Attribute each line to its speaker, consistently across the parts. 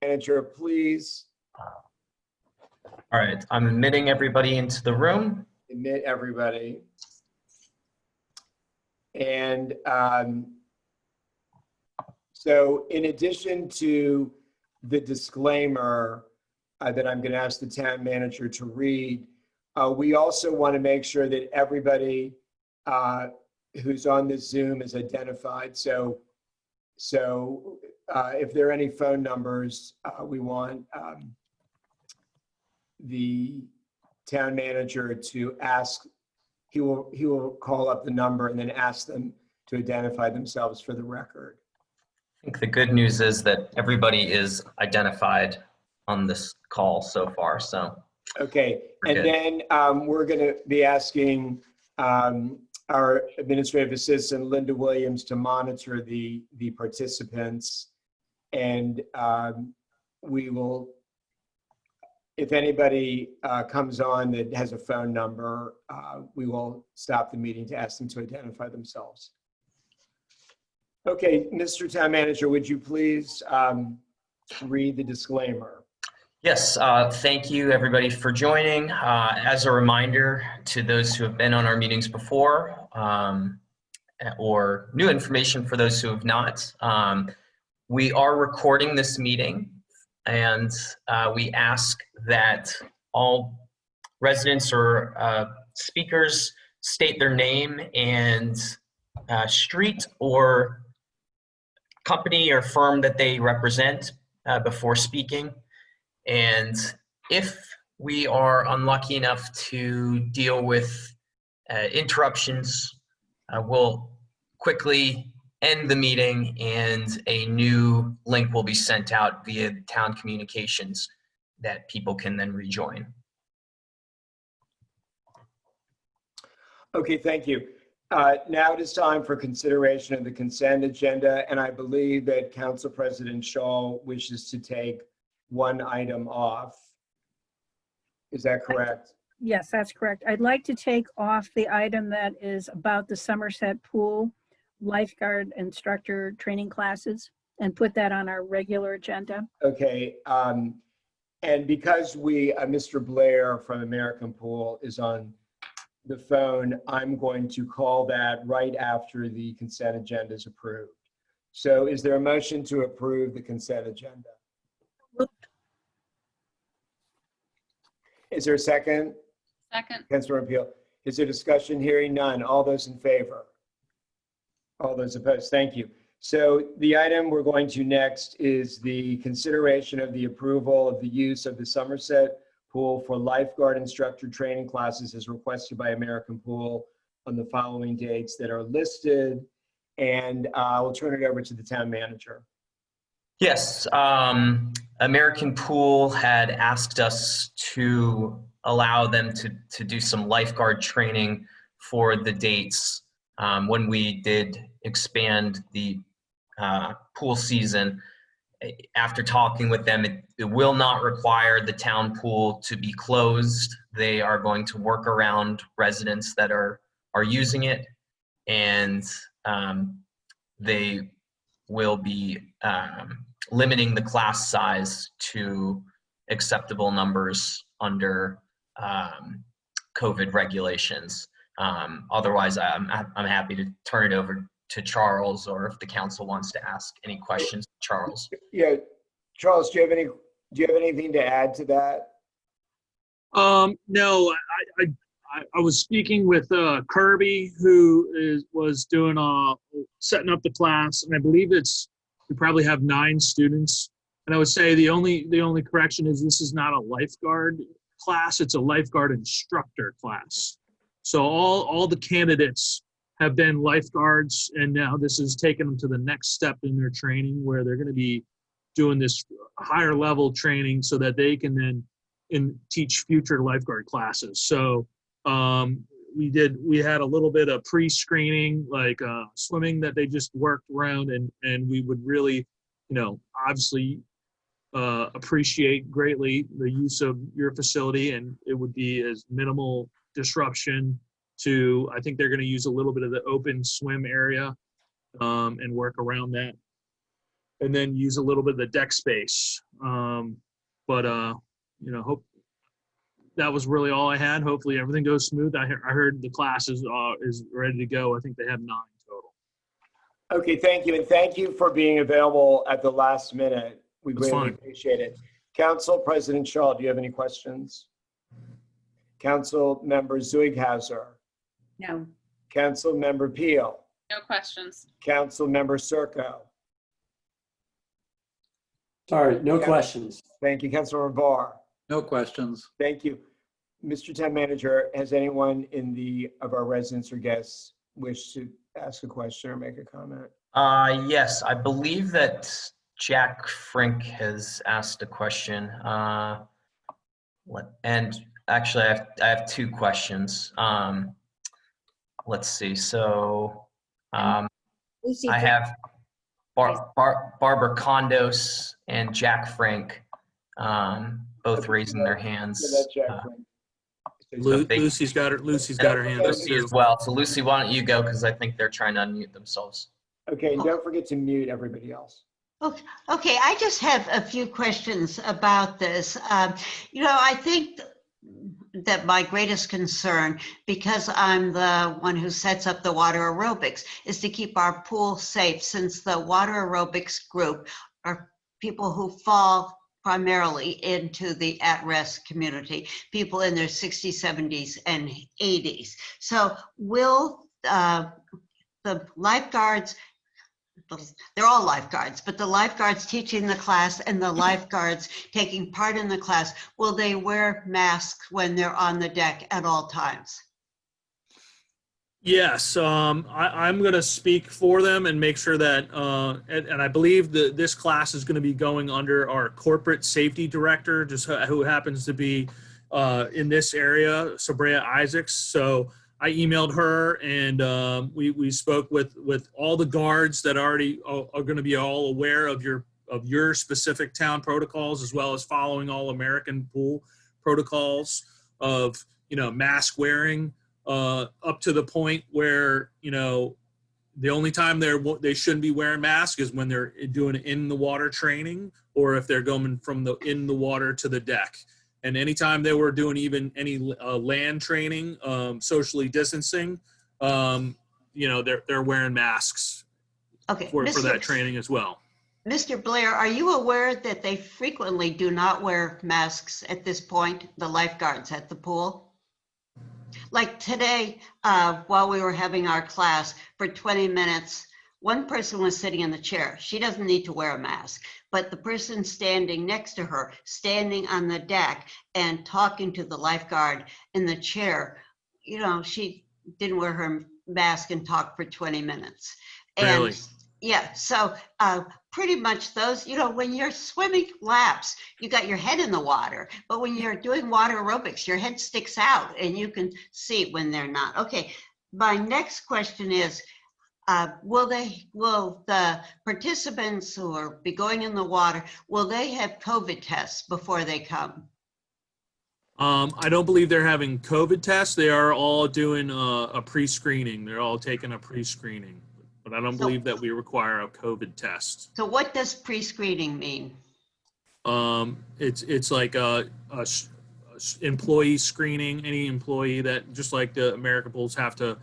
Speaker 1: Manager, please
Speaker 2: All right, I'm admitting everybody into the room.
Speaker 1: admit everybody. And so in addition to the disclaimer that I'm going to ask the town manager to read, we also want to make sure that everybody who's on this Zoom is identified. So if there are any phone numbers, we want the town manager to ask. He will call up the number and then ask them to identify themselves for the record.
Speaker 2: I think the good news is that everybody is identified on this call so far, so.
Speaker 1: Okay,
Speaker 2: We're
Speaker 1: and
Speaker 2: good.
Speaker 1: then we're going to be asking our administrative assistant, Linda Williams, to monitor the participants. And we will, if anybody comes on that has a phone number, we will stop the meeting to ask them to identify themselves. Okay, Mr. Town Manager, would you please read the disclaimer?
Speaker 2: Yes, thank you everybody for joining. As a reminder to those who have been on our meetings before, or new information for those who have not, we are recording this meeting, and we ask that all residents or speakers state their name and street or company or firm that they represent before speaking. And if we are unlucky enough to deal with interruptions, we'll quickly end the meeting and a new link will be sent out via town communications that people can then rejoin.
Speaker 1: Okay, thank you. Now it is time for consideration of the consent agenda, and I believe that Council President Shaw wishes to take one item off. Is that correct?
Speaker 3: Yes, that's correct. I'd like to take off the item that is about the Somerset Pool lifeguard instructor training classes and put that on our regular agenda.
Speaker 1: Okay, and because Mr. Blair from American Pool is on the phone, I'm going to call that right after the consent agenda is approved. So is there a motion to approve the consent agenda? Is there a second?
Speaker 4: Second.
Speaker 1: Councilor Peel. Is there discussion? Hearing none. All those in favor? All those opposed? Thank you. So the item we're going to next is the consideration of the approval of the use of the Somerset Pool for lifeguard instructor training classes as requested by American Pool on the following dates that are listed. And we'll turn it over to the town manager.
Speaker 2: Yes, American Pool had asked us to allow them to do some lifeguard training for the dates when we did expand the pool season. After talking with them, it will not require the town pool to be closed. They are going to work around residents that are using it, and they will be limiting the class size to acceptable numbers under COVID regulations. Otherwise, I'm happy to turn it over to Charles, or if the council wants to ask any questions, Charles.
Speaker 1: Yeah, Charles, do you have anything to add to that?
Speaker 5: No, I was speaking with Kirby, who was doing setting up the class, and I believe we probably have 9 students. And I would say the only correction is this is not a lifeguard class; it's a lifeguard instructor class. So all the candidates have been lifeguards, and now this is taking them to the next step in their training, where they're going to be doing this higher level training so that they can then teach future lifeguard classes. So we had a little bit of pre-screening, like swimming that they just worked around, and we would really, obviously appreciate greatly the use of your facility, and it would be as minimal disruption to, I think they're going to use a little bit of the open swim area and work around that. and then use a little bit of the deck space. Hope that was really all I had. Hopefully everything goes smooth. I heard the class is ready to go. I think they have 9 total.
Speaker 1: Okay, thank you. And thank you for being available at the last minute. We
Speaker 5: That's
Speaker 1: really
Speaker 5: fine.
Speaker 1: appreciate it. Council President Shaw, do you have any questions? Council Member Zuighauser,
Speaker 4: No.
Speaker 1: Council Member Peel,
Speaker 6: No questions.
Speaker 1: Council Member Circo.
Speaker 7: Sorry, no
Speaker 1: Yeah.
Speaker 7: questions.
Speaker 1: Thank you, Councilor Barr.
Speaker 8: No questions.
Speaker 1: Thank you. Mr. Town Manager, has anyone of our residents or guests wish to ask a question or make a comment?
Speaker 2: Yes, I believe that Jack Frink has asked a question. And actually, I have 2 questions. Let's see. So
Speaker 4: Lucy,
Speaker 2: I have Barbara Condos and Jack Frink both raising their hands.
Speaker 1: So that's Jack Frank.
Speaker 5: Lucy's got her hand up
Speaker 2: Lucy
Speaker 5: too.
Speaker 2: as well. So Lucy, why don't you go, because I think they're trying to unmute themselves.
Speaker 1: Okay, and don't forget to mute everybody else.
Speaker 9: Okay, I just have a few questions about this. I think that my greatest concern, because I'm the one who sets up the water aerobics, is to keep our pool safe, since the water aerobics group are people who fall primarily into the at-risk community, people in their 60s, 70s, and 80s. So will the lifeguards, they're all lifeguards, but the lifeguards teaching the class and the lifeguards taking part in the class, will they wear masks when they're on the deck at all times?
Speaker 5: Yes, I'm going to speak for them and make sure that, and I believe that this class is going to be going under our corporate safety director, who happens to be in this area, Sabrea Isaacs. So I emailed her, and we spoke with all the guards that already are going to be all aware of your specific town protocols, as well as following all American pool protocols of mask wearing. Up to the point where, the only time they shouldn't be wearing masks is when they're doing in the water training, or if they're going from in the water to the deck. And anytime they were doing even any land training, socially distancing, they're wearing masks for that training as well.
Speaker 9: Mr. Blair, are you aware that they frequently do not wear masks at this point, the lifeguards at the pool? Like today, while we were having our class for 20 minutes, one person was sitting in the chair. She doesn't need to wear a mask, but the person standing next to her, standing on the deck and talking to the lifeguard in the chair, she didn't wear her mask and talked for 20 minutes. And
Speaker 5: Really?
Speaker 9: yeah, so pretty much those, when you're swimming laps, you got your head in the water, but when you're doing water aerobics, your head sticks out and you can see when they're not. Okay, my next question is, will the participants who are be going in the water, will they have COVID tests before they come?
Speaker 5: I don't believe they're having COVID tests. They are all doing a pre-screening. They're all taking a pre-screening. But I don't believe that we require a COVID test.
Speaker 9: So what does pre-screening mean?
Speaker 5: It's like a employee screening. Any employee that, just like the American pools, have to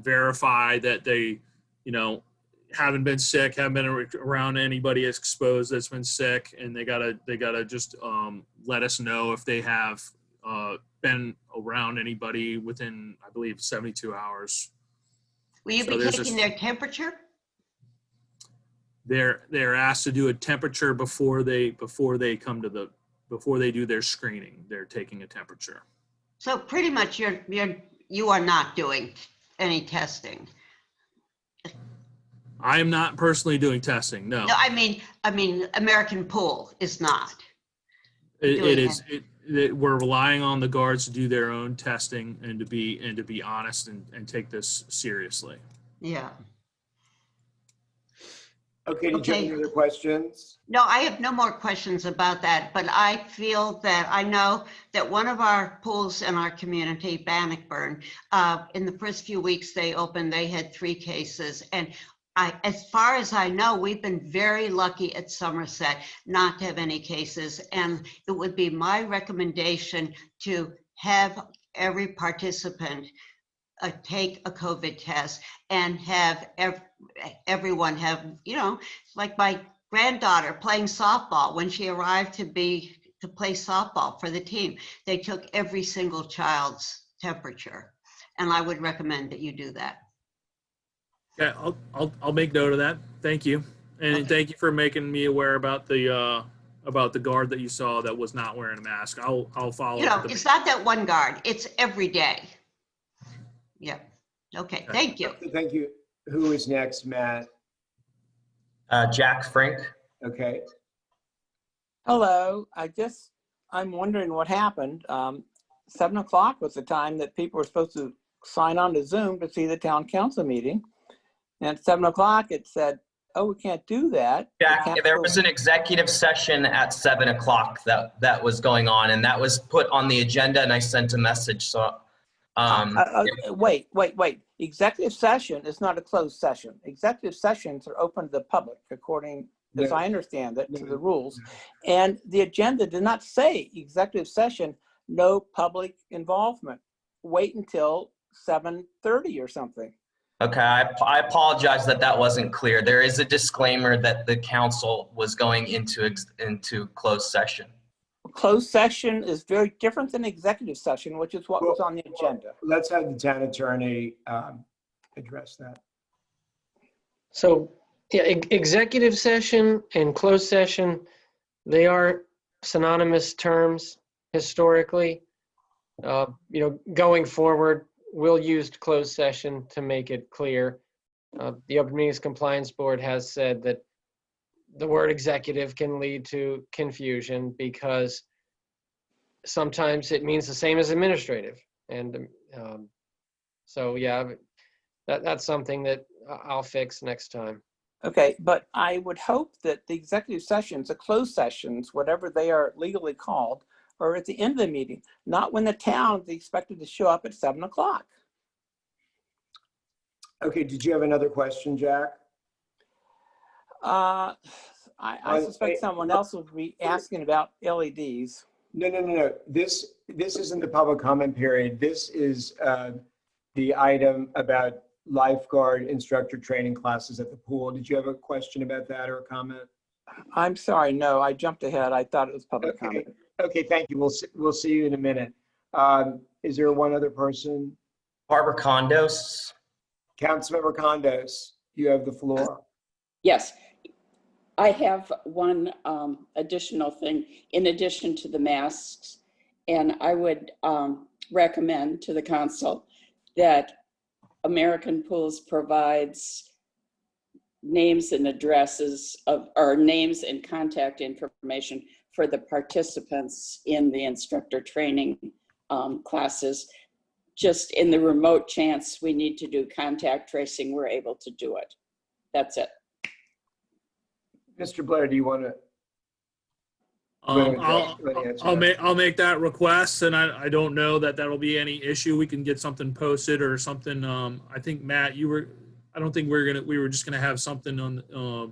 Speaker 5: verify that they, haven't been sick, haven't been around anybody exposed that's been sick, and they gotta just let us know if they have been around anybody within, I believe, 72 hours.
Speaker 9: Will you be taking their temperature?
Speaker 5: They're asked to do a temperature before they do their screening. They're taking a temperature.
Speaker 9: So pretty much you are not doing any testing.
Speaker 5: I am not personally doing testing. No.
Speaker 9: No, I mean American Pool is not.
Speaker 5: We're relying on the guards to do their own testing and to be honest and take this seriously.
Speaker 9: Yeah.
Speaker 1: Okay, did you have any other questions?
Speaker 9: No, I have no more questions about that, but I feel that I know that one of our pools in our community, Bannockburn, in the first few weeks they opened, they had 3 cases, and As far as I know, we've been very lucky at Somerset not to have any cases. And it would be my recommendation to have every participant take a COVID test and have everyone have, like my granddaughter playing softball, when she arrived to play softball for the team, they took every single child's temperature. And I would recommend that you do that.
Speaker 5: Yeah, I'll make note of that. Thank you. And
Speaker 9: Okay.
Speaker 5: thank you for making me aware about the guard that you saw that was not wearing a mask. I'll follow up with
Speaker 9: It's not that one guard, it's every day. Yeah. Okay, thank you.
Speaker 1: Thank you. Who is next, Matt?
Speaker 2: Jack Frink.
Speaker 1: Okay.
Speaker 6: Hello, I'm wondering what happened. 7 o'clock was the time that people were supposed to sign on to Zoom to see the town council meeting. And at 7 o'clock, it said, oh, we can't do that.
Speaker 2: Jack, there was an executive session at 7 o'clock that was going on, and that was put on the agenda, and I sent a message. So,
Speaker 6: Wait. Executive session is not a closed session. Executive sessions are open to the public, according, as I understand it, to the rules. And the agenda did not say executive session, no public involvement. Wait until 7:30 or something.
Speaker 2: Okay, I apologize that wasn't clear. There is a disclaimer that the council was going into closed session.
Speaker 6: Closed session is very different than executive session, which is what was on the agenda.
Speaker 1: Let's have the town attorney address that.
Speaker 7: So, yeah, executive session and closed session, they are synonymous terms historically. Going forward, we'll use closed session to make it clear. The Open Meetings Compliance Board has said that the word executive can lead to confusion because sometimes it means the same as administrative. And so, yeah, that's something that I'll fix next time.
Speaker 6: Okay, but I would hope that the executive sessions, the closed sessions, whatever they are legally called, are at the end of the meeting, not when the town is expected to show up at 7 o'clock.
Speaker 1: Okay, did you have another question, Jack?
Speaker 6: I suspect someone else will be asking about LEDs.
Speaker 1: No. This isn't the public comment period. This is the item about lifeguard instructor training classes at the pool. Did you have a question about that or a comment?
Speaker 6: I'm sorry, no, I jumped ahead. I thought it was public
Speaker 1: Okay.
Speaker 6: comment.
Speaker 1: Okay, thank you. We'll see you in a minute. Is there one other person?
Speaker 2: Barbara Condos.
Speaker 1: Councilmember Condos, you have the floor.
Speaker 8: Yes, I have one additional thing in addition to the masks, and I would recommend to the council that American Pools provides names and addresses or names and contact information for the participants in the instructor training classes. Just in the remote chance we need to do contact tracing, we're able to do it. That's it.
Speaker 1: Mr. Blair, do you want to?
Speaker 5: I'll make that request, and I don't know that that'll be any issue. We can get something posted or something. I think Matt, I don't think we were just gonna have something on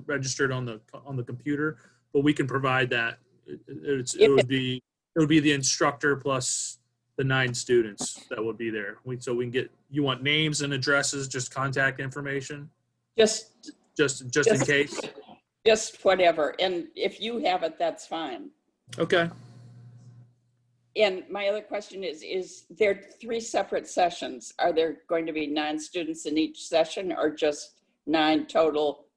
Speaker 5: registered on the computer, but we can provide that. It would be the instructor plus the 9 students that would be there. So we can get, you want names and addresses, just contact information,
Speaker 8: Just
Speaker 5: in case.
Speaker 8: Just whatever. And if you have it, that's fine.
Speaker 5: Okay.
Speaker 8: And my other question is there 3 separate sessions? Are there going to be 9 students in each session or just 9 total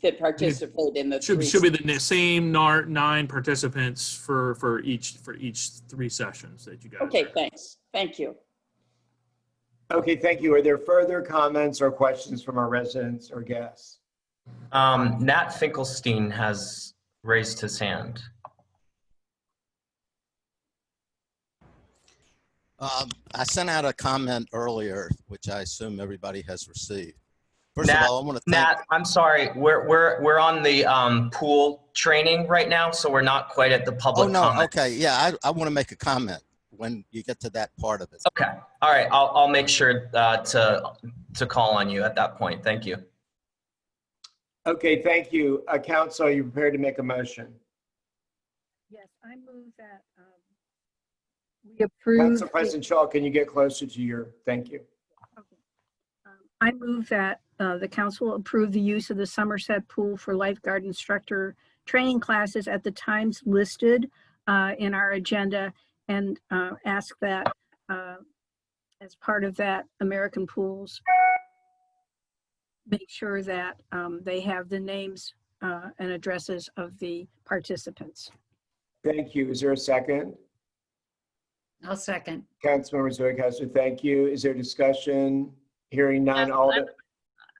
Speaker 8: that participate in the
Speaker 5: Should be the same 9 participants for each 3 sessions that you guys.
Speaker 8: Okay, thanks. Thank you.
Speaker 1: Okay, thank you. Are there further comments or questions from our residents or guests?
Speaker 2: Nat Finkelstein has raised his hand.
Speaker 10: I sent out a comment earlier, which I assume everybody has received. First
Speaker 2: Nat,
Speaker 10: of all, I want to thank.
Speaker 2: Nat, I'm sorry. We're on the pool training right now, so we're not quite at the public.
Speaker 10: Oh no,
Speaker 2: comment.
Speaker 10: okay, yeah, I want to make a comment when you get to that part of it.
Speaker 2: Okay, all right. I'll make sure to call on you at that point. Thank you.
Speaker 1: Okay, thank you. Council, are you prepared to make a motion?
Speaker 3: Yes, I move that we approve.
Speaker 1: Council President Shaw, can you get closer to your, thank you.
Speaker 3: I move that the council approve the use of the Somerset Pool for lifeguard instructor training classes at the times listed in our agenda, and ask that as part of that, American Pools make sure that they have the names and addresses of the participants.
Speaker 1: Thank you. Is there a second?
Speaker 4: I'll second.
Speaker 1: Councilmember Zoe, thank you. Is there discussion? Hearing none,
Speaker 11: Yes,
Speaker 1: all
Speaker 11: I
Speaker 1: the,
Speaker 11: would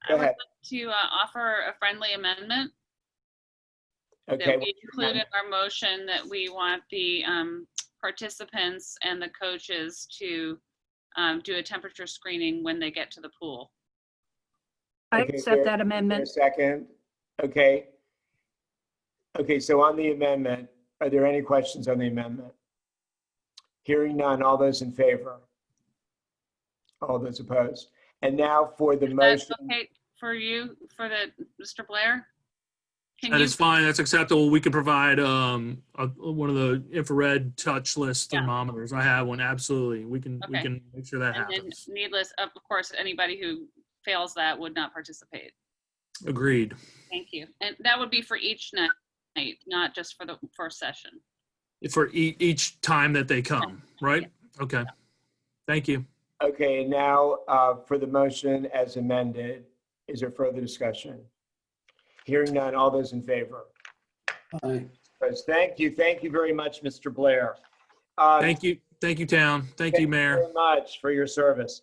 Speaker 1: go ahead.
Speaker 11: like to offer a friendly amendment
Speaker 1: Okay,
Speaker 11: that we include in our motion, that we want the participants and the coaches to do a temperature screening when they get to the pool.
Speaker 3: I
Speaker 1: okay,
Speaker 3: accept that
Speaker 1: is there
Speaker 3: amendment.
Speaker 1: a second? Okay. Okay, so on the amendment, are there any questions on the amendment? Hearing none, all those in favor? All those opposed? And now for the
Speaker 11: Is
Speaker 1: motion.
Speaker 11: that okay for you, for the, Mr. Blair? Can
Speaker 5: That
Speaker 11: you,
Speaker 5: is fine. That's acceptable. We can provide one of the infrared touchless
Speaker 11: Yeah.
Speaker 5: thermometers. I have one. Absolutely. We can
Speaker 11: Okay.
Speaker 5: make sure that
Speaker 11: and then
Speaker 5: happens.
Speaker 11: needless, of course, anybody who fails that would not participate.
Speaker 5: Agreed.
Speaker 11: Thank you. And that would be for each night, not just for the first session.
Speaker 5: For each time that they come, right? Okay. Thank you.
Speaker 1: Okay, and now for the motion as amended, is there further discussion? Hearing none, all those in favor?
Speaker 12: Aye.
Speaker 1: Thank you. Thank you very much, Mr. Blair.
Speaker 5: Thank you. Thank you, Town. Thank you, Mayor.
Speaker 1: Very much for your service.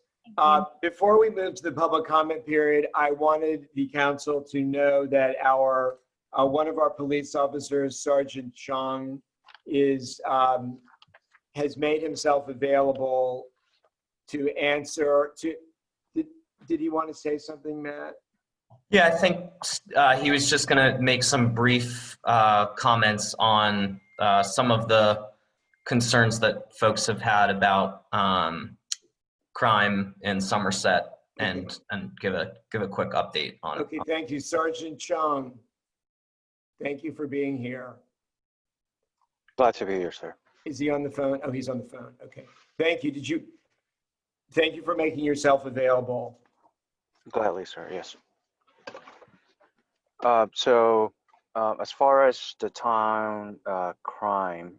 Speaker 1: Before we move to the public comment period, I wanted the council to know that our one of our police officers, Sergeant Chung, has made himself available to answer. Did he want to say something, Matt?
Speaker 2: Yeah, I think he was just going to make some brief comments on some of the concerns that folks have had about crime in Somerset, and give a quick update on.
Speaker 1: Okay, thank you, Sergeant Chung. Thank you for being here.
Speaker 13: Glad to be here, sir.
Speaker 1: Is he on the phone? Oh, he's on the phone. Okay. Thank you. Thank you for making yourself available.
Speaker 13: Gladly, sir. Yes. So as far as the town crime,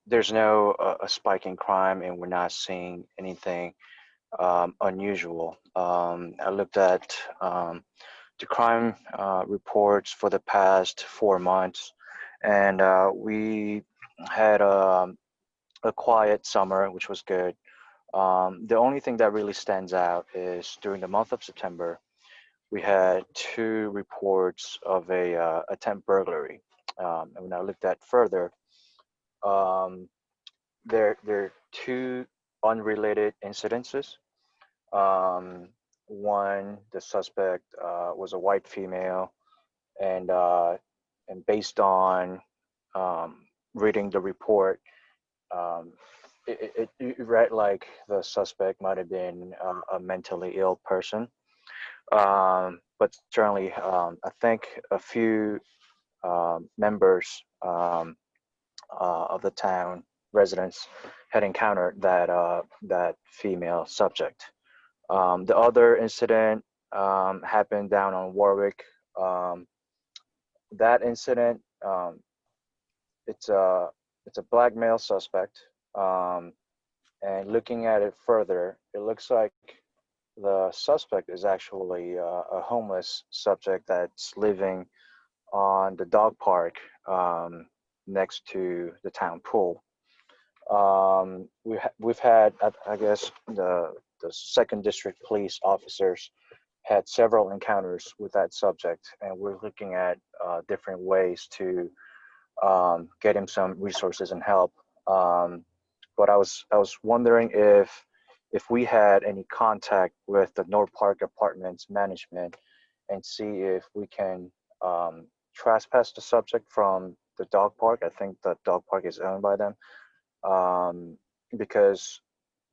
Speaker 13: there's no a spike in crime, and we're not seeing anything unusual. I looked at the crime reports for the past 4 months, and we had a quiet summer, which was good. The only thing that really stands out is during the month of September, we had 2 reports of a attempt burglary. And when I looked at further, there are 2 unrelated incidences. One, the suspect was a white female, and based on reading the report, it read like the suspect might have been a mentally ill person. But certainly, I think a few members of the town residents had encountered that female subject. The other incident happened down on Warwick. That incident, it's a black male suspect, and looking at it further, it looks like the suspect is actually a homeless subject that's living on the dog park next to the town pool. We've had, I guess, the 2nd District police officers had several encounters with that subject, and we're looking at different ways to get him some resources and help. But I was wondering if we had any contact with the North Park Apartments management and see if we can trespass the subject from the dog park. I think the dog park is owned by them, because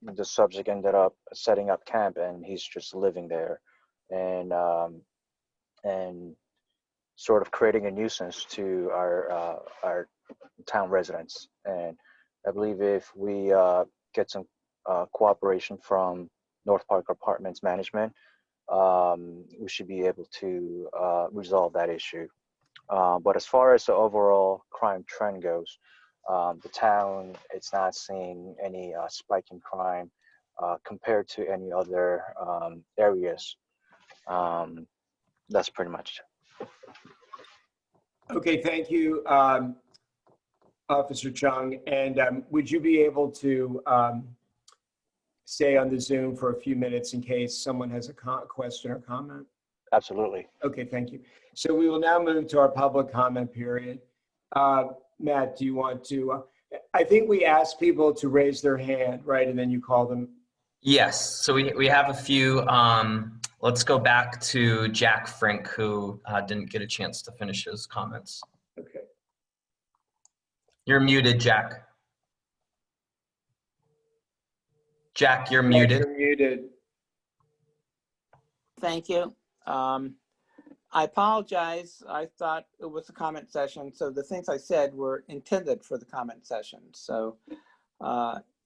Speaker 13: the subject ended up setting up camp and he's just living there and sort of creating a nuisance to our town residents. And I believe if we get some cooperation from North Park Apartments management, we should be able to resolve that issue. But as far as the overall crime trend goes, the town, it's not seeing any spike in crime compared to any other areas. That's pretty much it.
Speaker 1: Okay, thank you, Officer Chung. And would you be able to stay on the Zoom for a few minutes in case someone has a question or comment?
Speaker 13: Absolutely.
Speaker 1: Okay, thank you. So we will now move to our public comment period. Matt, do you want to, I think we asked people to raise their hand, right? And then you call them.
Speaker 2: Yes, so we have a few. Let's go back to Jack Frink, who didn't get a chance to finish his comments.
Speaker 1: Okay.
Speaker 2: You're muted, Jack. Jack, you're muted.
Speaker 1: You're muted.
Speaker 6: Thank you. I apologize. I thought it was a comment session, so the things I said were intended for the comment session. So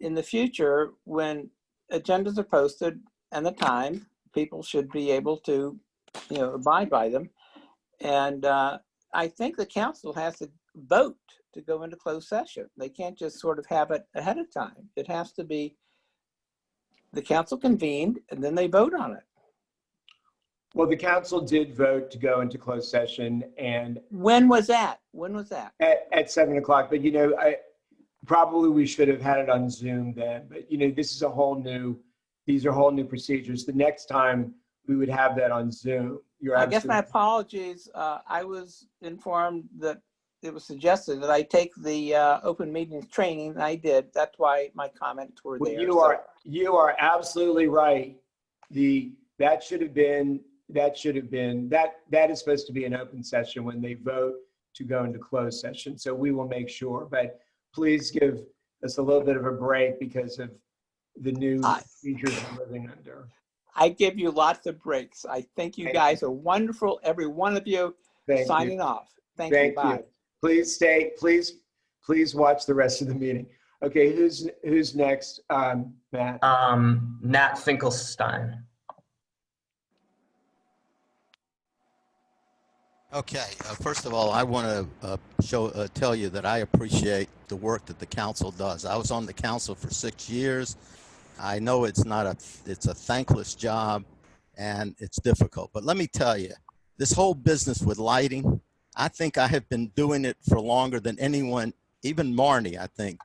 Speaker 6: in the future, when agendas are posted and the time, people should be able to, abide by them. And I think the council has to vote to go into closed session. They can't just sort of have it ahead of time. It has to be the council convened and then they vote on it.
Speaker 1: Well, the council did vote to go into closed session, and
Speaker 6: when was that? When was that?
Speaker 1: At 7 o'clock. But probably we should have had it on Zoom then. But this is these are whole new procedures. The next time we would have that on Zoom.
Speaker 6: I guess my apologies. I was informed that it was suggested that I take the open meetings training, and I did. That's why my comments were there.
Speaker 1: You are absolutely right. That is supposed to be an open session when they vote to go into closed session. So we will make sure, but please give us a little bit of a break because of the new features we're living under.
Speaker 6: I give you lots of breaks. I think you guys are wonderful. Every one of you. Signing off. Thank you. Bye.
Speaker 1: Please stay. Please watch the rest of the meeting. Okay, who's next? Matt.
Speaker 2: Nat Finkelstein.
Speaker 10: Okay, first of all, I want to tell you that I appreciate the work that the council does. I was on the council for 6 years. I know it's a thankless job and it's difficult, but let me tell you, this whole business with lighting, I think I have been doing it for longer than anyone, even Marnie, I think.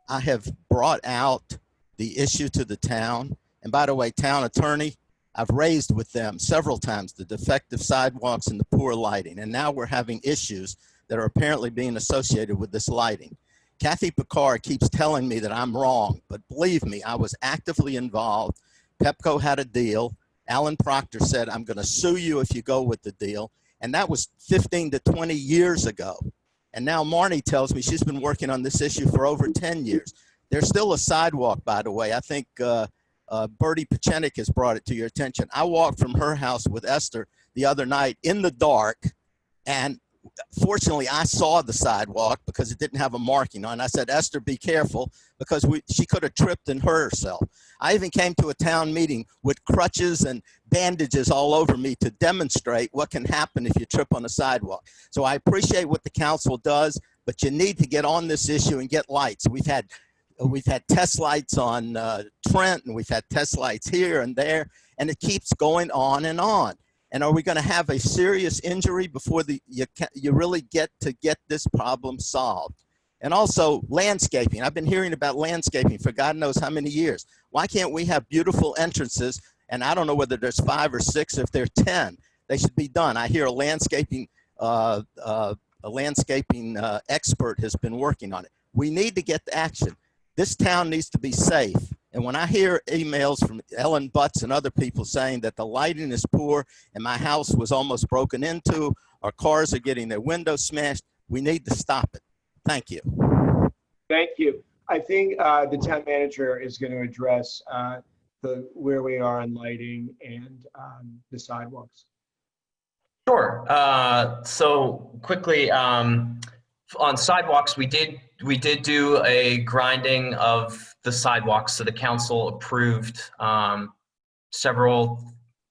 Speaker 10: I have brought out the issue to the town. And by the way, town attorney, I've raised with them several times the defective sidewalks and the poor lighting. And now we're having issues that are apparently being associated with this lighting. Kathy Picard keeps telling me that I'm wrong, but believe me, I was actively involved. Pepco had a deal. Alan Proctor said, I'm going to sue you if you go with the deal. And that was 15 to 20 years ago. And now Marnie tells me she's been working on this issue for over 10 years. There's still a sidewalk, by the way. I think Bertie Pachenik has brought it to your attention. I walked from her house with Esther the other night in the dark, and fortunately I saw the sidewalk because it didn't have a marking on it. I said, Esther, be careful, because she could have tripped and hurt herself. I even came to a town meeting with crutches and bandages all over me to demonstrate what can happen if you trip on a sidewalk. So I appreciate what the council does, but you need to get on this issue and get lights. We've had test lights on Trent, and we've had test lights here and there, and it keeps going on and on. And are we going to have a serious injury before you really get this problem solved? And also landscaping. I've been hearing about landscaping for God knows how many years. Why can't we have beautiful entrances? And I don't know whether there's 5 or 6, if there are 10, they should be done. I hear a landscaping expert has been working on it. We need to get to action. This town needs to be safe. And when I hear emails from Ellen Butts and other people saying that the lighting is poor and my house was almost broken into, our cars are getting their windows smashed, we need to stop it. Thank you.
Speaker 1: Thank you. I think the town manager is going to address where we are on lighting and the sidewalks?
Speaker 2: Sure. So quickly, on sidewalks, we did do a grinding of the sidewalks. So the council approved several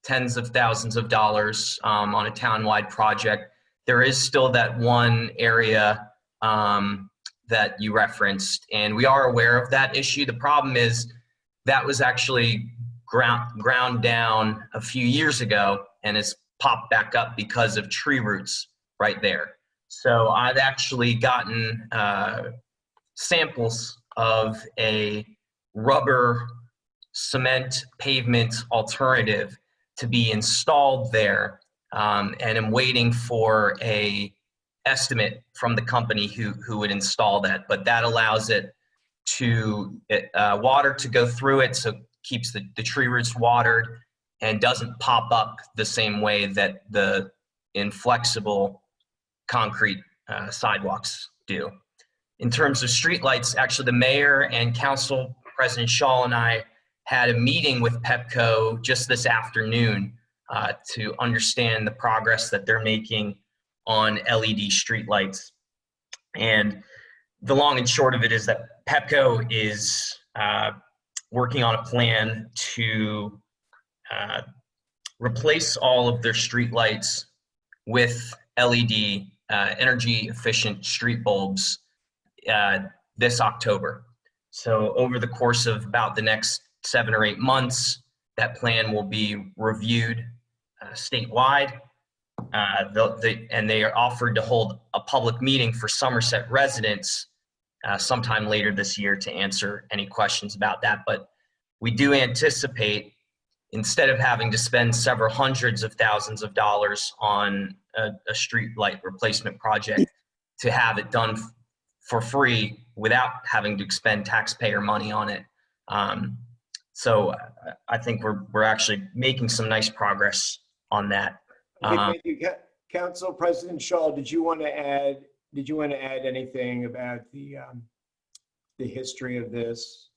Speaker 2: tens of thousands of dollars on a townwide project. There is still that one area that you referenced, and we are aware of that issue. The problem is that was actually ground down a few years ago and has popped back up because of tree roots right there. So I've actually gotten samples of a rubber cement pavement alternative to be installed there, and I'm waiting for a estimate from the company who would install that. But that allows it to water to go through it, so it keeps the tree roots watered and doesn't pop up the same way that the inflexible concrete sidewalks do. In terms of streetlights, actually the mayor and council president Shaw and I had a meeting with Pepco just this afternoon to understand the progress that they're making on LED streetlights. And the long and short of it is that Pepco is working on a plan to replace all of their streetlights with LED energy efficient street bulbs this October. So over the course of about the next 7 or 8 months, that plan will be reviewed statewide. And they are offered to hold a public meeting for Somerset residents sometime later this year to answer any questions about that. But we do anticipate, instead of having to spend several hundreds of thousands of dollars on a street light replacement project, to have it done for free without having to expend taxpayer money on it. So I think we're actually making some nice progress on that.
Speaker 1: Okay, thank you. Council President Shaw, did you want to add anything about the history of this?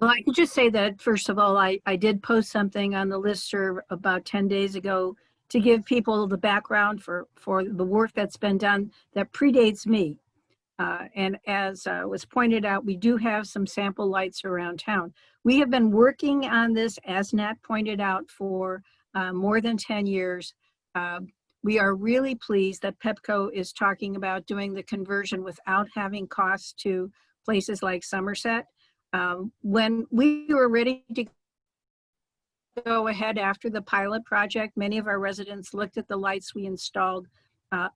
Speaker 3: Well, I could just say that, first of all, I did post something on the listserv about 10 days ago to give people the background for the work that's been done that predates me. And as was pointed out, we do have some sample lights around town. We have been working on this, as Nat pointed out, for more than 10 years. We are really pleased that Pepco is talking about doing the conversion without having costs to places like Somerset. When we were ready to go ahead after the pilot project, many of our residents looked at the lights we installed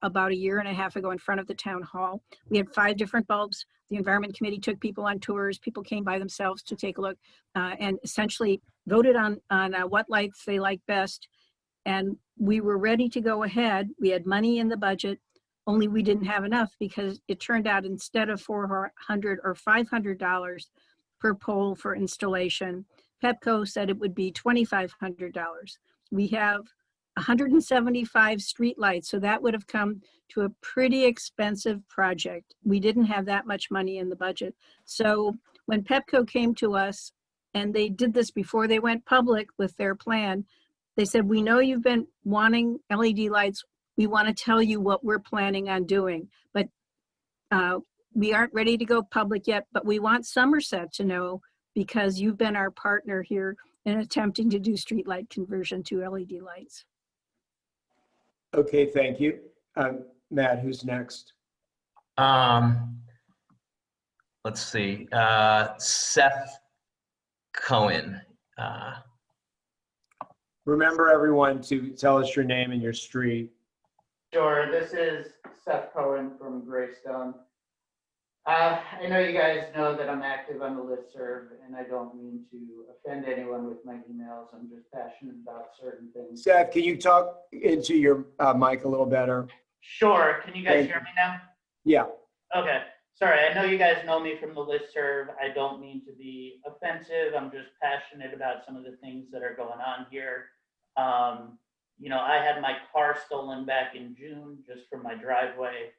Speaker 3: about 1.5 years ago in front of the town hall. We had 5 different bulbs. The Environment Committee took people on tours. People came by themselves to take a look and essentially voted on what lights they liked best. And we were ready to go ahead. We had money in the budget, only we didn't have enough, because it turned out instead of $400 or $500 per pole for installation, Pepco said it would be $2,500. We have 175 streetlights, so that would have come to a pretty expensive project. We didn't have that much money in the budget. So when Pepco came to us, and they did this before they went public with their plan, they said, we know you've been wanting LED lights. We want to tell you what we're planning on doing, but we aren't ready to go public yet, but we want Somerset to know, because you've been our partner here in attempting to do streetlight conversion to LED lights.
Speaker 1: Okay, thank you. Matt, who's next?
Speaker 2: Let's see, Seth Cohen.
Speaker 1: Remember, everyone, to tell us your name and your street.
Speaker 12: Sure, this is Seth Cohen from Greystone. I know you guys know that I'm active on the listserv, and I don't mean to offend anyone with my emails. I'm just passionate about certain things.
Speaker 1: Seth, can you talk into your mic a little better?
Speaker 12: Sure. Can you guys hear me now?
Speaker 1: Yeah.
Speaker 12: Okay. Sorry, I know you guys know me from the listserv. I don't mean to be offensive. I'm just passionate about some of the things that are going on here. You know, I had my car stolen back in June just from my driveway.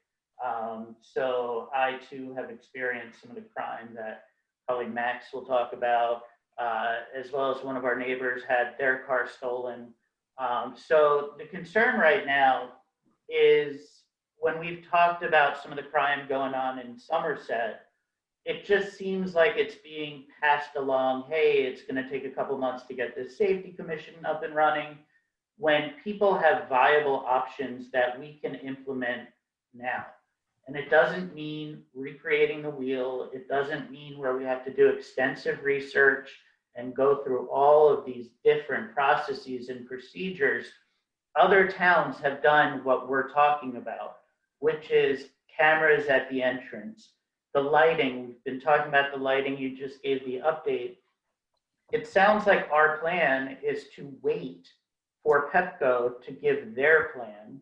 Speaker 12: So I too have experienced some of the crime that probably Max will talk about, as well as one of our neighbors had their car stolen. So the concern right now is when we've talked about some of the crime going on in Somerset, it just seems like it's being passed along. Hey, it's going to take a couple months to get this safety commission up and running, when people have viable options that we can implement now. And it doesn't mean recreating the wheel. It doesn't mean where we have to do extensive research and go through all of these different processes and procedures. Other towns have done what we're talking about, which is cameras at the entrance. The lighting, we've been talking about the lighting, you just gave the update. It sounds like our plan is to wait for Pepco to give their plan,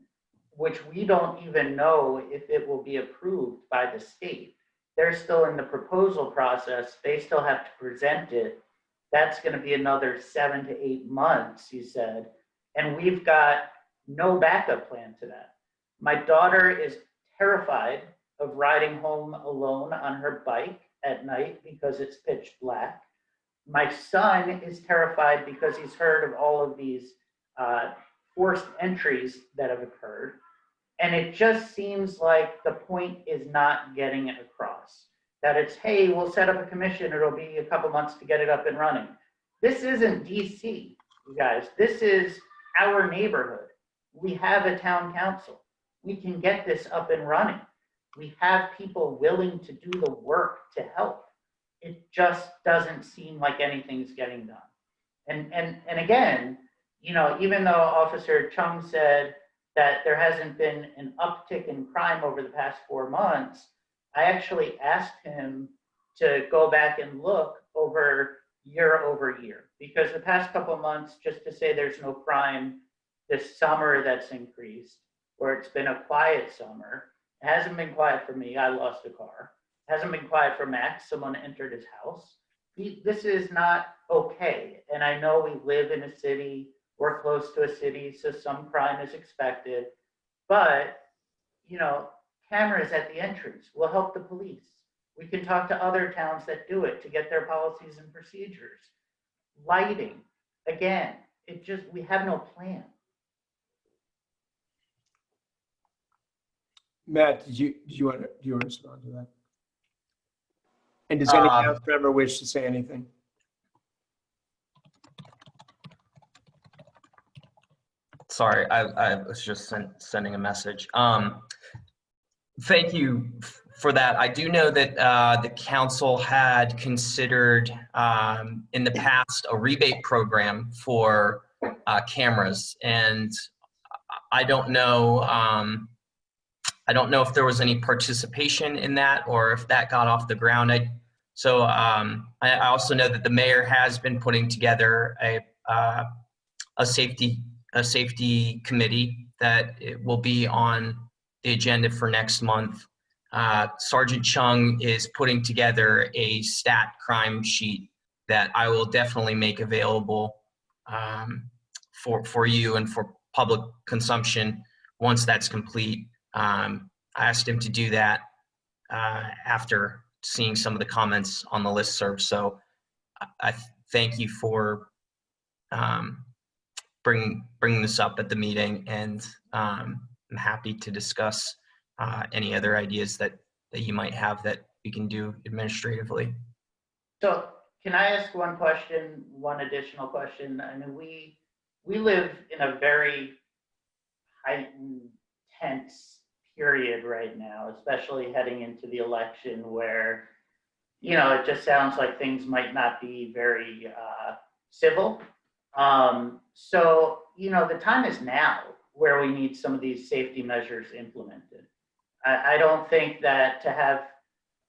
Speaker 12: which we don't even know if it will be approved by the state. They're still in the proposal process. They still have to present it. That's going to be another 7 to 8 months, you said. And we've got no backup plan to that. My daughter is terrified of riding home alone on her bike at night because it's pitch black. My son is terrified because he's heard of all of these forced entries that have occurred. And it just seems like the point is not getting it across. That it's, hey, we'll set up a commission, it'll be a couple months to get it up and running. This isn't DC, you guys. This is our neighborhood. We have a town council. We can get this up and running. We have people willing to do the work to help. It just doesn't seem like anything's getting done. And again, you know, even though Officer Chung said that there hasn't been an uptick in crime over the past 4 months, I actually asked him to go back and look over year, because the past couple of months, just to say there's no crime this summer that's increased, or it's been a quiet summer. It hasn't been quiet for me. I lost a car. It hasn't been quiet for Max. Someone entered his house. This is not okay. And I know we live in a city, we're close to a city, so some crime is expected. But, you know, cameras at the entrance will help the police. We can talk to other towns that do it to get their policies and procedures. Lighting, again, we have no plan.
Speaker 1: Matt, do you want to respond to that? And does any council member wish to say anything?
Speaker 2: Sorry, I was just sending a message. Thank you for that. I do know that the council had considered in the past a rebate program for cameras, and I don't know. I don't know if there was any participation in that or if that got off the ground. I also know that the mayor has been putting together a safety committee that it will be on the agenda for next month. Sergeant Chung is putting together a stat crime sheet that I will definitely make available for you and for public consumption once that's complete. I asked him to do that after seeing some of the comments on the listserv. So I thank you for bringing this up at the meeting, and I'm happy to discuss any other ideas that you might have that we can do administratively.
Speaker 12: So can I ask one additional question? I mean, we live in a very heightened, tense period right now, especially heading into the election where, you know, it just sounds like things might not be very civil. So, you know, the time is now where we need some of these safety measures implemented. I don't think that to have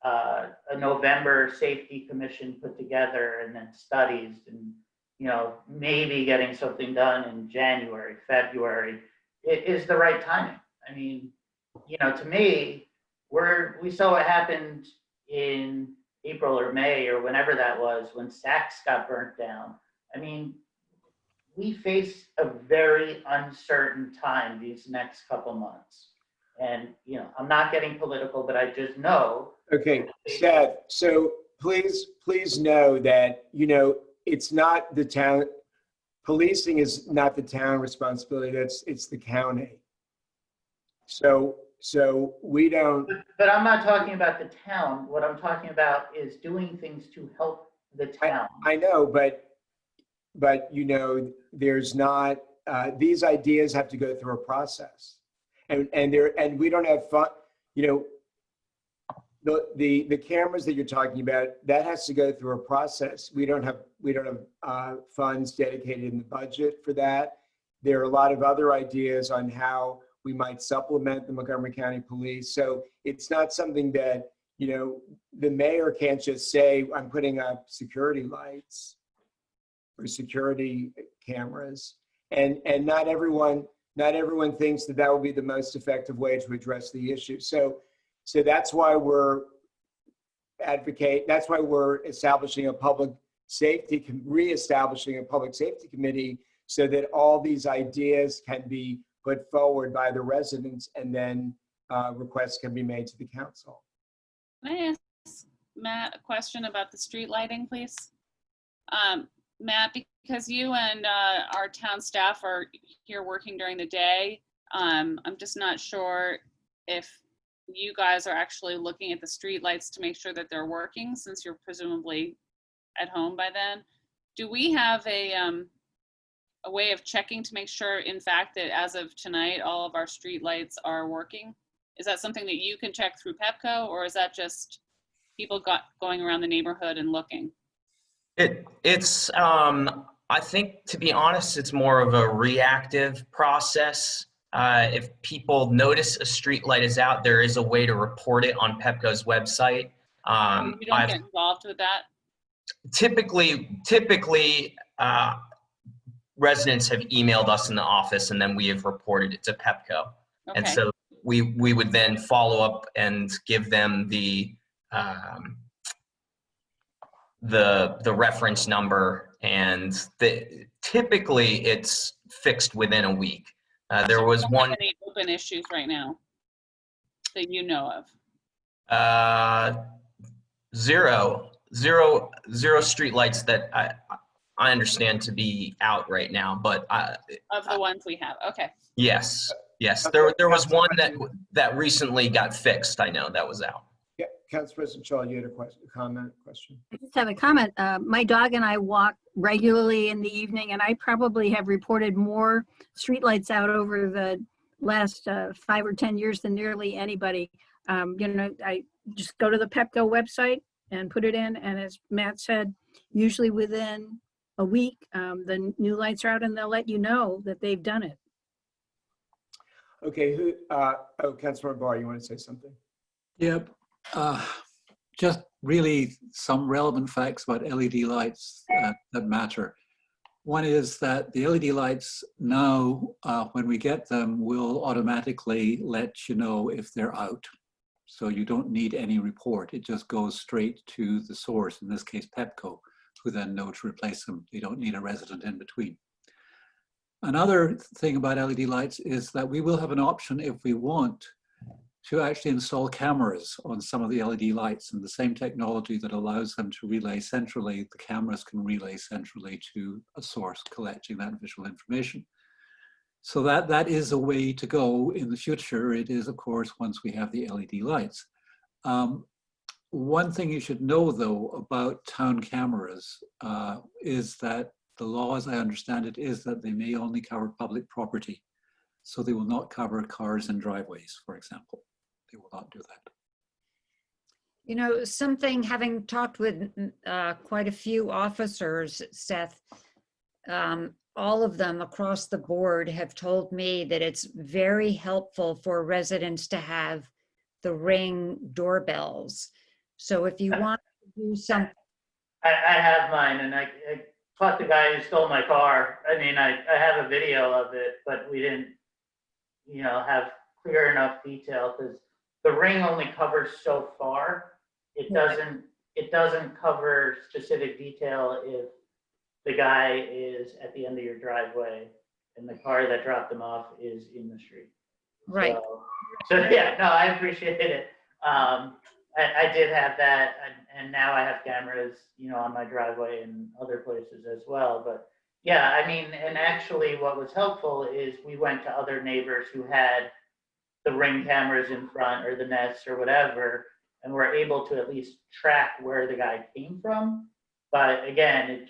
Speaker 12: a November safety commission put together and then studies and, you know, maybe getting something done in January, February, it is the right timing. I mean, you know, to me, we saw what happened in April or May or whenever that was when Saks got burnt down. I mean, we face a very uncertain time these next couple months. And, you know, I'm not getting political, but I just know.
Speaker 1: Okay, Seth, so please know that, it's not the town, policing is not the town responsibility, it's the county. So we don't,
Speaker 12: But I'm not talking about the town. What I'm talking about is doing things to help the town.
Speaker 1: I know, but there's not, these ideas have to go through a process. And we don't have fun, the cameras that you're talking about, that has to go through a process. We don't have funds dedicated in the budget for that. There are a lot of other ideas on how we might supplement the Montgomery County Police. So it's not something that, the mayor can't just say, I'm putting up security lights or security cameras. And not everyone thinks that will be the most effective way to address the issue. So that's why we're establishing reestablishing a public safety committee so that all these ideas can be put forward by the residents, and then requests can be made to the council.
Speaker 11: Can I ask Matt a question about the street lighting, please? Matt, because you and our town staff are here working during the day, I'm just not sure if you guys are actually looking at the street lights to make sure that they're working, since you're presumably at home by then. Do we have a way of checking to make sure, in fact, that as of tonight, all of our street lights are working? Is that something that you can check through Pepco, or is that just people going around the neighborhood and looking?
Speaker 2: It's I think, to be honest, it's more of a reactive process. If people notice a street light is out, there is a way to report it on Pepco's website.
Speaker 11: You don't get involved with that?
Speaker 2: Typically, residents have emailed us in the office, and then we have reported it to Pepco.
Speaker 11: Okay.
Speaker 2: And so we would then follow up and give them the reference number, and typically it's fixed within a week. There was
Speaker 11: don't
Speaker 2: one.
Speaker 11: have any open issues right now that you know
Speaker 2: of? Zero streetlights that I understand to be out right now, but
Speaker 11: of the ones we have. Okay.
Speaker 2: Yes. There was one that recently got fixed. I know that was out.
Speaker 1: Yeah, Council President Shaw, you had a question.
Speaker 3: I just have a comment. My dog and I walk regularly in the evening, and I probably have reported more streetlights out over the last 5 or 10 years than nearly anybody. I just go to the Pepco website and put it in, and as Matt said, usually within a week, the new lights are out, and they'll let you know that they've done it.
Speaker 1: Okay, Councilmember Barr, you want to say something?
Speaker 14: Yep. Just really some relevant facts about LED lights that matter. One is that the LED lights now, when we get them, will automatically let you know if they're out. So you don't need any report. It just goes straight to the source, in this case Pepco, who then know to replace them. They don't need a resident in between. Another thing about LED lights is that we will have an option, if we want, to actually install cameras on some of the LED lights, and the same technology that allows them to relay centrally, the cameras can relay centrally to a source collecting that visual information. So that is a way to go in the future. It is, of course, once we have the LED lights. One thing you should know, though, about town cameras is that the law, as I understand it, is that they may only cover public property. So they will not cover cars and driveways, for example. They will not do that.
Speaker 4: You know, something, having talked with quite a few officers, Seth, all of them across the board have told me that it's very helpful for residents to have the Ring doorbells. So if you want to do something.
Speaker 12: I have mine, and I caught the guy who stole my car. I mean, I have a video of it, but we didn't, have clear enough detail, because the Ring only covers so far. It doesn't cover specific detail if the guy is at the end of your driveway and the car that dropped him off is in the street.
Speaker 4: Right.
Speaker 12: So yeah, no, I appreciate it. I did have that, and now I have cameras, on my driveway and other places as well. But yeah, I mean, and actually what was helpful is we went to other neighbors who had the Ring cameras in front or the Nest or whatever, and were able to at least track where the guy came from. But again, it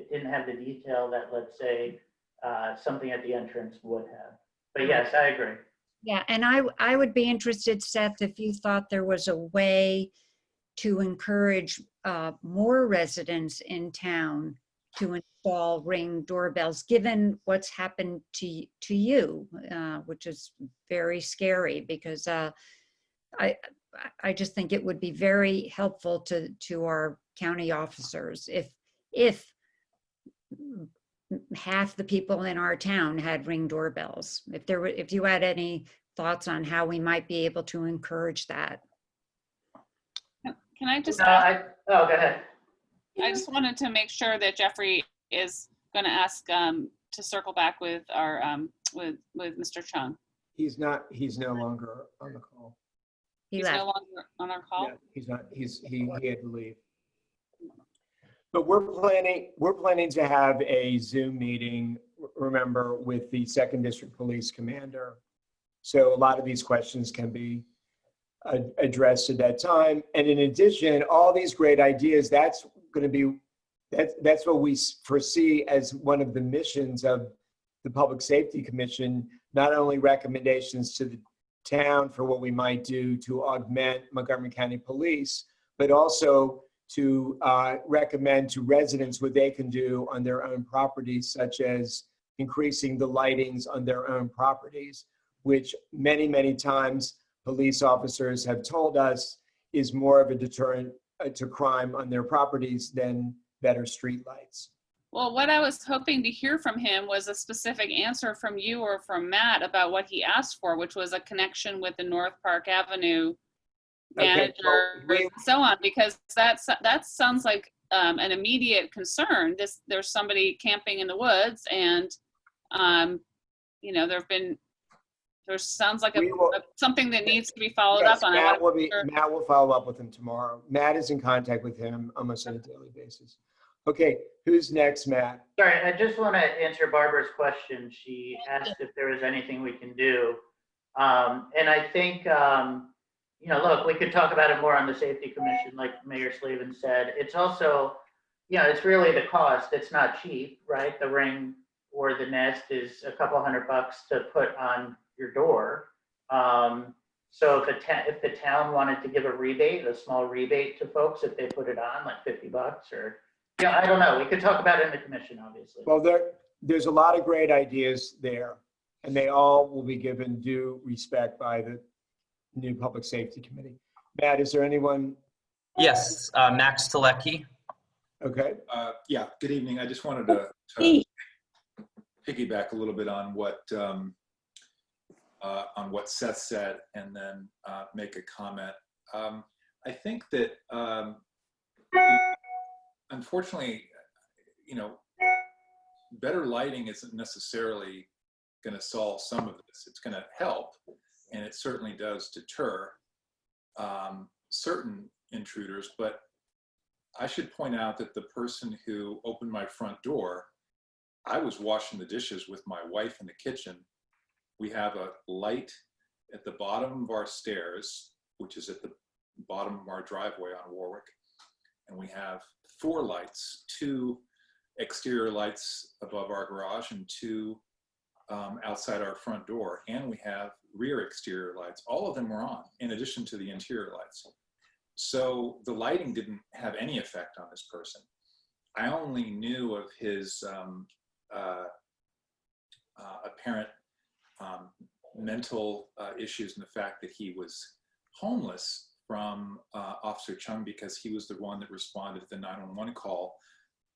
Speaker 12: didn't have the detail that, let's say, something at the entrance would have. But yes, I agree.
Speaker 4: Yeah, and I would be interested, Seth, if you thought there was a way to encourage more residents in town to install Ring doorbells, given what's happened to you, which is very scary, because I just think it would be very helpful to our county officers if half the people in our town had Ring doorbells. If you had any thoughts on how we might be able to encourage that.
Speaker 11: Can I just?
Speaker 12: Go ahead.
Speaker 11: I just wanted to make sure that Jeffrey is going to ask to circle back with our with Mr. Chung.
Speaker 1: He's no longer on the call.
Speaker 11: He's no longer on our call.
Speaker 1: Yeah, he's not. He had to leave. But we're planning to have a Zoom meeting, remember, with the 2nd District Police Commander. So a lot of these questions can be addressed at that time. And in addition, all these great ideas, that's what we foresee as one of the missions of the Public Safety Commission, not only recommendations to the town for what we might do to augment Montgomery County Police, but also to recommend to residents what they can do on their own properties, such as increasing the lightings on their own properties, which many, many times police officers have told us is more of a deterrent to crime on their properties than better street lights.
Speaker 11: Well, what I was hoping to hear from him was a specific answer from you or from Matt about what he asked for, which was a connection with the North Park Avenue manager, and so on, because that sounds like an immediate concern. There's somebody camping in the woods, and there sounds like something that needs to be followed up on.
Speaker 1: Matt will follow up with him tomorrow. Matt is in contact with him almost on a daily basis. Okay, who's next, Matt?
Speaker 12: Sorry, I just want to answer Barbara's question. She asked if there was anything we can do. And I think, look, we could talk about it more on the Safety Commission, like Mayor Slavin said. It's also, it's really the cost. It's not cheap, right? The Ring or the Nest is a couple $100 to put on your door. So if the town wanted to give a small rebate to folks if they put it on, like $50 or, I don't know. We could talk about it in the commission, obviously.
Speaker 1: Well, there's a lot of great ideas there, and they all will be given due respect by the new Public Safety Committee. Matt, is there anyone?
Speaker 2: Yes, Max Telecki.
Speaker 1: Okay.
Speaker 15: Yeah, good evening. I just wanted to piggyback a little bit on what Seth said, and then make a comment. I think that unfortunately, better lighting isn't necessarily going to solve some of this. It's going to help, and it certainly does deter certain intruders. But I should point out that the person who opened my front door, I was washing the dishes with my wife in the kitchen. We have a light at the bottom of our stairs, which is at the bottom of our driveway on Warwick. And we have 4 lights, 2 exterior lights above our garage and 2 outside our front door. And we have rear exterior lights. All of them were on, in addition to the interior lights. So the lighting didn't have any effect on this person. I only knew of his apparent mental issues and the fact that he was homeless from Officer Chung, because he was the one that responded to the 911 call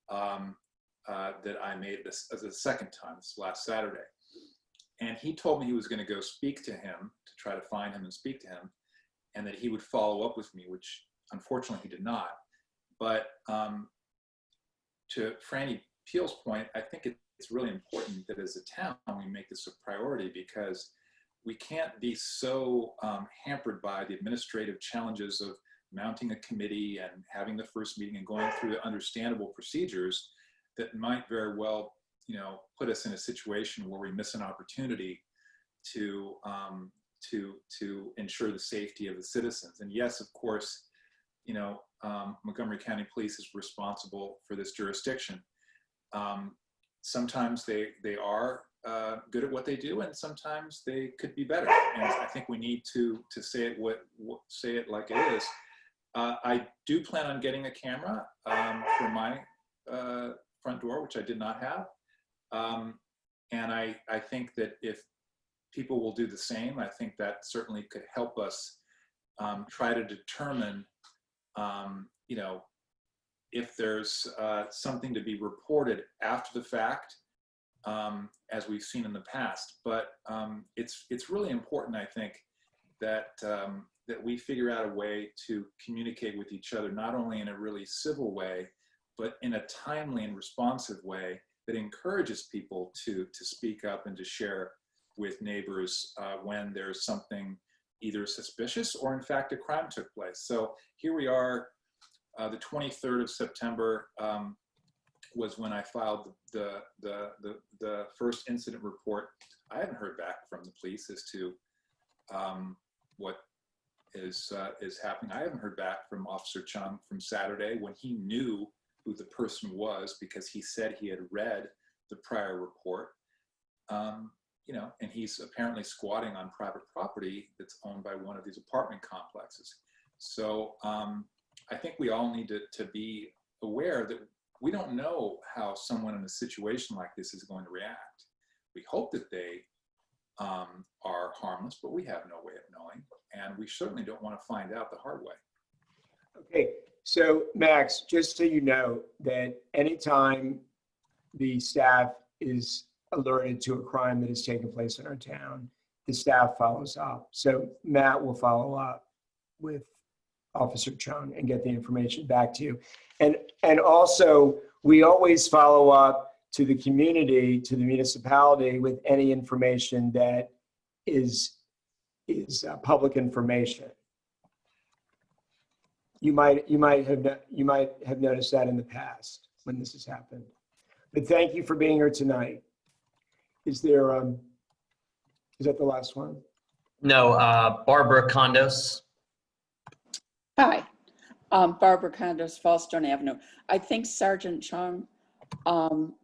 Speaker 15: that I made this as a second time, this last Saturday. And he told me he was going to go speak to him, to try to find him and speak to him, and that he would follow up with me, which unfortunately he did not. But to Franny Peel's point, I think it's really important that as a town we make this a priority, because we can't be so hampered by the administrative challenges of mounting a committee and having the first meeting and going through the understandable procedures that might very well, put us in a situation where we miss an opportunity to ensure the safety of the citizens. And yes, of course, Montgomery County Police is responsible for this jurisdiction. Sometimes they are good at what they do, and sometimes they could be better. And I think we need to say it like it is. I do plan on getting a camera for my front door, which I did not have. And I think that if people will do the same, I think that certainly could help us try to determine, if there's something to be reported after the fact, as we've seen in the past. But it's really important, I think, that we figure out a way to communicate with each other, not only in a really civil way, but in a timely and responsive way that encourages people to speak up and to share with neighbors when there's something either suspicious or in fact a crime took place. So here we are, the 23rd of September was when I filed the first incident report. I haven't heard back from the police as to what is happening. I haven't heard back from Officer Chung from Saturday when he knew who the person was, because he said he had read the prior report. And he's apparently squatting on private property that's owned by one of these apartment complexes. So I think we all need to be aware that we don't know how someone in a situation like this is going to react. We hope that they are harmless, but we have no way of knowing. And we certainly don't want to find out the hard way.
Speaker 1: Okay, so Max, just so you know that anytime the staff is alerted to a crime that has taken place in our town, the staff follows up. So Matt will follow up with Officer Chung and get the information back to you. And also, we always follow up to the community, to the municipality, with any information that is public information. You might have noticed that in the past when this has happened. But thank you for being here tonight. Is there is that the last one?
Speaker 2: No, Barbara Condos.
Speaker 8: Hi, Barbara Condos, Fallstone Avenue. I think Sergeant Chung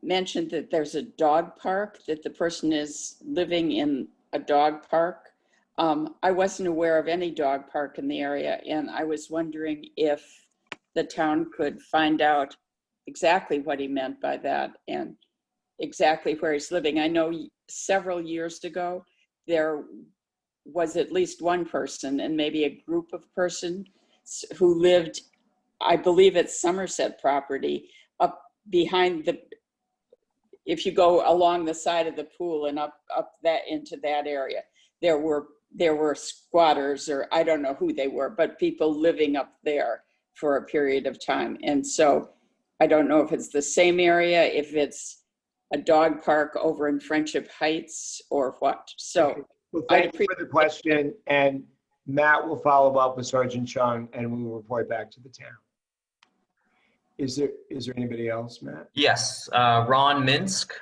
Speaker 8: mentioned that there's a dog park, that the person is living in a dog park. I wasn't aware of any dog park in the area, and I was wondering if the town could find out exactly what he meant by that and exactly where he's living. I know several years ago, there was at least one person and maybe a group of persons who lived, I believe it's Somerset property, up behind if you go along the side of the pool and up that into that area, there were squatters, or I don't know who they were, but people living up there for a period of time. And so I don't know if it's the same area, if it's a dog park over in Friendship Heights or what. So
Speaker 1: well, thank you for the question, and Matt will follow up with Sergeant Chung and we will report back to the town. Is there anybody else, Matt?
Speaker 2: Yes, Ron Minsk.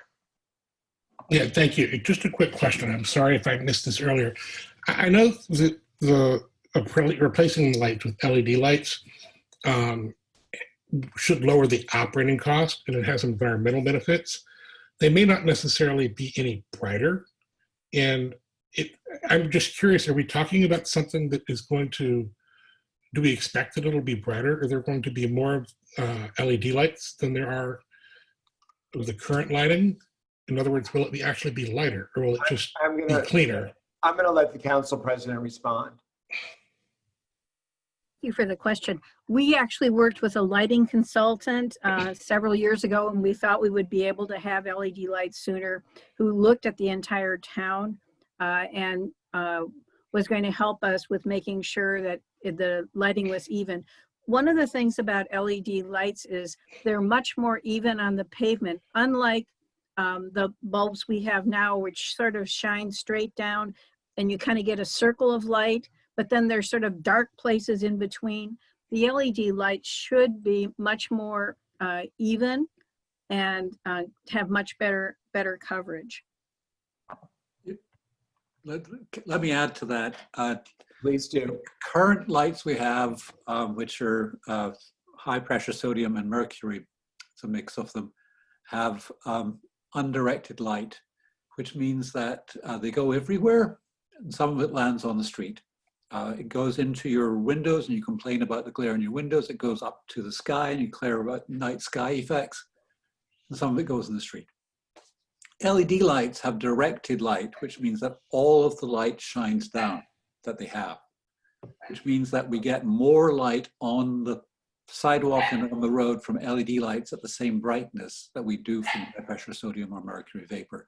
Speaker 16: Yeah, thank you. Just a quick question. I'm sorry if I missed this earlier. I know that replacing the lights with LED lights should lower the operating cost, and it has environmental benefits. They may not necessarily be any brighter. And I'm just curious, are we talking about something that is going to, do we expect that it'll be brighter? Are there going to be more LED lights than there are of the current lighting? In other words, will it actually be lighter, or will it just be cleaner?
Speaker 1: I'm going to let the council president respond.
Speaker 3: Thank you for the question. We actually worked with a lighting consultant several years ago, and we thought we would be able to have LED lights sooner, who looked at the entire town and was going to help us with making sure that the lighting was even. One of the things about LED lights is they're much more even on the pavement, unlike the bulbs we have now, which sort of shine straight down and you kind of get a circle of light, but then there's sort of dark places in between. the LED lights should be much more even and have much better coverage.
Speaker 14: Let me add to that.
Speaker 1: Please do.
Speaker 14: Current lights we have, which are high pressure sodium and mercury, it's a mix of them, have undirected light, which means that they go everywhere, and some of it lands on the street. It goes into your windows and you complain about the glare in your windows. It goes up to the sky and you glare about night sky effects. And some of it goes in the street. LED lights have directed light, which means that all of the light shines down that they have, which means that we get more light on the sidewalk and on the road from LED lights at the same brightness that we do from high pressure sodium or mercury vapor.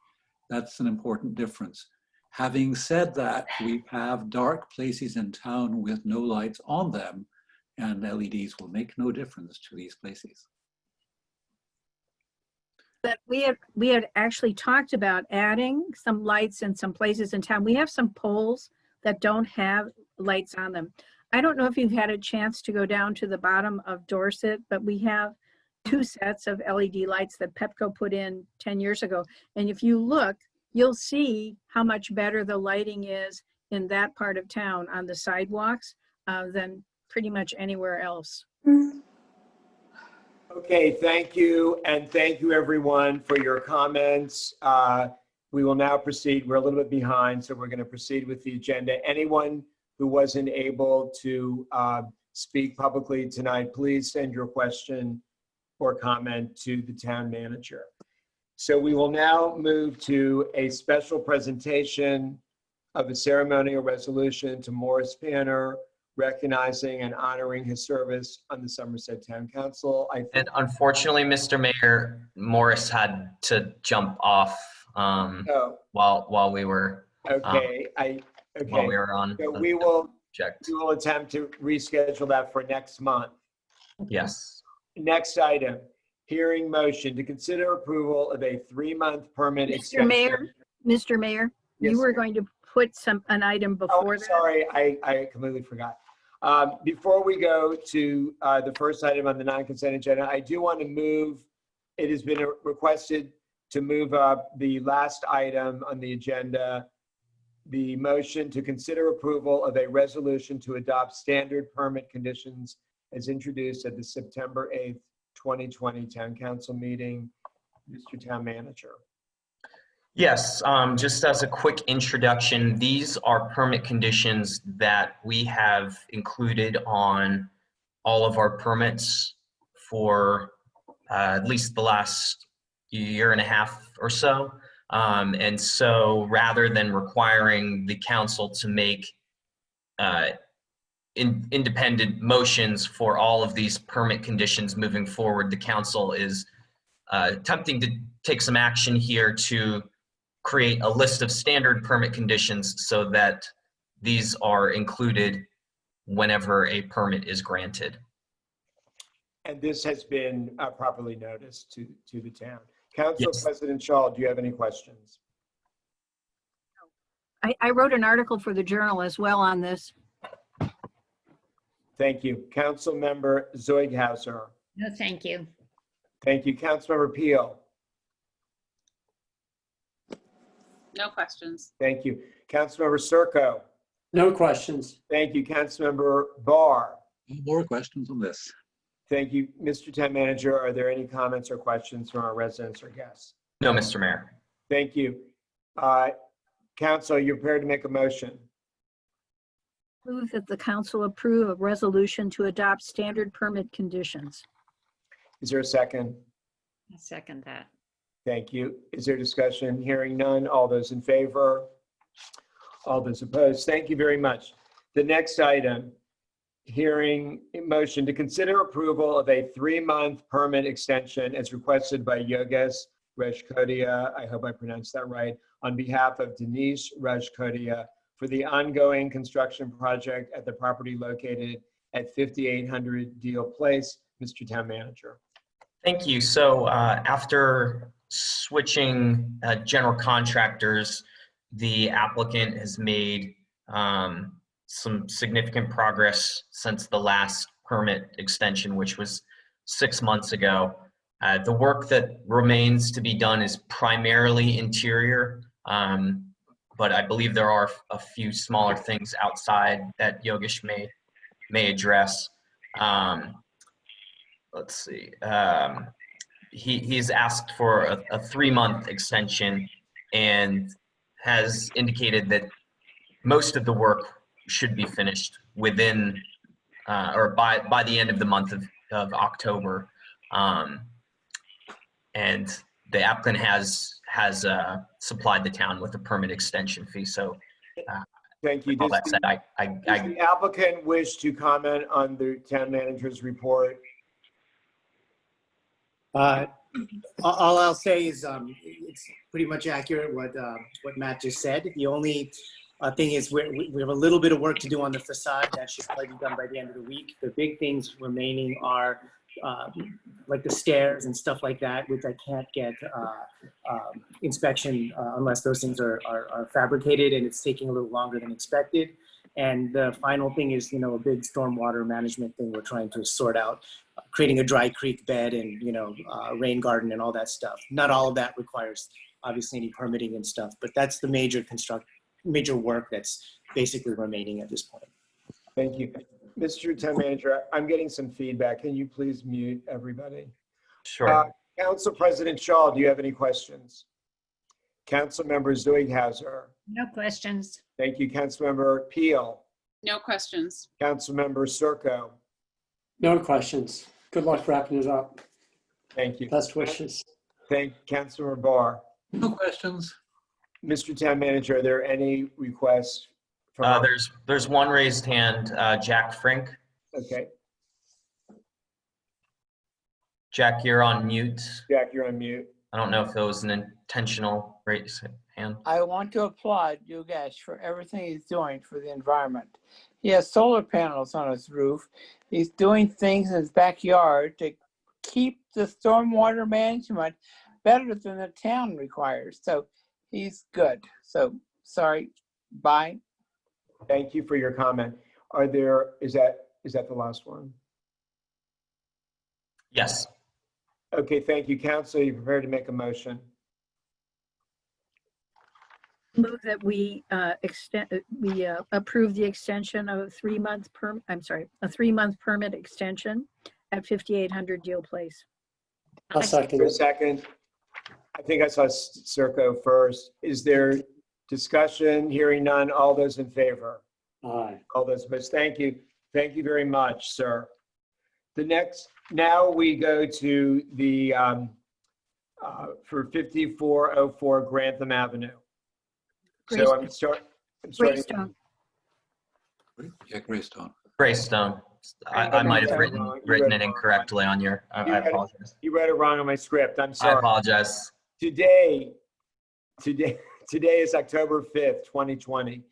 Speaker 14: That's an important difference. Having said that, we have dark places in town with no lights on them, and LEDs will make no difference to these places.
Speaker 3: But we had actually talked about adding some lights in some places in town. We have some poles that don't have lights on them. I don't know if you've had a chance to go down to the bottom of Dorset, but we have 2 sets of LED lights that Pepco put in 10 years ago. And if you look, you'll see how much better the lighting is in that part of town on the sidewalks than pretty much anywhere else.
Speaker 1: Okay, thank you. And thank you everyone for your comments. We will now proceed. We're a little bit behind, so we're going to proceed with the agenda. Anyone who wasn't able to speak publicly tonight, please send your question or comment to the town manager. So we will now move to a special presentation of a ceremonial resolution to Morris Panner, recognizing and honoring his service on the Somerset Town Council.
Speaker 2: And unfortunately, Mr. Mayor, Morris had to jump off while we were while we were on.
Speaker 1: So we will attempt to reschedule that for next month.
Speaker 2: Yes.
Speaker 1: Next item, hearing motion to consider approval of a 3-month permit extension.
Speaker 3: Mr. Mayor,
Speaker 1: Yes,
Speaker 3: you were
Speaker 1: ma'am.
Speaker 3: going to put an item before that.
Speaker 1: Sorry, I completely forgot. Before we go to the first item on the non-consent agenda, I do want to move, it has been requested to move up the last item on the agenda, the motion to consider approval of a resolution to adopt standard permit conditions as introduced at the September 8th, 2020 Town Council meeting. Mr. Town Manager.
Speaker 2: Yes, just as a quick introduction, these are permit conditions that we have included on all of our permits for at least the last year and a half or so. And so rather than requiring the council to make independent motions for all of these permit conditions moving forward, the council is attempting to take some action here to create a list of standard permit conditions so that these are included whenever a permit is granted.
Speaker 1: And this has been properly noticed to the town. Council
Speaker 2: Yes.
Speaker 1: President Shaw, do you have any questions?
Speaker 3: I wrote an article for the Journal as well on this.
Speaker 1: Thank you. Council Member Zeughauser.
Speaker 4: No, thank you.
Speaker 1: Thank you. Councilmember Peel.
Speaker 11: No questions.
Speaker 1: Thank you. Councilmember Circo.
Speaker 17: No questions.
Speaker 1: Thank you. Councilmember Barr.
Speaker 14: No more questions on this.
Speaker 1: Thank you. Mr. Town Manager, are there any comments or questions from our residents or guests?
Speaker 2: No, Mr. Mayor.
Speaker 1: Thank you. Council, you're prepared to make a motion?
Speaker 3: Move that the council approve a resolution to adopt standard permit conditions.
Speaker 1: Is there a second?
Speaker 4: I second that.
Speaker 1: Thank you. Is there discussion? Hearing none. All those in favor? All those opposed? Thank you very much. The next item, hearing motion to consider approval of a 3-month permit extension as requested by Yogesh Rajkodia, I hope I pronounced that right, on behalf of Denise Rajkodia for the ongoing construction project at the property located at 5800 Deal Place. Mr. Town Manager.
Speaker 2: Thank you. So after switching general contractors, the applicant has made some significant progress since the last permit extension, which was 6 months ago. The work that remains to be done is primarily interior, but I believe there are a few smaller things outside that Yogesh may address. Let's see. He's asked for a 3-month extension and has indicated that most of the work should be finished within or by the end of the month of October. And the applicant has supplied the town with a permit extension fee. So
Speaker 1: Thank you.
Speaker 2: all
Speaker 1: Does
Speaker 2: that said,
Speaker 1: does the applicant wish to comment on the town manager's report?
Speaker 17: All I'll say is it's pretty much accurate what Matt just said. The only thing is we have a little bit of work to do on the facade. That should probably be done by the end of the week. The big things remaining are like the stairs and stuff like that, which I can't get inspection unless those things are fabricated, and it's taking a little longer than expected. And the final thing is, a big stormwater management thing we're trying to sort out, creating a dry creek bed and, rain garden and all that stuff. Not all of that requires obviously any permitting and stuff, but that's the major work that's basically remaining at this point.
Speaker 1: Thank you. Mr. Town Manager, I'm getting some feedback. Can you please mute everybody?
Speaker 2: Sure.
Speaker 1: Council President Shaw, do you have any questions? Council Member Zuighauser.
Speaker 4: No questions.
Speaker 1: Thank you. Council Member Peel.
Speaker 11: No questions.
Speaker 1: Council Member Circo.
Speaker 18: No questions. Good luck wrapping it up.
Speaker 1: Thank you.
Speaker 18: Best wishes.
Speaker 1: Thank Council Member Barr.
Speaker 14: No questions.
Speaker 1: Mr. Town Manager, are there any requests? From
Speaker 2: There's one raised hand, Jack Frink.
Speaker 1: Okay.
Speaker 2: Jack, you're on mute.
Speaker 1: Jack, you're on mute.
Speaker 2: I don't know if it was an intentional raise hand.
Speaker 6: I want to applaud Yogesh for everything he's doing for the environment. He has solar panels on his roof. He's doing things in his backyard to keep the stormwater management better than the town requires. So he's good. So sorry, bye.
Speaker 1: Thank you for your comment. Is that the last one?
Speaker 2: Yes.
Speaker 1: Okay, thank you. Council, you prepared to make a motion?
Speaker 3: Move that we approve the extension of a 3-month permit extension at 5800 Deal Place.
Speaker 18: I'll second
Speaker 1: For a
Speaker 18: it.
Speaker 1: second. I think I saw Circo first. Is there discussion? Hearing none. All those in favor?
Speaker 18: Aye.
Speaker 1: All those opposed? Thank you. Thank you very much, sir. Now we go to the, for 5404 Grantham Avenue. So I'm starting.
Speaker 3: Greystone.
Speaker 14: Yeah, Greystone.
Speaker 2: Greystone. I might have written it incorrectly on your, I apologize.
Speaker 1: You read it wrong on my script. I'm sorry.
Speaker 2: I apologize.
Speaker 1: Today is October 5th, 2020.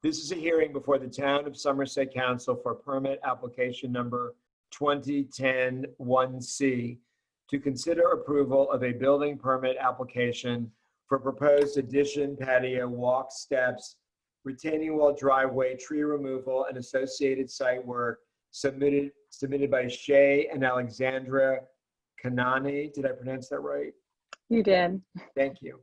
Speaker 1: This is a hearing before the Town of Somerset Council for permit application number 2010-1C to consider approval of a building permit application for proposed addition, patio, walk steps, retaining wall driveway, tree removal, and associated site work submitted by Shay and Alexandra Kanani. Did I pronounce that right?
Speaker 3: You did.
Speaker 1: Thank you.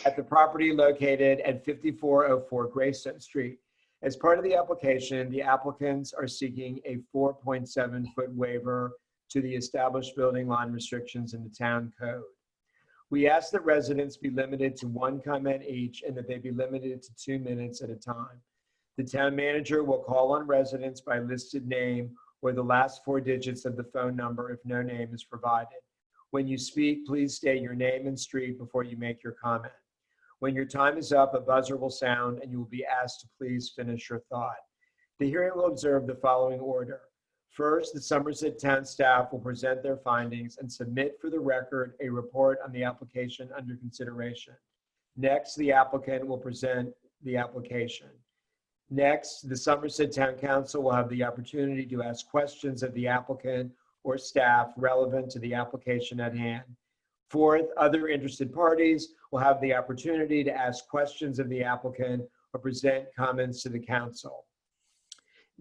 Speaker 1: At the property located at 5404 Greystone Street. As part of the application, the applicants are seeking a 4.7-foot waiver to the established building line restrictions in the town code. We ask that residents be limited to 1 comment each and that they be limited to 2 minutes at a time. The town manager will call on residents by listed name or the last 4 digits of the phone number if no name is provided. When you speak, please state your name and street before you make your comment. When your time is up, a buzzer will sound and you will be asked to please finish your thought. The hearing will observe the following order. First, the Somerset Town staff will present their findings and submit for the record a report on the application under consideration. Next, the applicant will present the application. Next, the Somerset Town Council will have the opportunity to ask questions of the applicant or staff relevant to the application at hand. Fourth, other interested parties will have the opportunity to ask questions of the applicant or present comments to the council.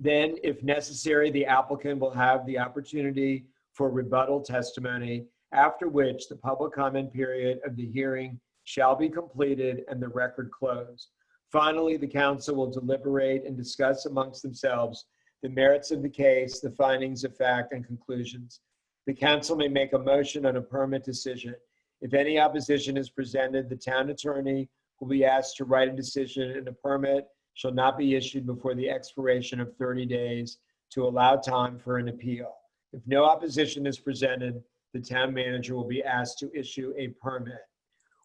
Speaker 1: Then, if necessary, the applicant will have the opportunity for rebuttal testimony, after which the public comment period of the hearing shall be completed and the record closed. Finally, the council will deliberate and discuss amongst themselves the merits of the case, the findings of fact, and conclusions. The council may make a motion on a permit decision. If any opposition is presented, the town attorney will be asked to write a decision, and a permit shall not be issued before the expiration of 30 days to allow time for an appeal. If no opposition is presented, the town manager will be asked to issue a permit.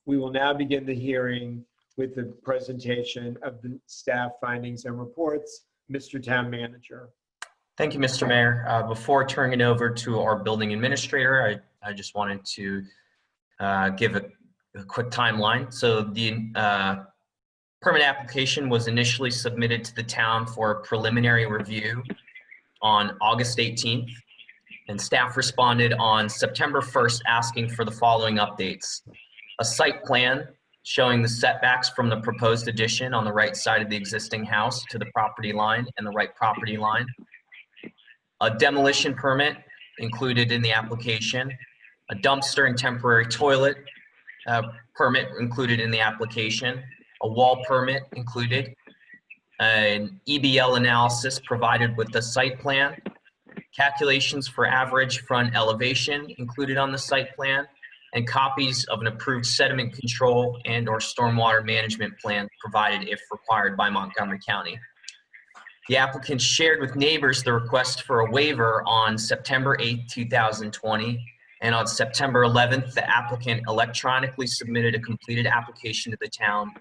Speaker 1: We will now begin the hearing with the presentation of the staff findings and reports. Mr. Town Manager.
Speaker 2: Thank you, Mr. Mayor. Before turning it over to our building administrator, I just wanted to give a quick timeline. So the permit application was initially submitted to the town for a preliminary review on August 18th, and staff responded on September 1st asking for the following updates: a site plan showing the setbacks from the proposed addition on the right side of the existing house to the property line and the right property line, a demolition permit included in the application, a dumpster and temporary toilet permit included in the application, a wall permit included, an EBL analysis provided with the site plan, calculations for average front elevation included on the site plan, and copies of an approved sediment control and or stormwater management plan provided if required by Montgomery County. The applicant shared with neighbors the request for a waiver on September 8, 2020, and on September 11th, the applicant electronically submitted a completed application to the town.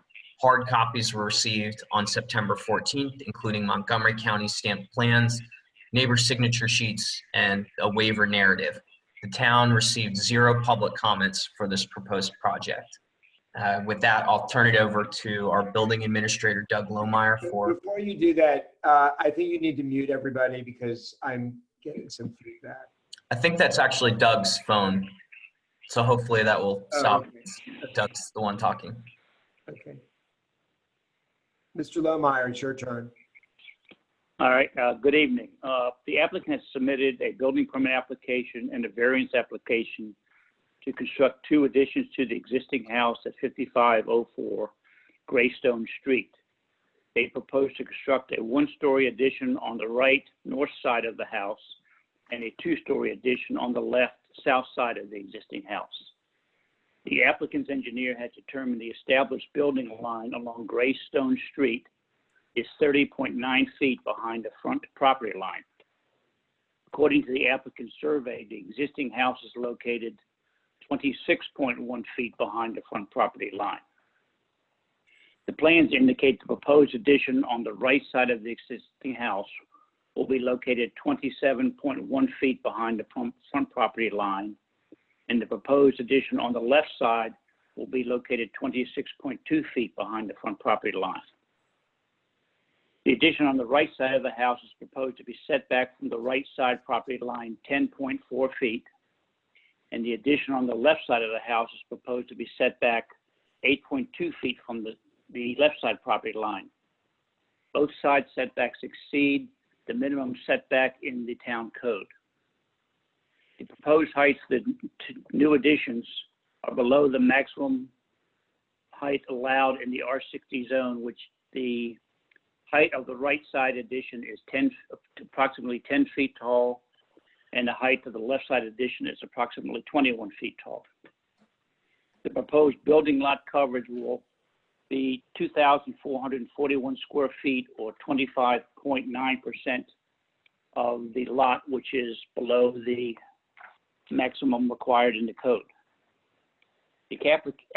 Speaker 2: Hard copies were received on September 14th, including Montgomery County stamped plans, neighbor signature sheets, and a waiver narrative. The town received 0 public comments for this proposed project. With that, I'll turn it over to our building administrator, Doug Lohmeyer, for...
Speaker 1: Before you do that, I think you need to mute everybody because I'm getting some feedback.
Speaker 2: I think that's actually Doug's phone. So hopefully that will stop.
Speaker 1: Okay.
Speaker 2: Doug's the one talking.
Speaker 1: Okay. Mr. Lohmeyer, it's your turn.
Speaker 19: All right, good evening. The applicant has submitted a building permit application and a variance application to construct 2 additions to the existing house at 5504 Greystone Street. They propose to construct a 1-story addition on the right north side of the house and a 2-story addition on the left south side of the existing house. The applicant's engineer has determined the established building line along Greystone Street is 30.9 feet behind the front property line. According to the applicant's survey, the existing house is located 26.1 feet behind the front property line. The plans indicate the proposed addition on the right side of the existing house will be located 27.1 feet behind the front property line, and the proposed addition on the left side will be located 26.2 feet behind the front property line. The addition on the right side of the house is proposed to be set back from the right side property line 10.4 feet, and the addition on the left side of the house is proposed to be set back 8.2 feet from the left side property line. Both side setbacks exceed the minimum setback in the town code. The proposed heights of the new additions are below the maximum height allowed in the R60 zone, which the height of the right side addition is approximately 10 feet tall, and the height of the left side addition is approximately 21 feet tall. The proposed building lot coverage will be 2,441 square feet, or 25.9% of the lot, which is below the maximum required in the code. The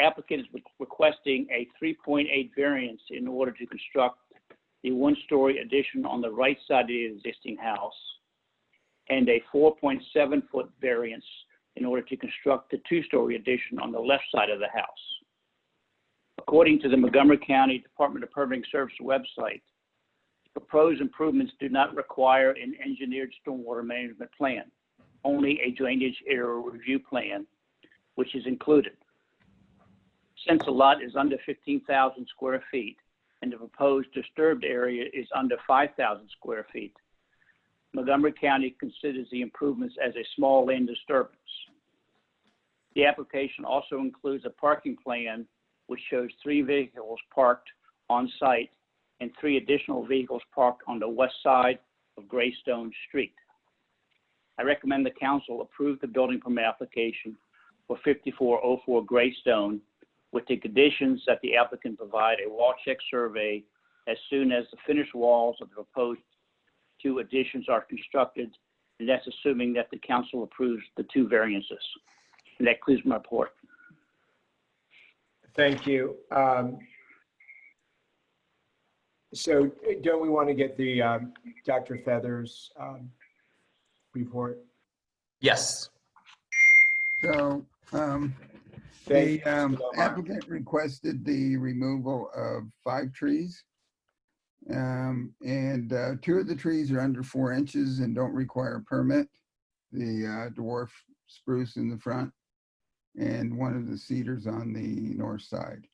Speaker 19: applicant is requesting a 3.8 variance in order to construct the 1-story addition on the right side of the existing house, and a 4.7-foot variance in order to construct the 2-story addition on the left side of the house. According to the Montgomery County Department of Permitting Service website, proposed improvements do not require an engineered stormwater management plan, only a drainage area review plan, which is included. Since the lot is under 15,000 square feet and the proposed disturbed area is under 5,000 square feet, Montgomery County considers the improvements as a small land disturbance. The application also includes a parking plan which shows 3 vehicles parked on site and 3 additional vehicles parked on the west side of Greystone Street. I recommend the council approve the building permit application for 5404 Greystone with the conditions that the applicant provide a wall check survey as soon as the finished walls of the proposed 2 additions are constructed, and that's assuming that the council approves the 2 variances. And that concludes my report.
Speaker 1: Thank you. So don't we want to get the Dr. Feathers report?
Speaker 2: Yes.
Speaker 20: So
Speaker 1: Thank
Speaker 20: the
Speaker 1: you, Mr. Lamar.
Speaker 20: applicant requested the removal of 5 trees. And 2 of the trees are under 4 inches and don't require a permit. The dwarf spruce in the front and 1 of the cedars on the north side.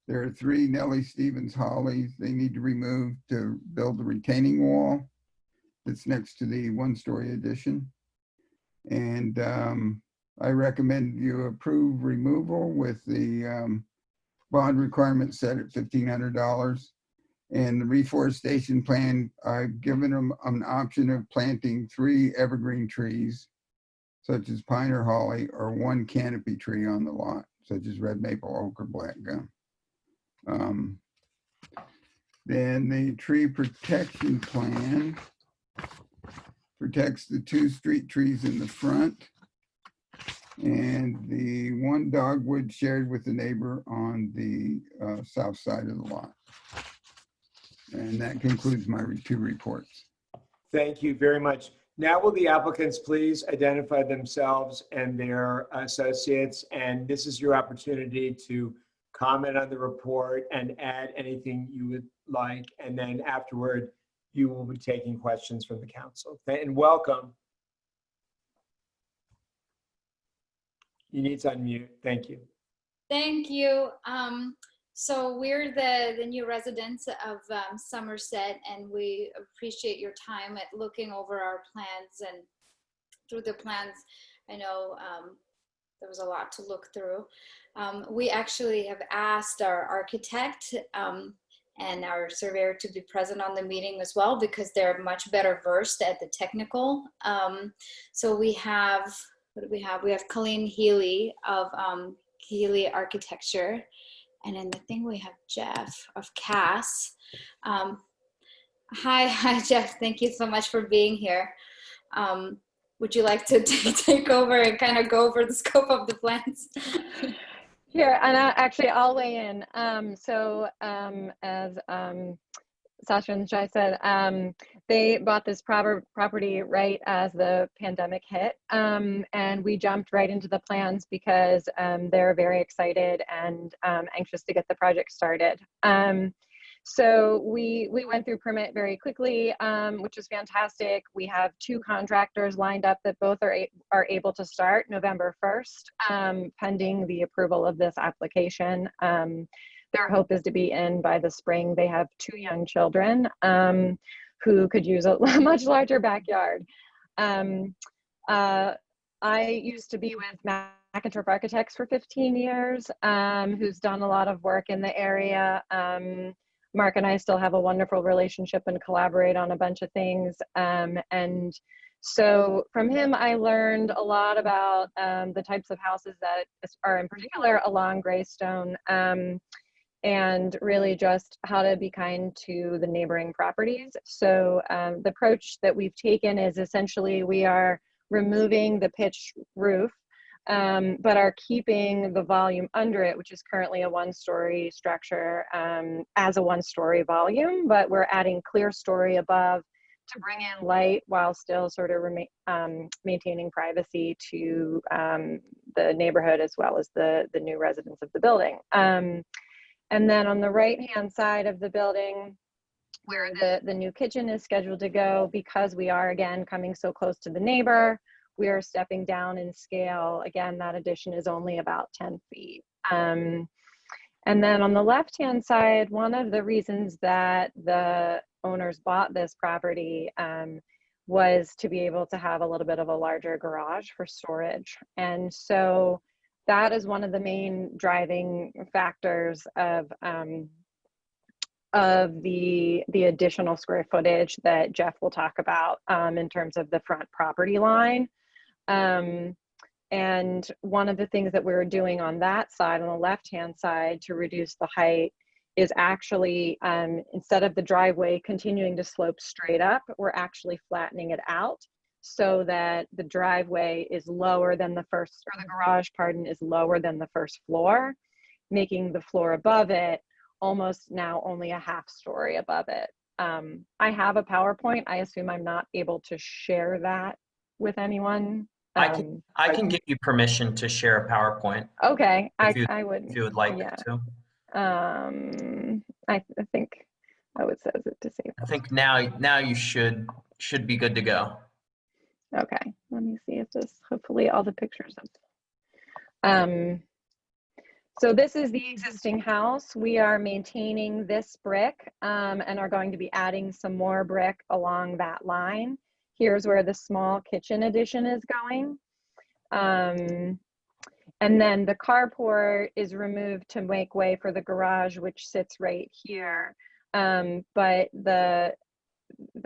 Speaker 20: There are 3 Nellie Stevens hollies they need to remove to build the retaining wall that's next to the 1-story addition. And I recommend you approve removal with the bond requirement set at $1,500. And the reforestation plan, I've given them an option of planting 3 evergreen trees, such as pine or holly, or 1 canopy tree on the lot, such as red maple, oak, or black gum. Then the tree protection plan protects the 2 street trees in the front and the 1 dogwood shared with the neighbor on the south side of the lot. And that concludes my 2 reports.
Speaker 1: Thank you very much. Now will the applicants please identify themselves and their associates, and this is your opportunity to comment on the report and add anything you would like, and then afterward you will be taking questions from the council. And welcome. You need to unmute. Thank you.
Speaker 21: Thank you. So we're the new residents of Somerset, and we appreciate your time at looking over our plans. And through the plans, I know there was a lot to look through. We actually have asked our architect and our surveyor to be present on the meeting as well, because they're much better versed at the technical. So we have, what do we have? We have Colleen Healy of Healy Architecture. And then I think we have Jeff of Cass. Hi, Jeff. Thank you so much for being here. Would you like to take over and kind of go over the scope of the plans?
Speaker 22: Here, and actually, I'll weigh in. As Sasha and Shai said, they bought this property right as the pandemic hit, and we jumped right into the plans because they're very excited and anxious to get the project started. So we went through permit very quickly, which is fantastic. We have 2 contractors lined up that both are able to start November 1st, pending the approval of this application. Their hope is to be in by the spring. They have 2 young children who could use a much larger backyard. I used to be with McInturf Architects for 15 years, who's done a lot of work in the area. Mark and I still have a wonderful relationship and collaborate on a bunch of things. And so from him, I learned a lot about the types of houses that are in particular along Greystone, and really just how to be kind to the neighboring properties. So the approach that we've taken is essentially we are removing the pitched roof, but are keeping the volume under it, which is currently a 1-story structure, as a 1-story volume, but we're adding clear story above to bring in light while still sort of maintaining privacy to the neighborhood as well as the new residents of the building. And then on the right-hand side of the building, where the new kitchen is scheduled to go, because we are, again, coming so close to the neighbor, we are stepping down in scale. Again, that addition is only about 10 feet. And then on the left-hand side, one of the reasons that the owners bought this property was to be able to have a little bit of a larger garage for storage. And so that is one of the main driving factors of the additional square footage that Jeff will talk about in terms of the front property line. And one of the things that we're doing on that side, on the left-hand side, to reduce the height is actually, instead of the driveway continuing to slope straight up, we're actually flattening it out so that the driveway is lower than the first, or the garage, pardon, is lower than the first floor, making the floor above it almost now only a half story above it. I have a PowerPoint. I assume I'm not able to share that with anyone.
Speaker 2: I can give you permission to share a PowerPoint.
Speaker 22: Okay,
Speaker 2: I
Speaker 22: would.
Speaker 2: if you would like
Speaker 22: yeah.
Speaker 2: to.
Speaker 22: I think, oh, it says it disabled.
Speaker 2: I think now you should be good to go.
Speaker 22: Okay, let me see if this, hopefully all the pictures of, so this is the existing house. We are maintaining this brick and are going to be adding some more brick along that line. Here's where the small kitchen addition is going. And then the carport is removed to make way for the garage, which sits right here. But the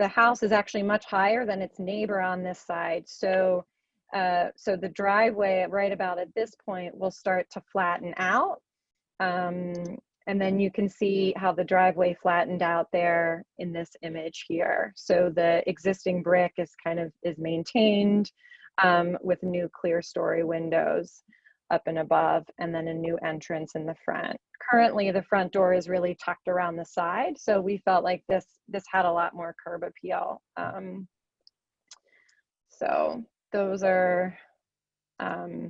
Speaker 22: house is actually much higher than its neighbor on this side. So the driveway right about at this point will start to flatten out. And then you can see how the driveway flattened out there in this image here. So the existing brick is maintained with new clear story windows up and above, and then a new entrance in the front. Currently, the front door is really tucked around the side, so we felt like this had a lot more curb appeal. So those are, I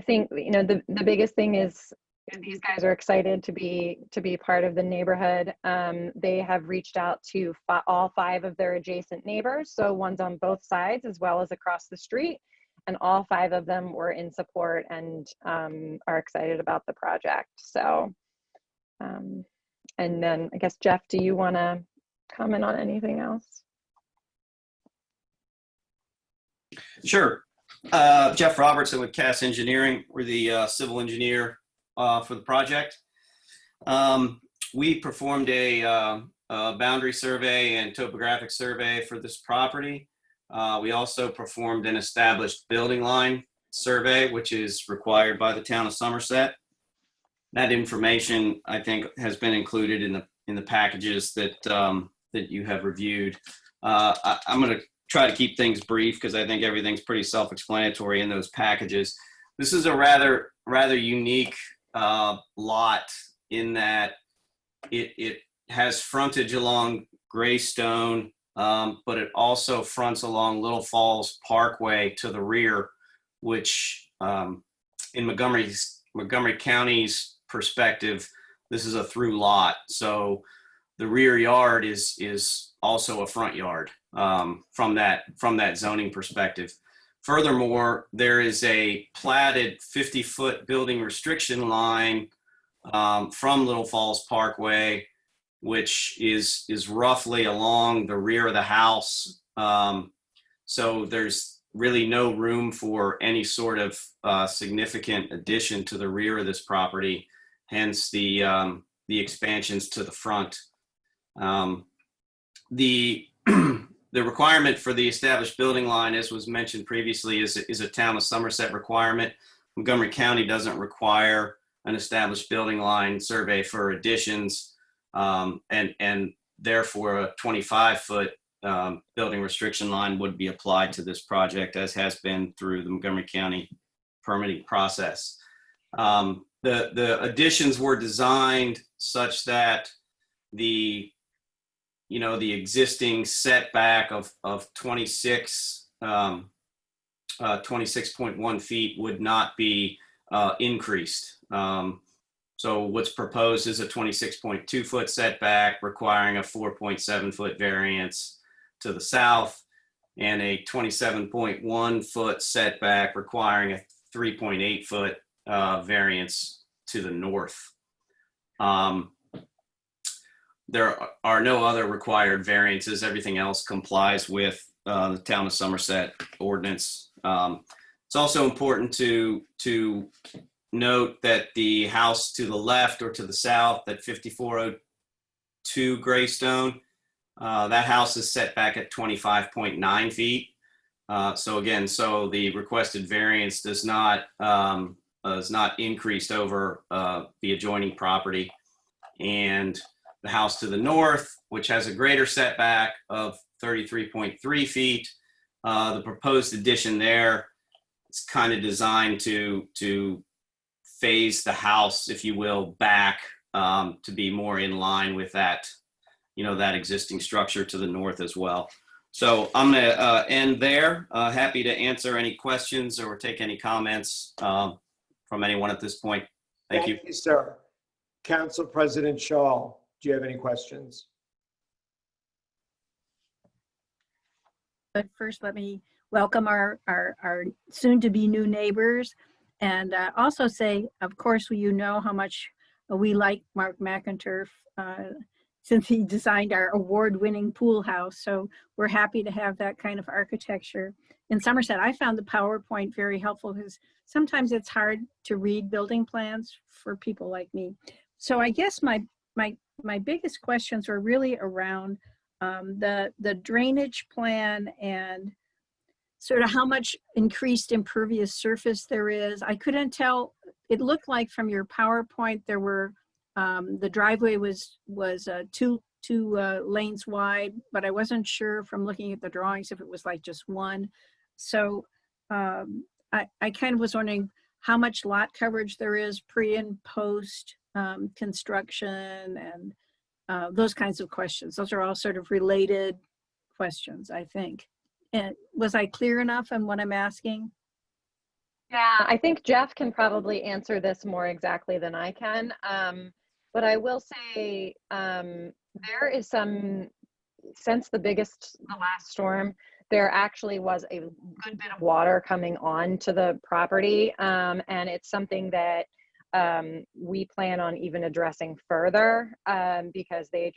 Speaker 22: think, the biggest thing is these guys are excited to be part of the neighborhood. They have reached out to all 5 of their adjacent neighbors, so one's on both sides as well as across the street, and all 5 of them were in support and are excited about the project. So, and then I guess, Jeff, do you want to comment on anything else?
Speaker 7: Sure. Jeff Robertson with Cass Engineering. We're the civil engineer for the project. We performed a boundary survey and topographic survey for this property. We also performed an established building line survey, which is required by the town of Somerset. That information, I think, has been included in the packages that that you have reviewed. I'm going to try to keep things brief because I think everything's pretty self-explanatory in those packages. This is a rather unique lot in that it has frontage along Greystone, but it also fronts along Little Falls Parkway to the rear, which in Montgomery County's perspective, this is a through lot. So the rear yard is also a front yard from that zoning perspective. Furthermore, there is a platted 50-foot building restriction line from Little Falls Parkway, which is roughly along the rear of the house. So there's really no room for any sort of significant addition to the rear of this property, hence the expansions to the front. The requirement for the established building line, as was mentioned previously, is a town of Somerset requirement. Montgomery County doesn't require an established building line survey for additions, and therefore a 25-foot building restriction line would be applied to this project, as has been through the Montgomery County permitting process. The additions were designed such that the existing setback of 26.1 feet would not be increased. So what's proposed is a 26.2 foot setback requiring a 4.7 foot variance to the south, and a 27.1 foot setback requiring a 3.8 foot variance to the north. there are no other required variances. Everything else complies with the Town of Somerset ordinance. It's also important to note that the house to the left or to the south at 5402 Greystone, that house is set back at 25.9 feet. So again, the requested variance is not increased over the adjoining property. And the house to the north, which has a greater setback of 33.3 feet, the proposed addition there is kind of designed to phase the house, if you will, back to be more in line with that, that existing structure to the north as well. So I'm going to end there. Happy to answer any questions or take any comments from anyone at this point. Thank you.
Speaker 1: Thank you, sir. Council President Shaw, do you have any questions?
Speaker 3: But first, let me welcome our soon-to-be new neighbors, and also say, of course, you know how much we like Mark McInturf since he designed our award-winning pool house. So we're happy to have that kind of architecture in Somerset. I found the PowerPoint very helpful because sometimes it's hard to read building plans for people like me. So I guess my biggest questions were really around the drainage plan and sort of how much increased impervious surface there is. I couldn't tell. It looked like from your PowerPoint there were the driveway was two lanes wide, but I wasn't sure from looking at the drawings if it was like just one. So I kind of was wondering how much lot coverage there is pre and post construction and those kinds of questions. Those are all sort of related questions, I think. And was I clear enough in what I'm asking?
Speaker 22: Yeah, I think Jeff can probably answer this more exactly than I can. But I will say there is some, since the last storm, there actually was a good bit of water coming on to the property. And it's something that we plan on even addressing further because they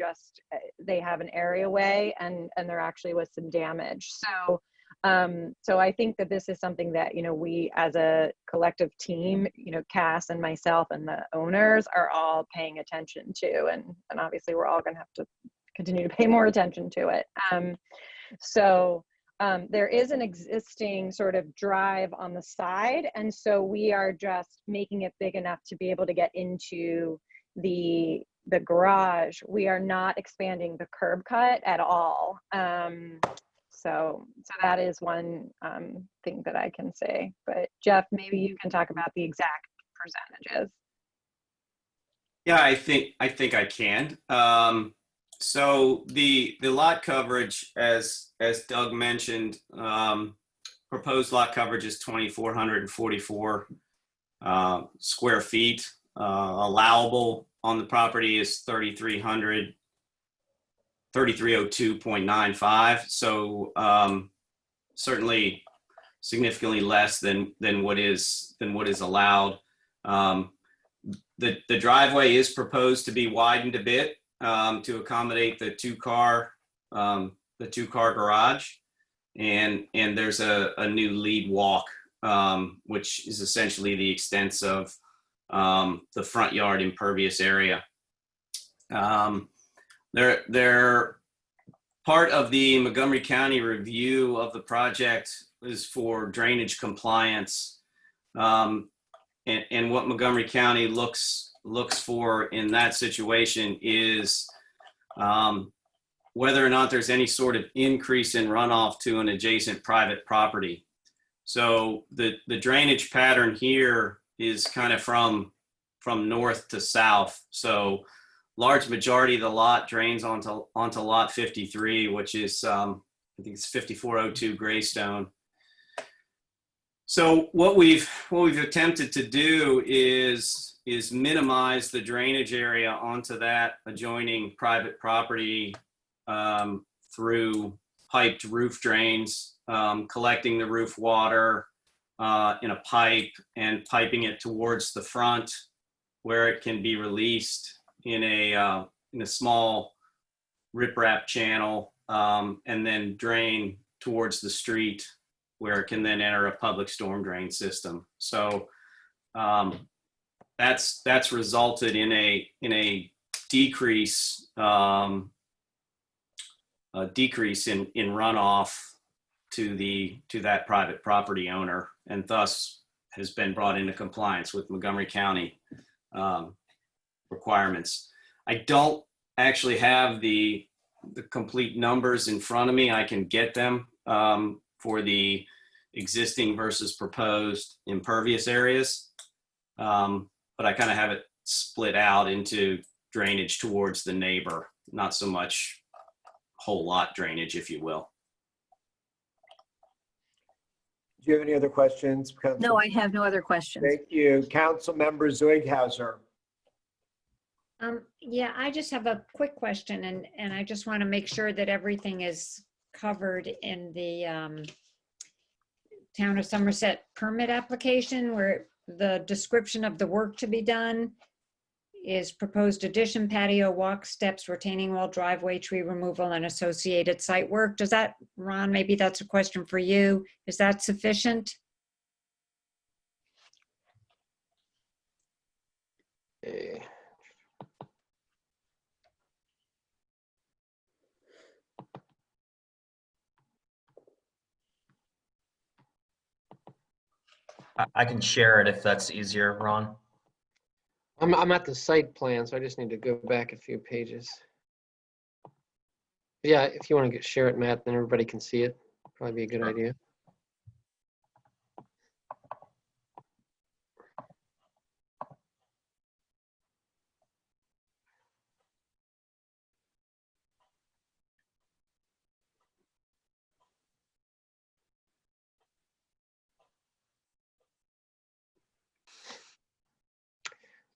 Speaker 22: have an areaway and there actually was some damage. So I think that this is something that, we as a collective team, Cass and myself and the owners are all paying attention to, and obviously we're all going to have to continue to pay more attention to it. There is an existing sort of drive on the side, and so we are just making it big enough to be able to get into the garage. We are not expanding the curb cut at all. So that is one thing that I can say. But Jeff, maybe you can talk about the exact percentages.
Speaker 7: Yeah, I think I can. So the lot coverage, as Doug mentioned, proposed lot coverage is 2,444 square feet. Allowable on the property is 3,302.95. So certainly significantly less than what is allowed. The driveway is proposed to be widened a bit to accommodate the two-car garage, and there's a new lead walk, which is essentially the extent of the front yard impervious area. They're part of the Montgomery County review of the project is for drainage compliance, and what Montgomery County looks for in that situation is whether or not there's any sort of increase in runoff to an adjacent private property. So the drainage pattern here is kind of from north to south. So large majority of the lot drains onto lot 53, which is I think it's 5402 Greystone. So what we've attempted to do is minimize the drainage area onto that adjoining private property through piped roof drains, collecting the roof water in a pipe and piping it towards the front where it can be released in a small riprap channel, and then drain towards the street where it can then enter a public storm drain system. So that's resulted in a decrease in runoff to that private property owner, and thus has been brought into compliance with Montgomery County requirements. I don't actually have the complete numbers in front of me. I can get them for the existing versus proposed impervious areas. But I kind of have it split out into drainage towards the neighbor, not so much whole lot drainage, if you will.
Speaker 1: Do you have any other questions?
Speaker 3: No, I have no other questions.
Speaker 1: Thank you. Council Member Zeughauser.
Speaker 4: Yeah, I just have a quick question, and I just want to make sure that everything is covered in the Town of Somerset permit application, where the description of the work to be done is proposed addition, patio, walk, steps, retaining wall, driveway, tree removal, and associated site work. Does that, Ron, maybe that's a question for you. Is that sufficient?
Speaker 2: I can share it if that's easier, Ron.
Speaker 5: I'm at the site plan, so I just need to go back a few pages. Yeah, if you want to share it, Matt, then everybody can see it. Probably be a good idea.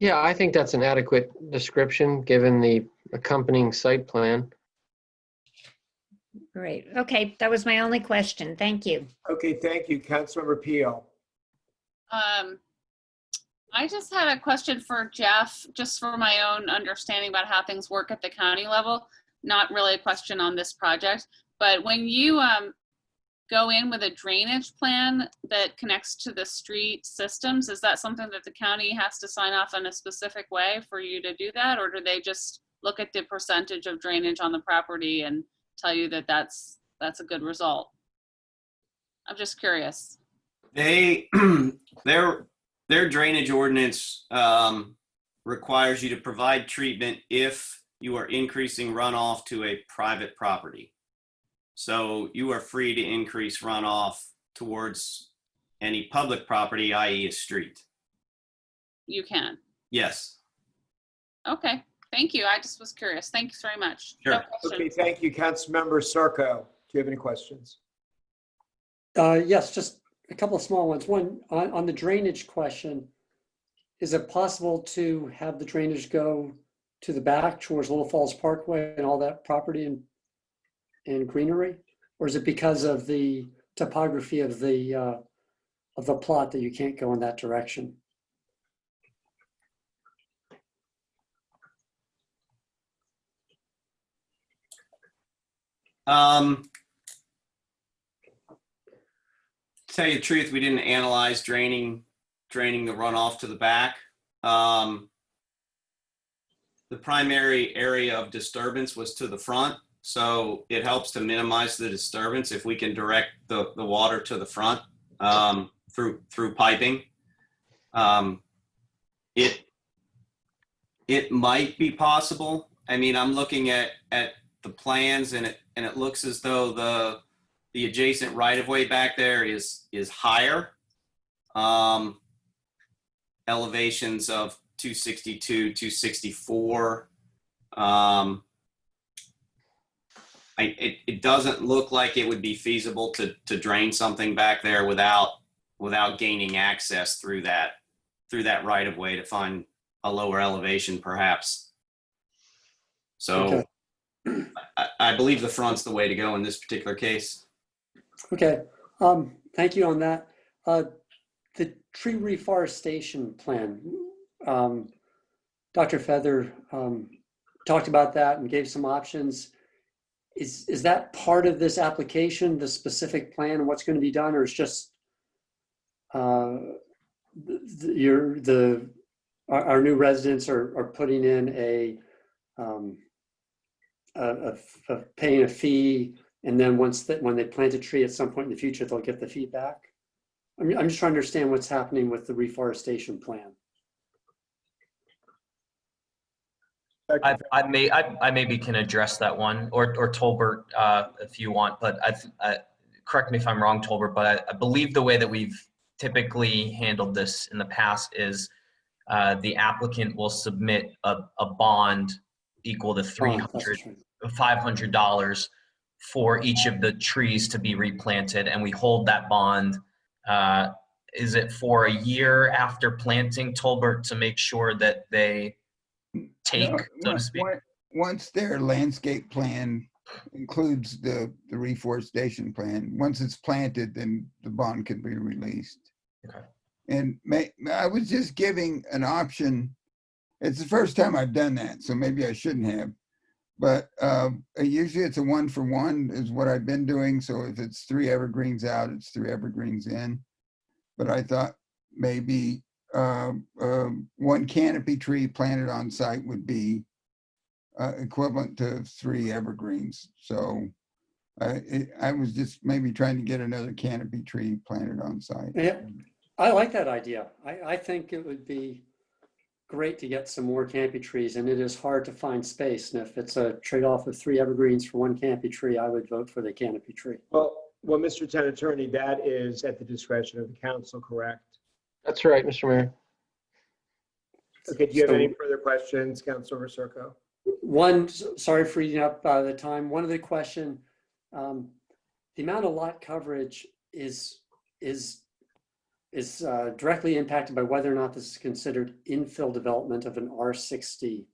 Speaker 5: Yeah, I think that's an adequate description given the accompanying site plan.
Speaker 4: Great. Okay, that was my only question. Thank you.
Speaker 1: Okay, thank you. Councilmember Peel.
Speaker 11: I just had a question for Jeff, just for my own understanding about how things work at the county level. Not really a question on this project, but when you go in with a drainage plan that connects to the street systems, is that something that the county has to sign off in a specific way for you to do that? Or do they just look at the percentage of drainage on the property and tell you that that's a good result? I'm just curious.
Speaker 7: Their drainage ordinance requires you to provide treatment if you are increasing runoff to a private property. So you are free to increase runoff towards any public property, i.e. a street.
Speaker 11: You can.
Speaker 7: Yes.
Speaker 11: Okay, thank you. I just was curious. Thanks very much.
Speaker 7: Sure.
Speaker 11: No questions.
Speaker 1: Okay, thank you. Councilmember Circo. Do you have any questions?
Speaker 18: Yes, just a couple of small ones. One, on the drainage question, is it possible to have the drainage go to the back towards Little Falls Parkway and all that property and greenery? Or is it because of the topography of the plot that you can't go in that direction?
Speaker 7: To tell you the truth, we didn't analyze draining the runoff to the back. The primary area of disturbance was to the front, so it helps to minimize the disturbance if we can direct the water to the front through piping. It might be possible. I mean, I'm looking at the plans, and it looks as though the adjacent right-of-way back there is higher. Elevations of 262, 264. It doesn't look like it would be feasible to drain something back there without gaining access through that right-of-way to find a lower elevation, perhaps. So okay. I believe the front's the way to go in this particular case.
Speaker 18: Okay, thank you on that. The tree reforestation plan, Dr. Feather talked about that and gave some options. is that part of this application, the specific plan and what's going to be done, or is just our new residents are putting in paying a fee, and then when they plant a tree at some point in the future, they'll get the fee back? I'm just trying to understand what's happening with the reforestation plan.
Speaker 2: I maybe can address that one, or Tolbert, if you want, but correct me if I'm wrong, Tolbert, but I believe the way that we've typically handled this in the past is the applicant will submit a bond equal to $500 for each of the trees to be replanted, and we hold that bond. Is it for a year after planting, Tolbert, to make sure that they take, so to speak?
Speaker 20: Once their landscape plan includes the reforestation plan, once it's planted, then the bond can be released.
Speaker 2: Okay.
Speaker 20: And I was just giving an option. It's the first time I've done that, so maybe I shouldn't have. But usually it's a 1-for-1 is what I've been doing. So if it's 3 evergreens out, it's 3 evergreens in. But I thought maybe one canopy tree planted on site would be equivalent to 3 evergreens. So I was just maybe trying to get another canopy tree planted on site.
Speaker 18: Yeah, I like that idea. I think it would be great to get some more canopy trees, and it is hard to find space. And if it's a trade-off of 3 evergreens for 1 canopy tree, I would vote for the canopy tree.
Speaker 1: Well, Mr. Town Attorney, that is at the discretion of the council, correct?
Speaker 5: That's right, Mr. Mayor.
Speaker 1: Okay, do you have any further questions, Councilor Circo?
Speaker 18: Sorry for eating up the time. One other question, the amount of lot coverage is directly impacted by whether or not this is considered infill development of an R60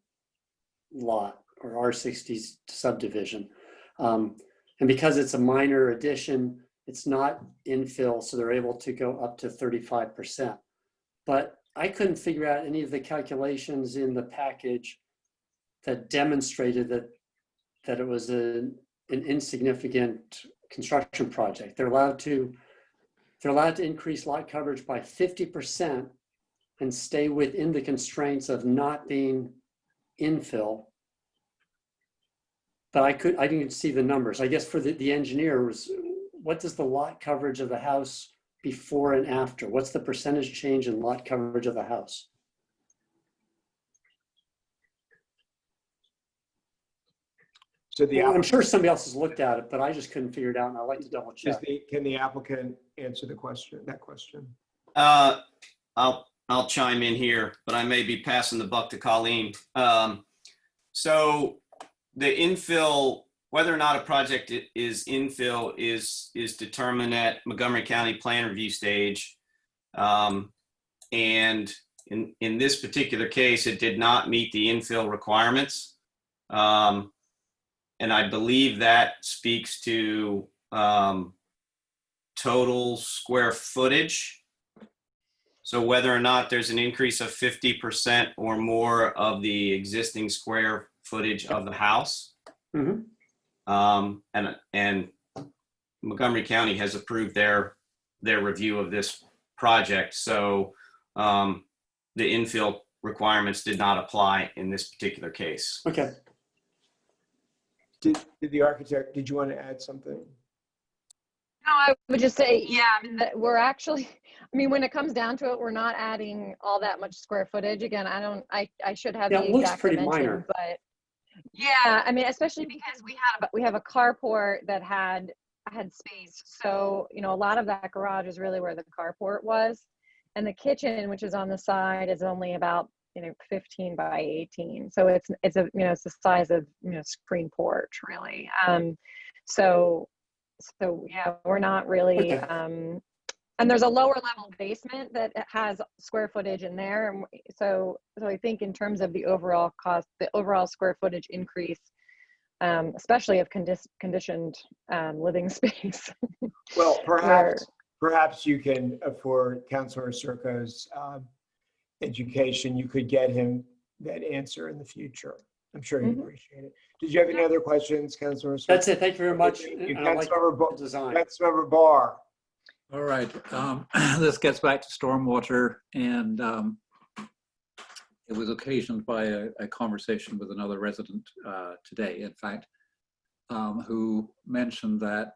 Speaker 18: lot or R60 subdivision. And because it's a minor addition, it's not infill, so they're able to go up to 35%. But I couldn't figure out any of the calculations in the package that demonstrated that it was an insignificant construction project. They're allowed to increase lot coverage by 50% and stay within the constraints of not being infill. But I didn't see the numbers. I guess for the engineer, what does the lot coverage of the house before and after? What's the percentage change in lot coverage of the house?
Speaker 1: So
Speaker 18: I'm sure somebody else has looked at it, but I just couldn't figure it out, and I'd like to double check.
Speaker 1: Can the applicant answer that question?
Speaker 7: I'll chime in here, but I may be passing the buck to Colleen. So the infill, whether or not a project is infill is determined at Montgomery County Plan Review stage. And in this particular case, it did not meet the infill requirements. And I believe that speaks to total square footage. So whether or not there's an increase of 50% or more of the existing square footage of the house.
Speaker 18: Mm-hmm.
Speaker 7: And Montgomery County has approved their review of this project. So the infill requirements did not apply in this particular case.
Speaker 18: Okay.
Speaker 1: Did the architect, did you want to add something?
Speaker 22: No, I would just say, yeah, we're actually, when it comes down to it, we're not adding all that much square footage. Again, I should have the
Speaker 18: it looks
Speaker 22: exact
Speaker 18: pretty
Speaker 22: dimension,
Speaker 18: minor.
Speaker 22: but yeah, especially because we have a carport that had space. So, a lot of that garage is really where the carport was. And the kitchen, which is on the side, is only about 15 by 18. So it's the size of screen porch really. So yeah, we're not really.
Speaker 18: Okay.
Speaker 22: And there's a lower level basement that has square footage in there. And so I think in terms of the overall cost, the overall square footage increase, especially of conditioned living space.
Speaker 1: Well, perhaps you can, for Councilor Circo's education, you could get him that answer in the future. I'm sure he'd appreciate it. Did you have any other questions, Councilor?
Speaker 18: That's it. Thank you very much.
Speaker 1: Thank you.
Speaker 18: And I like the design.
Speaker 1: Councilmember Barr.
Speaker 14: All right, this gets back to stormwater, and it was occasioned by a conversation with another resident today, in fact, who mentioned that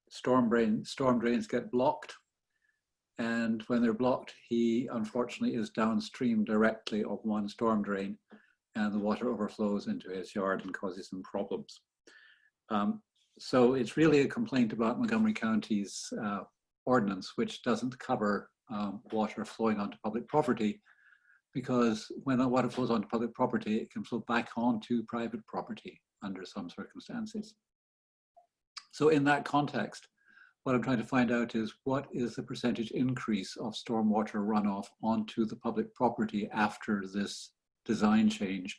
Speaker 14: storm drains get blocked, and when they're blocked, he unfortunately is downstream directly of one storm drain, and the water overflows into his yard and causes him problems. So it's really a complaint about Montgomery County's ordinance, which doesn't cover water flowing onto public property, because when that water flows onto public property, it can flow back onto private property under some circumstances. So in that context, what I'm trying to find out is what is the percentage increase of stormwater runoff onto the public property after this design change.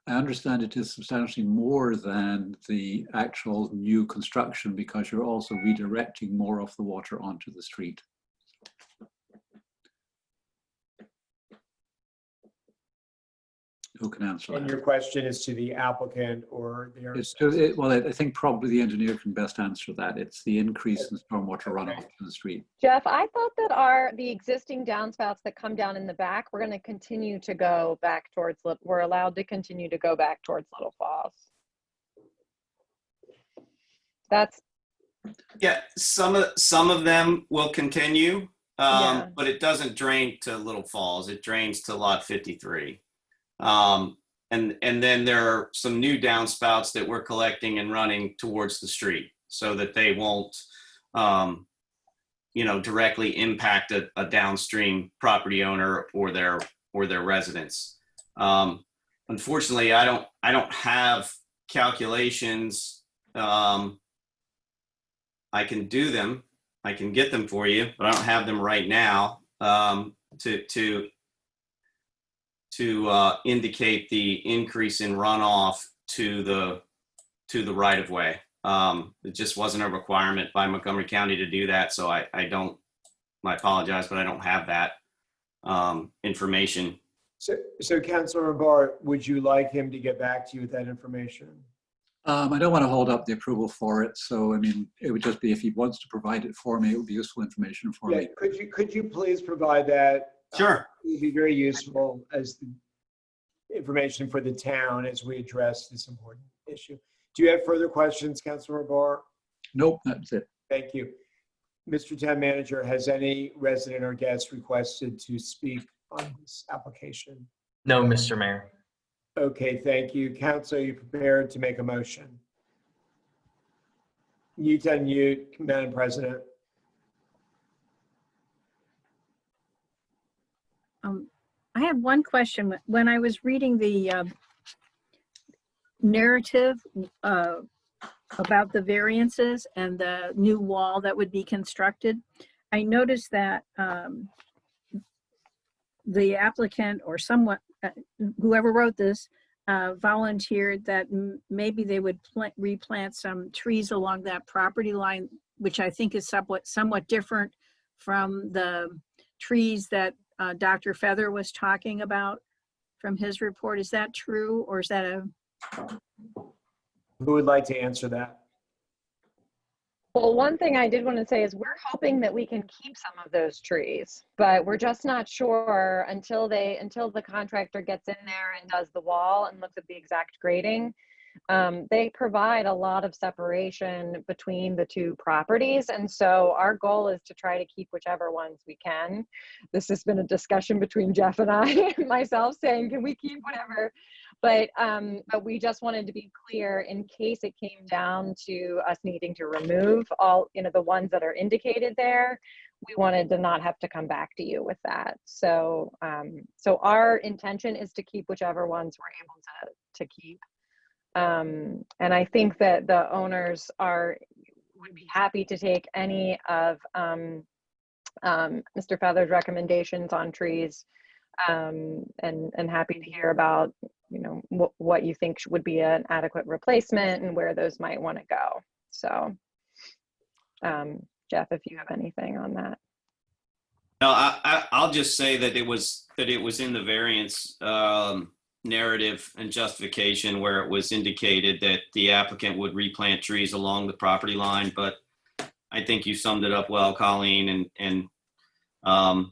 Speaker 14: I understand it is substantially more than the actual new construction because you're also redirecting more of the water onto the street. Who can answer
Speaker 1: And
Speaker 14: that?
Speaker 1: your question is to the applicant or the
Speaker 14: It's well, I think probably the engineer can best answer that. It's the increase in stormwater runoff to the street.
Speaker 22: Jeff, I thought that the existing downspouts that come down in the back, we're going to continue to go back towards, we're allowed to continue to go back towards Little Falls. That's,
Speaker 7: Yeah, some of them will continue,
Speaker 22: Yeah.
Speaker 7: but it doesn't drain to Little Falls. It drains to Lot 53. And then there are some new downspouts that we're collecting and running towards the street so that they won't, directly impact a downstream property owner or their residents. Unfortunately, I don't have calculations. I can do them. I can get them for you, but I don't have them right now to indicate the increase in runoff to the right of way. It just wasn't a requirement by Montgomery County to do that, so I apologize, but I don't have that information.
Speaker 1: So Councilor Barr, would you like him to get back to you with that information?
Speaker 14: I don't want to hold up the approval for it, so I mean, it would just be if he wants to provide it for me, it would be useful information for me.
Speaker 1: Could you please provide that?
Speaker 7: Sure.
Speaker 1: It would be very useful as the information for the town as we address this important issue. Do you have further questions, Councilor Barr?
Speaker 14: Nope, that's it.
Speaker 1: Thank you. Mr. Town Manager, has any resident or guest requested to speak on this application?
Speaker 2: No, Mr. Mayor.
Speaker 1: Okay, thank you. Council, are you prepared to make a motion? Mute unmute, Madam President.
Speaker 3: I have one question. When I was reading the narrative about the variances and the new wall that would be constructed, I noticed that the applicant or someone, whoever wrote this, volunteered that maybe they would replant some trees along that property line, which I think is somewhat different from the trees that Dr. Feather was talking about from his report. Is that true, or is that a...
Speaker 1: Who would like to answer that?
Speaker 22: well, one thing I did want to say is we're hoping that we can keep some of those trees, but we're just not sure until the contractor gets in there and does the wall and looks at the exact grading. They provide a lot of separation between the two properties. And so our goal is to try to keep whichever ones we can. This has been a discussion between Jeff and I, myself saying, can we keep whatever? But we just wanted to be clear in case it came down to us needing to remove all, the ones that are indicated there. We wanted to not have to come back to you with that. So, so our intention is to keep whichever ones we're able to keep. And I think that the owners would be happy to take any of Mr. Feather's recommendations on trees, and happy to hear about what you think would be an adequate replacement and where those might want to go. So, Jeff, if you have anything on that.
Speaker 7: No, I'll just say that it was in the variance narrative and justification where it was indicated that the applicant would replant trees along the property line, but I think you summed it up well, Colleen, and I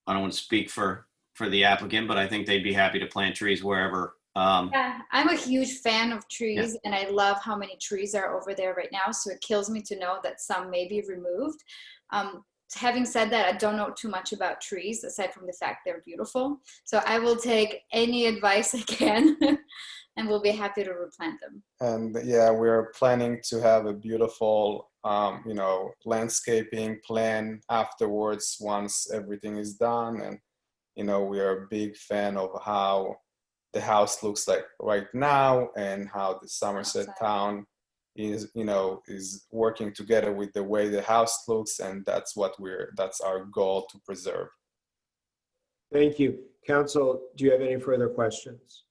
Speaker 7: don't want to speak for the applicant, but I think they'd be happy to plant trees wherever.
Speaker 21: Yeah, I'm a huge fan of trees, and I love how many trees are over there right now. So it kills me to know that some may be removed. Having said that, I don't know too much about trees aside from the fact they're beautiful. So I will take any advice I can and we'll be happy to replant them.
Speaker 9: And yeah, we're planning to have a beautiful, landscaping plan afterwards once everything is done. And, we are a big fan of how the house looks like right now and how the Somerset town is working together with the way the house looks, and that's our goal to preserve.
Speaker 1: Thank you. Council, do you have any further questions?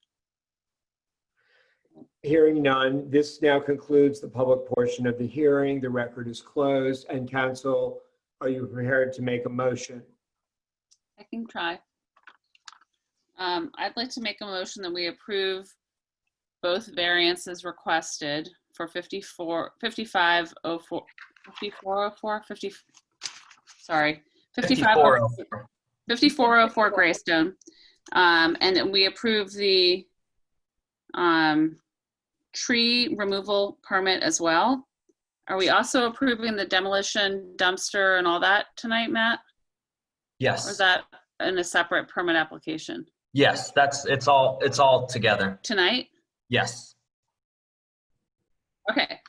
Speaker 1: Hearing none, this now concludes the public portion of the hearing. The record is closed. And council, are you prepared to make a motion?
Speaker 11: I can try. I'd like to make a motion that we approve both variances requested for 5404 Greystone. And that we approve the tree removal permit as well. Are we also approving the demolition dumpster and all that tonight, Matt?
Speaker 2: Yes.
Speaker 11: Or is that in a separate permit application?
Speaker 2: Yes, it's all together.
Speaker 11: Tonight?
Speaker 2: Yes.
Speaker 11: Okay,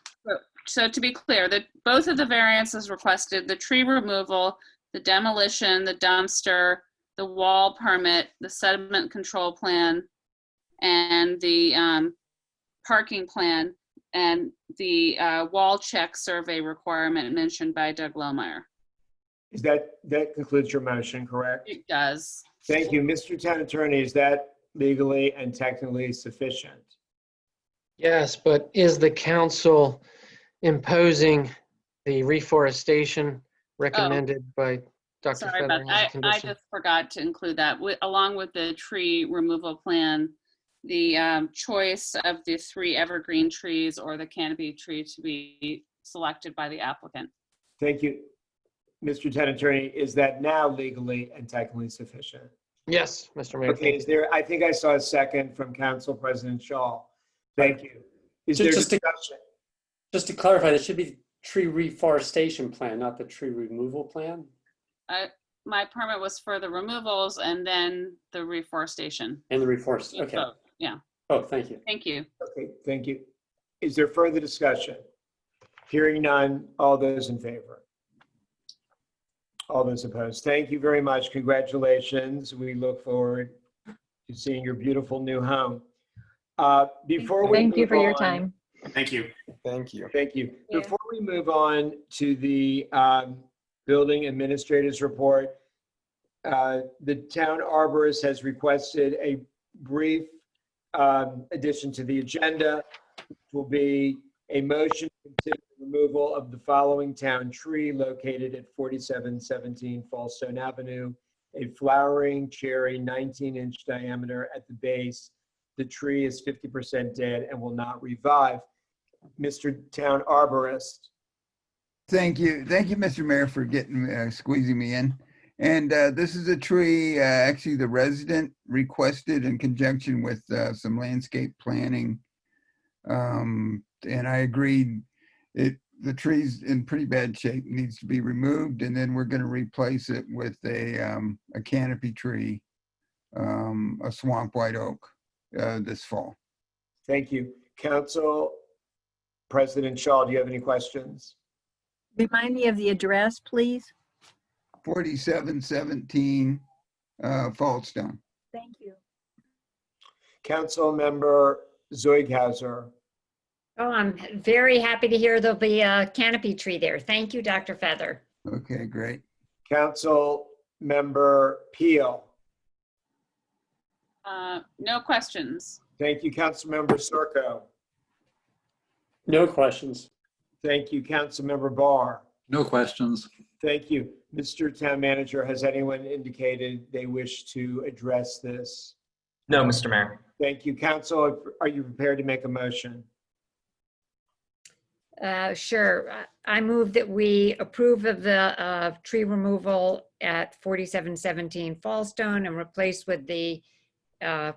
Speaker 11: so to be clear, that both of the variances requested, the tree removal, the demolition, the dumpster, the wall permit, the sediment control plan, and the parking plan, and the wall check survey requirement mentioned by Doug Lohmeyer.
Speaker 1: Is that concludes your motion, correct?
Speaker 11: It does.
Speaker 1: Thank you. Mr. Town Attorney, is that legally and technically sufficient?
Speaker 5: Yes, but is the council imposing the reforestation recommended by Dr.
Speaker 11: Sorry
Speaker 5: Feather
Speaker 11: about
Speaker 5: as a
Speaker 11: that. I
Speaker 5: condition?
Speaker 11: just forgot to include that. Along with the tree removal plan, the choice of the 3 evergreen trees or the canopy tree to be selected by the applicant.
Speaker 1: Thank you. Mr. Town Attorney, is that now legally and technically sufficient?
Speaker 5: Yes, Mr. Mayor.
Speaker 1: Okay, I think I saw a second from Council President Shaw. Thank you. Is there
Speaker 18: Just
Speaker 1: discussion?
Speaker 18: to clarify, there should be tree reforestation plan, not the tree removal plan?
Speaker 11: My permit was for the removals and then the reforestation.
Speaker 18: And the reforestation, okay.
Speaker 11: Both, yeah.
Speaker 18: Oh, thank you.
Speaker 11: Thank you.
Speaker 1: Okay, thank you. Is there further discussion? Hearing none, all those in favor? All those opposed? Thank you very much. Congratulations. We look forward to seeing your beautiful new home. Before we
Speaker 22: Thank you
Speaker 1: move
Speaker 22: for your
Speaker 1: on-
Speaker 22: time.
Speaker 7: Thank you.
Speaker 9: Thank you.
Speaker 1: Thank you.
Speaker 21: Yeah.
Speaker 1: Before we move on to the building administrator's report, the town arborist has requested a brief addition to the agenda, which will be a motion to consider the removal of the following town tree located at 4717 Fallstone Avenue, a flowering cherry 19-inch diameter at the base. The tree is 50% dead and will not revive. Mr. Town Arborist.
Speaker 20: Thank you. Thank you, Mr. Mayor, for squeezing me in. And this is a tree, actually the resident requested in conjunction with some landscape planning. And I agreed the tree's in pretty bad shape, needs to be removed. And then we're going to replace it with a canopy tree, a swamp white oak this fall.
Speaker 1: Thank you. Council President Shaw, do you have any questions?
Speaker 3: Remind me of the address, please.
Speaker 20: 4717 Fallstone.
Speaker 3: Thank you.
Speaker 1: Council Member Zeughauser.
Speaker 4: Oh, I'm very happy to hear there'll be a canopy tree there. Thank you, Dr. Feather.
Speaker 20: Okay, great.
Speaker 1: Council Member Peel.
Speaker 11: No questions.
Speaker 1: Thank you. Council Member Circo.
Speaker 18: No questions.
Speaker 1: Thank you. Council Member Barr.
Speaker 14: No questions.
Speaker 1: Thank you. Mr. Town Manager, has anyone indicated they wish to address this?
Speaker 2: No, Mr. Mayor.
Speaker 1: Thank you. Council, are you prepared to make a motion?
Speaker 4: Sure. I move that we approve of the tree removal at 4717 Fallstone and replace with the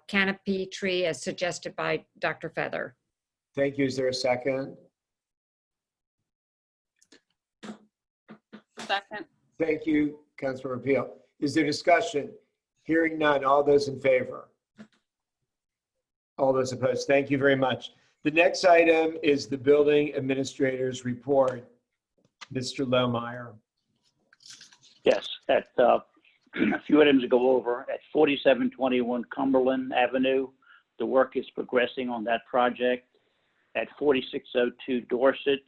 Speaker 4: canopy tree as suggested by Dr. Feather.
Speaker 1: Thank you. Is there a second?
Speaker 11: Second.
Speaker 1: Thank you, Councilmember Peel. Is there discussion? Hearing none. All those in favor? All those opposed? Thank you very much. The next item is the building administrator's report. Mr. Lohmeyer.
Speaker 19: Yes, at a few items to go over. At 4721 Cumberland Avenue, the work is progressing on that project. At 4602 Dorset,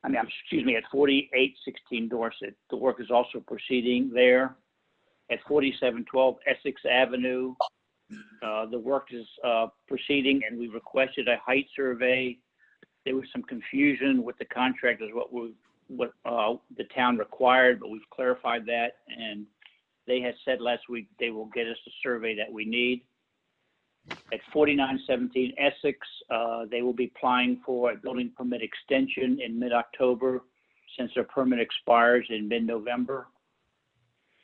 Speaker 19: at 4816 Dorset, the work is also proceeding there. At 4712 Essex Avenue, the work is proceeding, and we requested a height survey. There was some confusion with the contractors what the town required, but we've clarified that, and they had said last week they will get us the survey that we need. At 4917 Essex, they will be applying for a building permit extension in mid-October since their permit expires in mid-November.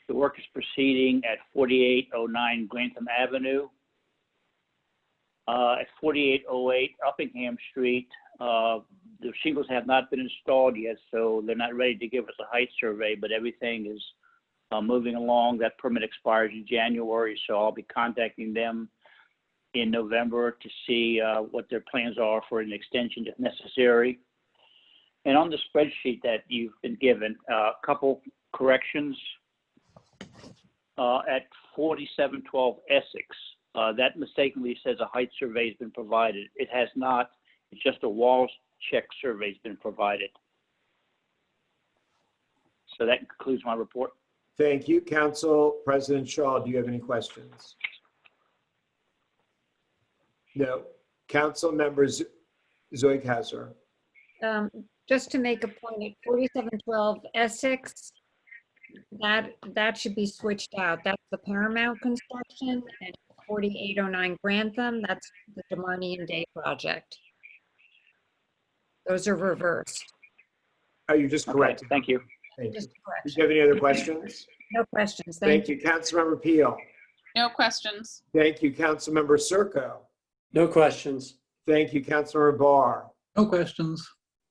Speaker 19: The work is proceeding at 4809 Grantham Avenue. At 4808 Uppingham Street, the shingles have not been installed yet, so they're not ready to give us a height survey, but everything is moving along. That permit expires in January, so I'll be contacting them in November to see what their plans are for an extension if necessary. And on the spreadsheet that you've been given, a couple corrections. At 4712 Essex, that mistakenly says a height survey has been provided. It has not. It's just a walls check survey has been provided. So that concludes my report.
Speaker 1: Thank you. Council President Shaw, do you have any questions? No. Council members Zoidhauser.
Speaker 4: Just to make a point, at 4712 Essex, that should be switched out. That's the Paramount construction. And 4809 Grantham, that's the Demarnian Day project. Those are reversed.
Speaker 1: Oh, you just corrected.
Speaker 19: Thank you.
Speaker 1: Thank you.
Speaker 4: Just correct.
Speaker 1: Do you have any other questions?
Speaker 4: No questions.
Speaker 1: Thank you. Councilmember Peel.
Speaker 11: No questions.
Speaker 1: Thank you. Councilmember Circo.
Speaker 18: No questions.
Speaker 1: Thank you. Councilmember Barr.
Speaker 14: No questions.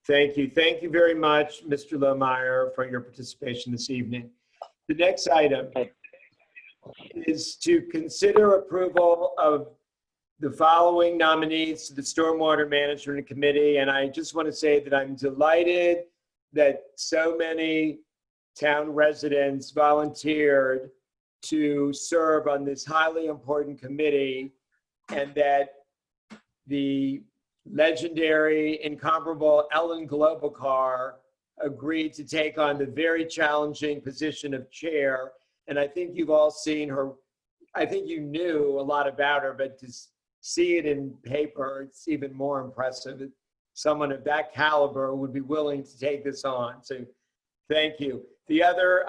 Speaker 1: Thank you. Thank you very much, Mr. Lohmeyer, for your participation this evening. The next item is to consider approval of the following nominees to the Stormwater Management Committee. And I just want to say that I'm delighted that so many town residents volunteered to serve on this highly important committee, and that the legendary, incomparable Ellen Globalcar agreed to take on the very challenging position of chair. And I think you've all seen her. I think you knew a lot about her, but to see it in paper, it's even more impressive. Someone of that caliber would be willing to take this on. So thank you. The other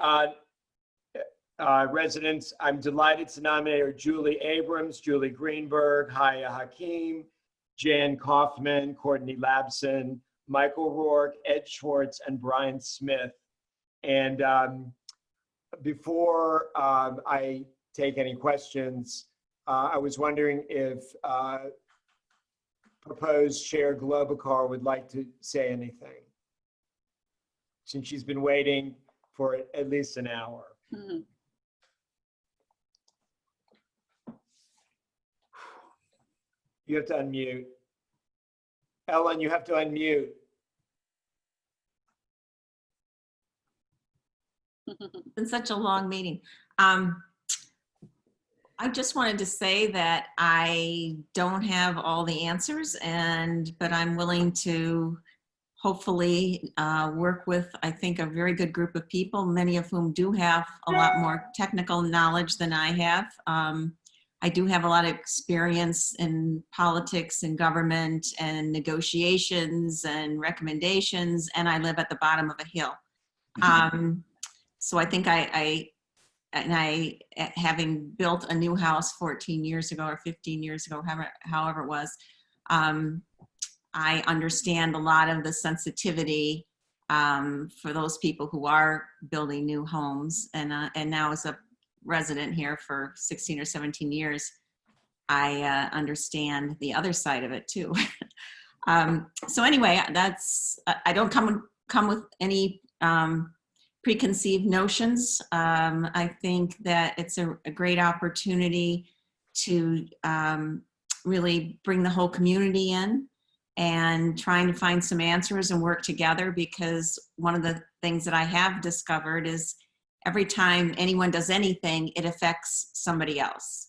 Speaker 1: residents I'm delighted to nominate are Julie Abrams, Julie Greenberg, Haya Hakim, Jan Kaufman, Courtney Labson, Michael Rourke, Ed Schwartz, and Brian Smith. And before I take any questions, I was wondering if proposed Chair Globalcar would like to say anything, since she's been waiting for at least an hour.
Speaker 11: Mhm.
Speaker 1: You have to unmute. Ellen, you have to unmute.
Speaker 10: It's been such a long meeting. I just wanted to say that I don't have all the answers, but I'm willing to hopefully work with, I think, a very good group of people, many of whom do have a lot more technical knowledge than I have. I do have a lot of experience in politics and government and negotiations and recommendations, and I live at the bottom of a hill. So I think I having built a new house 14 years ago or 15 years ago, however it was, I understand a lot of the sensitivity for those people who are building new homes. And now as a resident here for 16 or 17 years, I understand the other side of it too. So anyway, I don't come with any preconceived notions. I think that it's a great opportunity to really bring the whole community in and trying to find some answers and work together, because one of the things that I have discovered is every time anyone does anything, it affects somebody else.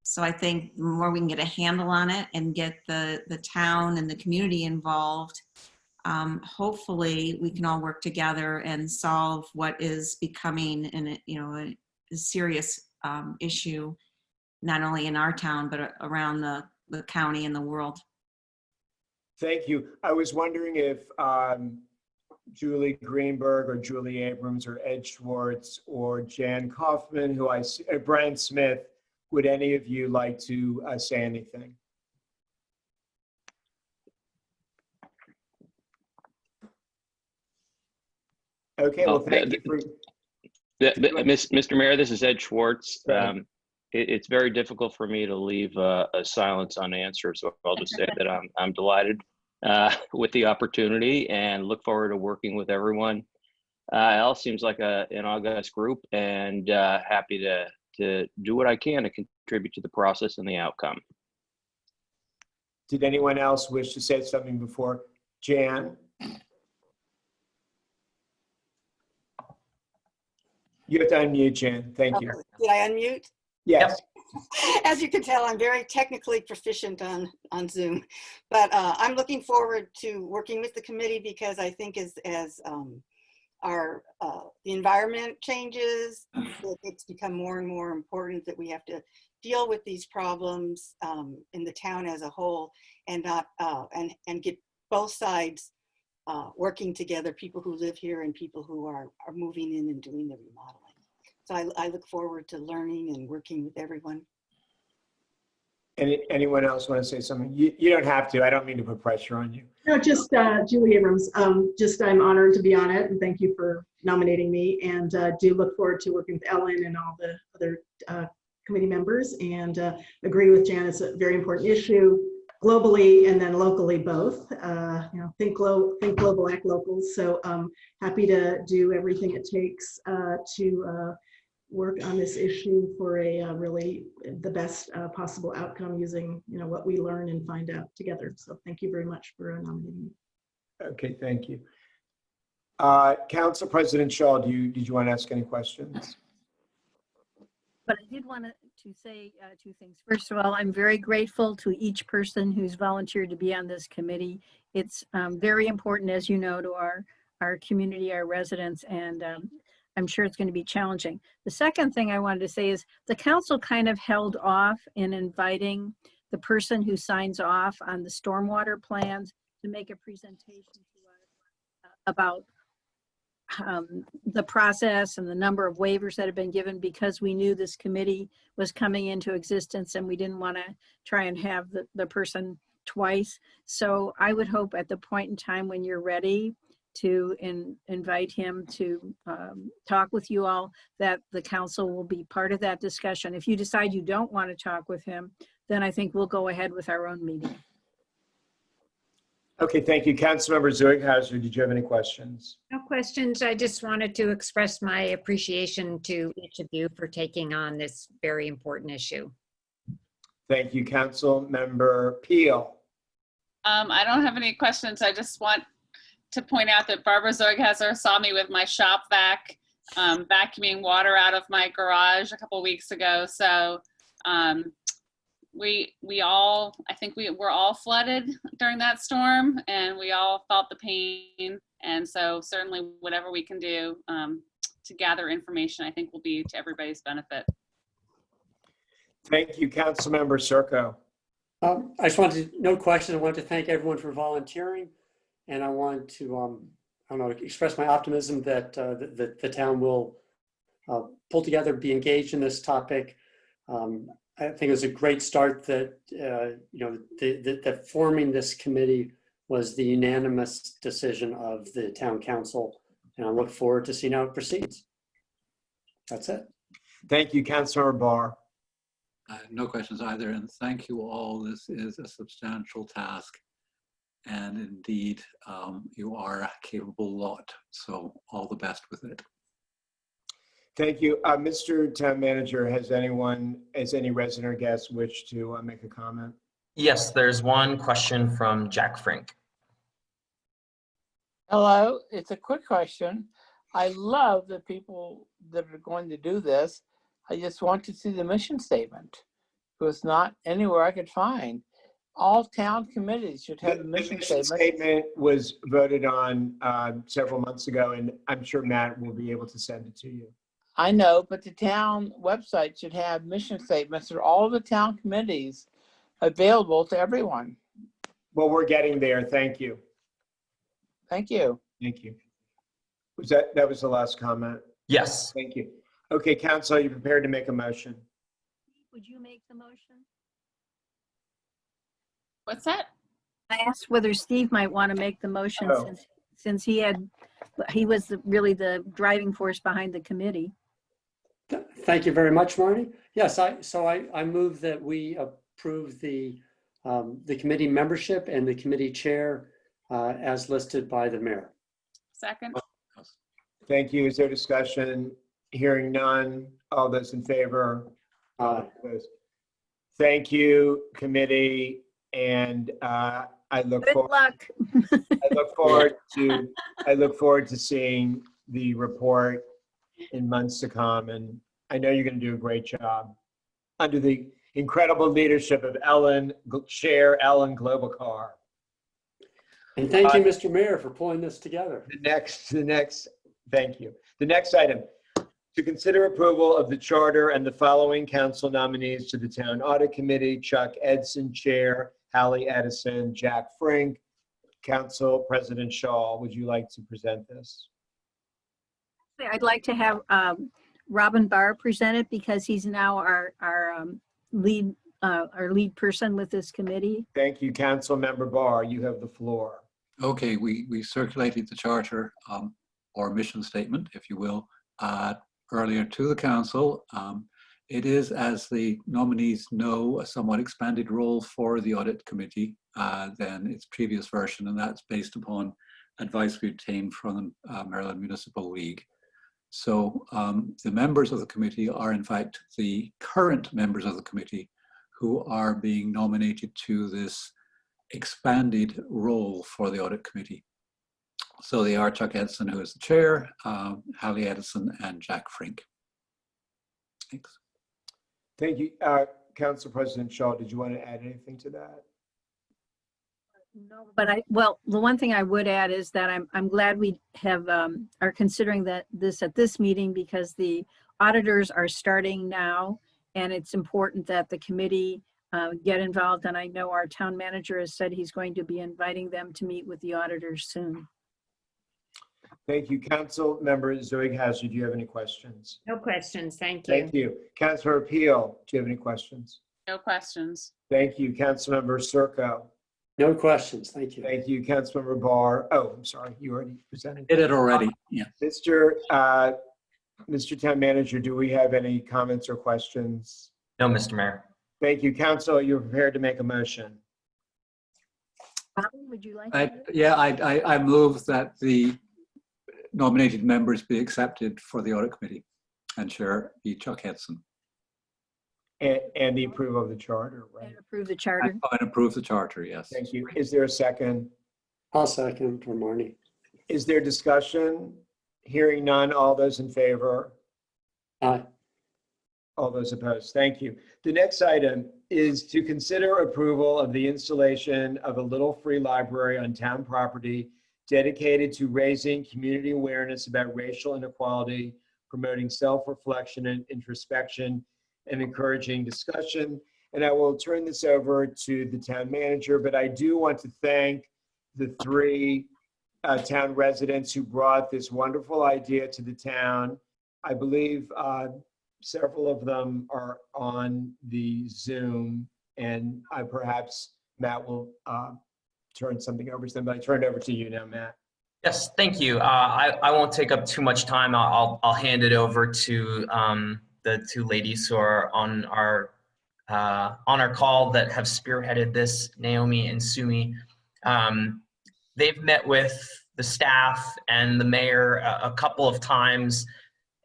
Speaker 10: So I think the more we can get a handle on it and get the town and the community involved, hopefully we can all work together and solve what is becoming a serious issue, not only in our town, but around the county and the world.
Speaker 1: Thank you. I was wondering if Julie Greenberg or Julie Abrams or Ed Schwartz or Jan Kaufman, Brian Smith, would any of you like to say anything? Okay, well, thank you for...
Speaker 12: Mr. Mayor, this is Ed Schwartz. It's very difficult for me to leave a silence unanswered, so I'll just say that I'm delighted with the opportunity and look forward to working with everyone. It all seems like an august group, and happy to do what I can to contribute to the process and the outcome.
Speaker 1: Did anyone else wish to say something before? Jan? You have to unmute, Jan. Thank you.
Speaker 13: Did I unmute?
Speaker 1: Yes.
Speaker 13: As you can tell, I'm very technically proficient on Zoom, but I'm looking forward to working with the committee, because I think as the environment changes, it's become more and more important that we have to deal with these problems in the town as a whole, and not and get both sides working together, people who live here and people who are moving in and doing the remodeling. So I look forward to learning and working with everyone.
Speaker 1: Anyone else want to say something? You don't have to. I don't mean to put pressure on you.
Speaker 23: No, just Julie Abrams. I'm honored to be on it, and thank you for nominating me. And do look forward to working with Ellen and all the other committee members. And agree with Jan, it's a very important issue globally and then locally both. Think global, act local. So happy to do everything it takes to work on this issue for really the best possible outcome using what we learn and find out together. So thank you very much for nominating me.
Speaker 1: Okay, thank you. Council President Shaw, did you want to ask any questions?
Speaker 3: But I did want to say two things. First of all, I'm very grateful to each person who's volunteered to be on this committee. It's very important, as you know, to our community, our residents, and I'm sure it's going to be challenging. The second thing I wanted to say is the council kind of held off in inviting the person who signs off on the stormwater plans to make a presentation to us about the process and the number of waivers that have been given, because we knew this committee was coming into existence and we didn't want to try and have the person twice. So I would hope at the point in time when you're ready to invite him to talk with you all, that the council will be part of that discussion. If you decide you don't want to talk with him, then I think we'll go ahead with our own meeting.
Speaker 1: Okay, thank you. Councilmember Zeugenhauser, did you have any questions?
Speaker 4: No questions. I just wanted to express my appreciation to each of you for taking on this very important issue.
Speaker 1: Thank you, Councilmember Peel.
Speaker 11: I don't have any questions. I just want to point out that Barbara Zeugenhauser saw me with my shop vac vacuuming water out of my garage a couple weeks ago. So we all, I think we're all flooded during that storm, and we all felt the pain. And so certainly whatever we can do to gather information, I think will be to everybody's benefit.
Speaker 1: Thank you, Councilmember Circo.
Speaker 18: I just wanted to, no question, I wanted to thank everyone for volunteering, and I want to, express my optimism that the town will pull together, be engaged in this topic. I think it was a great start that, that forming this committee was the unanimous decision of the town council. And I look forward to seeing how it proceeds. That's it.
Speaker 1: Thank you, Councilmember Barr.
Speaker 14: No questions either, and thank you all. This is a substantial task, and indeed, you are a capable lot, so all the best with it.
Speaker 1: Thank you. Mr. Town Manager, has any resident or guest wish to make a comment?
Speaker 2: Yes, there's one question from Jack Frink.
Speaker 6: Hello, it's a quick question. I love the people that are going to do this. I just want to see the mission statement. It was not anywhere I could find. All town committees should have a mission statement.
Speaker 1: Statement was voted on several months ago, and I'm sure Matt will be able to send it to you.
Speaker 6: I know, but the town website should have mission statements for all the town committees available to everyone.
Speaker 1: Well, we're getting there. Thank you.
Speaker 6: Thank you.
Speaker 1: Thank you. That was the last comment?
Speaker 2: Yes.
Speaker 1: Thank you. Okay, Council, are you prepared to make a motion?
Speaker 3: Would you make the motion?
Speaker 11: What's that?
Speaker 3: I asked whether Steve might want to make the motion
Speaker 1: Oh.
Speaker 3: since he was really the driving force behind the committee.
Speaker 18: Thank you very much, Marty. Yes, I move that we approve the committee membership and the committee chair as listed by the mayor.
Speaker 11: Second.
Speaker 1: Thank you. Is there discussion? Hearing none. All those in favor? Opposed? Thank you, committee, and I look
Speaker 3: Good
Speaker 1: forward.
Speaker 3: luck.
Speaker 1: I look forward to seeing the report in months to come, and I know you're going to do a great job under the incredible leadership of Chair Ellen Globalcar.
Speaker 18: And thank you, Mr. Mayor, for pulling this together.
Speaker 1: Thank you. The next item, to consider approval of the charter and the following council nominees to the Town Audit Committee: Chuck Edson, Chair; Hallie Edison; Jack Frink. Council President Shaw, would you like to present this?
Speaker 3: I'd like to have Robin Barr present it because he's now our lead person with this committee.
Speaker 1: Thank you, Council Member Barr. You have the floor.
Speaker 14: Okay, we circulated the charter or mission statement, if you will, earlier to the council. It is, as the nominees know, a somewhat expanded role for the audit committee than its previous version, and that's based upon advice we obtained from the Maryland Municipal League. So the members of the committee are in fact the current members of the committee who are being nominated to this expanded role for the audit committee. So they are Chuck Edson, who is the chair, Hallie Edison, and Jack Frink. Thanks.
Speaker 1: Thank you. Council President Shaw, did you want to add anything to that?
Speaker 3: No, but the one thing I would add is that I'm glad we have are considering this at this meeting because the auditors are starting now, and it's important that the committee get involved. And I know our town manager has said he's going to be inviting them to meet with the auditors soon.
Speaker 1: Thank you. Council Member Zoe Hazard, do you have any questions?
Speaker 4: No questions. Thank you.
Speaker 1: Thank you. Councilor Peel, do you have any questions?
Speaker 11: No questions.
Speaker 1: Thank you. Councilmember Circo.
Speaker 18: No questions. Thank you.
Speaker 1: Thank you. Councilmember Barr. Oh, I'm sorry. You already presented.
Speaker 14: Did it already. Yeah.
Speaker 1: Mr. Town Manager, do we have any comments or questions?
Speaker 2: No, Mr. Mayor.
Speaker 1: Thank you. Council, you're prepared to make a motion.
Speaker 3: Robin, would you like to?
Speaker 14: I move that the nominated members be accepted for the audit committee and chair be Chuck Edson.
Speaker 1: And the approval of the charter, right?
Speaker 3: And approve the charter.
Speaker 14: And approve the charter, yes.
Speaker 1: Thank you. Is there a second?
Speaker 18: I'll second for Marty.
Speaker 1: Is there discussion? Hearing none. All those in favor?
Speaker 18: Aye.
Speaker 1: All those opposed? Thank you. The next item is to consider approval of the installation of a little free library on town property dedicated to raising community awareness about racial inequality, promoting self-reflection and introspection, and encouraging discussion. And I will turn this over to the town manager, but I do want to thank the three town residents who brought this wonderful idea to the town. I believe several of them are on the Zoom, and perhaps Matt will turn something over to them, but I turn it over to you now, Matt.
Speaker 2: Yes, thank you. I won't take up too much time. I'll hand it over to the two ladies who are on our call that have spearheaded this, Naomi and Sumi. They've met with the staff and the mayor a couple of times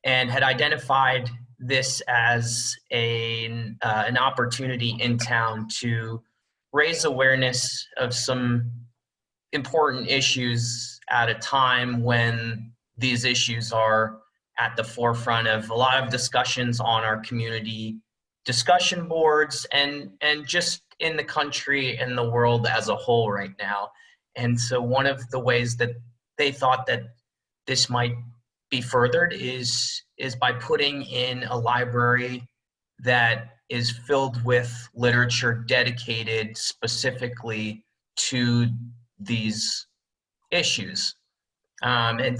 Speaker 2: and had identified this as an opportunity in town to raise awareness of some important issues at a time when these issues are at the forefront of a lot of discussions on our community discussion boards and just in the country and the world as a whole right now. And so one of the ways that they thought that this might be furthered is by putting in a library that is filled with literature dedicated specifically to these issues. Right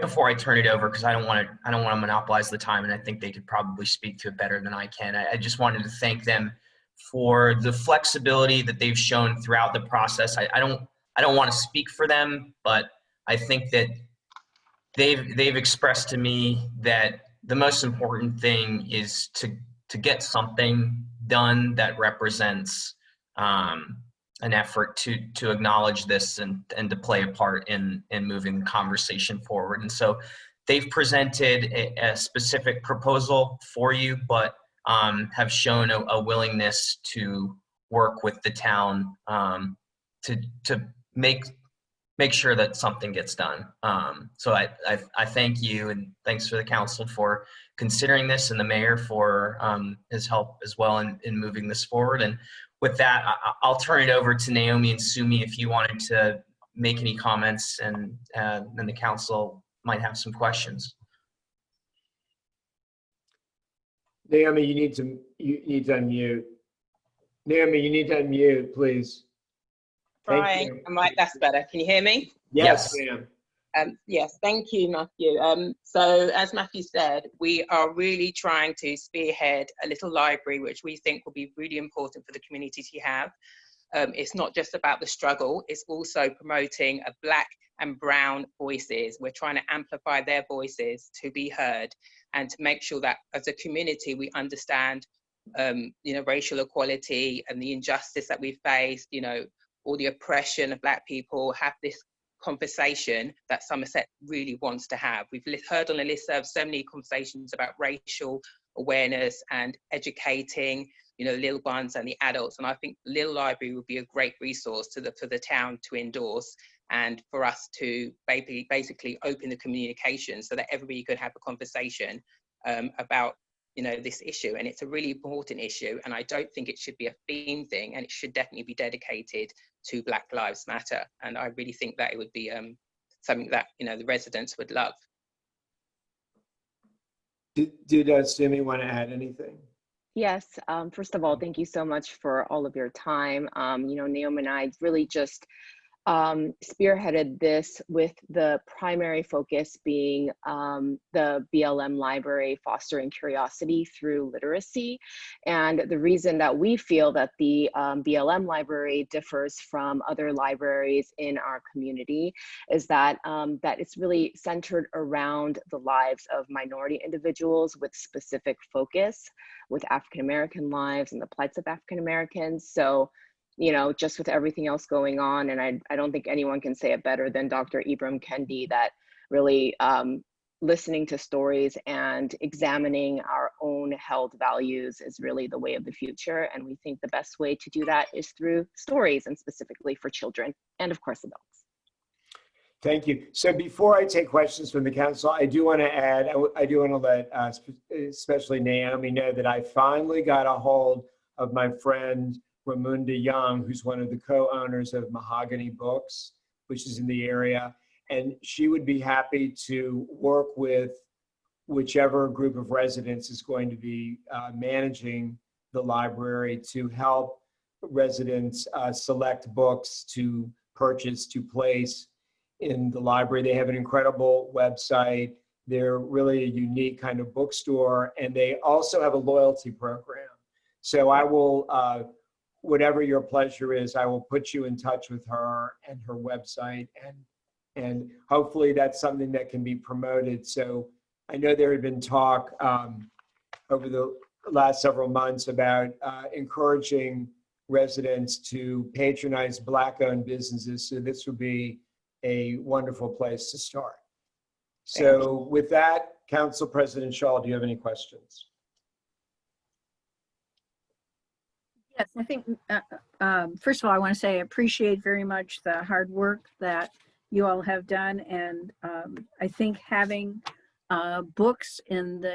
Speaker 2: before I turn it over, because I don't want to monopolize the time, and I think they could probably speak to it better than I can. I just wanted to thank them for the flexibility that they've shown throughout the process. I don't want to speak for them, but I think that they've expressed to me that the most important thing is to get something done that represents an effort to acknowledge this and to play a part in moving the conversation forward. And so they've presented a specific proposal for you, but have shown a willingness to work with the town to make sure that something gets done. So I thank you, and thanks for the council for considering this, and the mayor for his help as well in moving this forward. And with that, I'll turn it over to Naomi and Sumi if you wanted to make any comments, and then the council might have some questions.
Speaker 1: Naomi, you need to unmute. Naomi, you need to unmute, please.
Speaker 8: Trying. That's better. Can you hear me?
Speaker 1: Yes, ma'am.
Speaker 8: Yes, thank you, Matthew. So as Matthew said, we are really trying to spearhead a little library, which we think will be really important for the community to have. It's not just about the struggle, it's also promoting a Black and brown voices. We're trying to amplify their voices to be heard and to make sure that as a community, we understand, racial equality and the injustice that we face, all the oppression of Black people, have this conversation that Somerset really wants to have. We've heard on the listserv so many conversations about racial awareness and educating, little ones and the adults. And I think the Little Library would be a great resource for the town to endorse, and for us to basically open the communication so that everybody could have a conversation about this issue. And it's a really important issue, and I don't think it should be a theme thing, and it should definitely be dedicated to Black Lives Matter. And I really think that it would be something that the residents would love.
Speaker 1: Did Sumi want to add anything?
Speaker 15: Yes. First of all, thank you so much for all of your time. Naomi and I really just spearheaded this with the primary focus being the BLM library fostering curiosity through literacy. And the reason that we feel that the BLM library differs from other libraries in our community is that that it's really centered around the lives of minority individuals with specific focus with African American lives and the plights of African Americans. So just with everything else going on, and I don't think anyone can say it better than Dr. Ibram Kendi, that really listening to stories and examining our own held values is really the way of the future. And we think the best way to do that is through stories, and specifically for children and of course adults.
Speaker 1: Thank you. So before I take questions from the council, I do want to add, I do want to let especially Naomi know that I finally got a hold of my friend Ramunda Young, who's one of the co-owners of Mahogany Books, which is in the area. And she would be happy to work with whichever group of residents is going to be managing the library to help residents select books to purchase, to place in the library. They have an incredible website. They're really a unique kind of bookstore, and they also have a loyalty program. So I will, whatever your pleasure is, I will put you in touch with her and her website, and hopefully that's something that can be promoted. So I know there had been talk over the last several months about encouraging residents to patronize Black-owned businesses. So this would be a wonderful place to start. So with that, Council President Shaw, do you have any questions?
Speaker 3: Yes, I think, first of all, I want to say I appreciate very much the hard work that you all have done. And I think having books in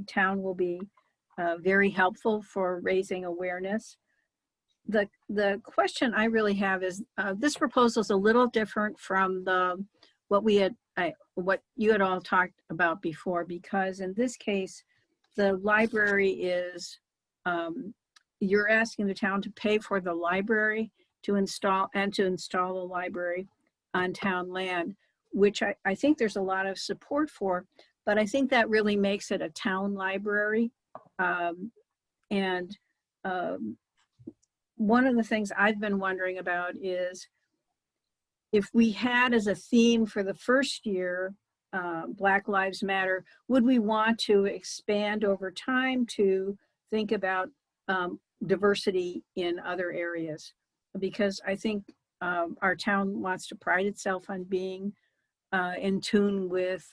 Speaker 3: town will be very helpful for raising awareness. The question I really have is, this proposal is a little different from what you had all talked about before, because in this case, the library is, you're asking the town to pay for the library to install a library on town land, which I think there's a lot of support for, but I think that really makes it a town library. One of the things I've been wondering about is, if we had as a theme for the first year, Black Lives Matter, would we want to expand over time to think about diversity in other areas? Because I think our town wants to pride itself on being in tune with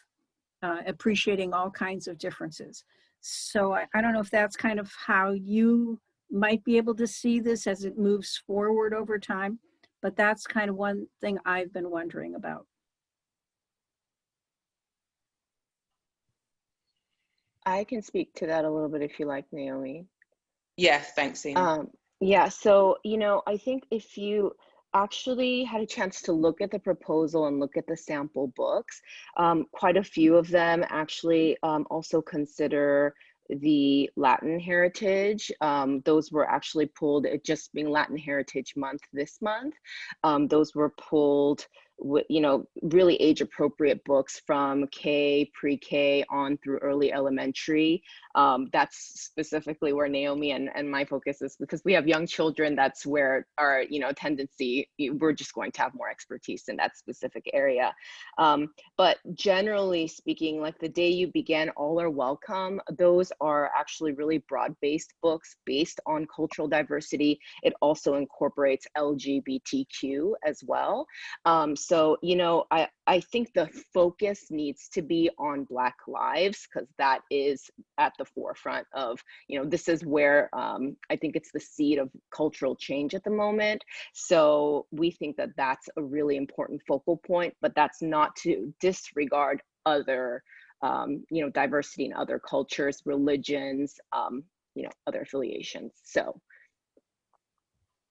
Speaker 3: appreciating all kinds of differences. So I don't know if that's kind of how you might be able to see this as it moves forward over time, but that's kind of one thing I've been wondering about.
Speaker 15: I can speak to that a little bit if you like, Naomi.
Speaker 8: Yes, thanks, Ina.
Speaker 15: Yeah, so, I think if you actually had a chance to look at the proposal and look at the sample books, quite a few of them actually also consider the Latin heritage. Those were actually pulled, it just being Latin Heritage Month this month. Those were pulled with, really age appropriate books from K, pre-K on through early elementary. That's specifically where Naomi and my focus is, because we have young children. That's where our, tendency, we're just going to have more expertise in that specific area. But generally speaking, like The Day You Began, All Are Welcome, those are actually really broad-based books based on cultural diversity. It also incorporates LGBTQ as well. So, I think the focus needs to be on Black lives, because that is at the forefront of, this is where I think it's the seed of cultural change at the moment. So we think that that's a really important focal point, but that's not to disregard other, diversity in other cultures, religions, other affiliations. So,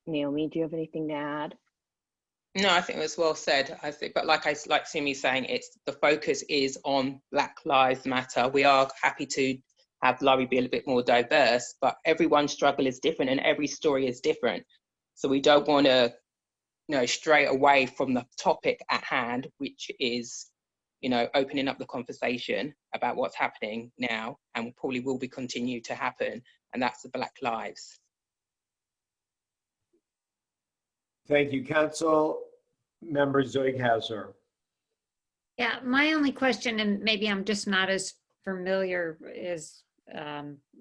Speaker 15: Naomi, do you have anything to add?
Speaker 8: No, I think it was well said. I think, but like Simi saying, the focus is on Black Lives Matter. We are happy to have the library be a little bit more diverse, but everyone's struggle is different and every story is different. So we don't want to, stray away from the topic at hand, which is, opening up the conversation about what's happening now and probably will be continue to happen, and that's the Black lives.
Speaker 1: Thank you, Council Member Zeughauser.
Speaker 4: Yeah, my only question, and maybe I'm just not as familiar as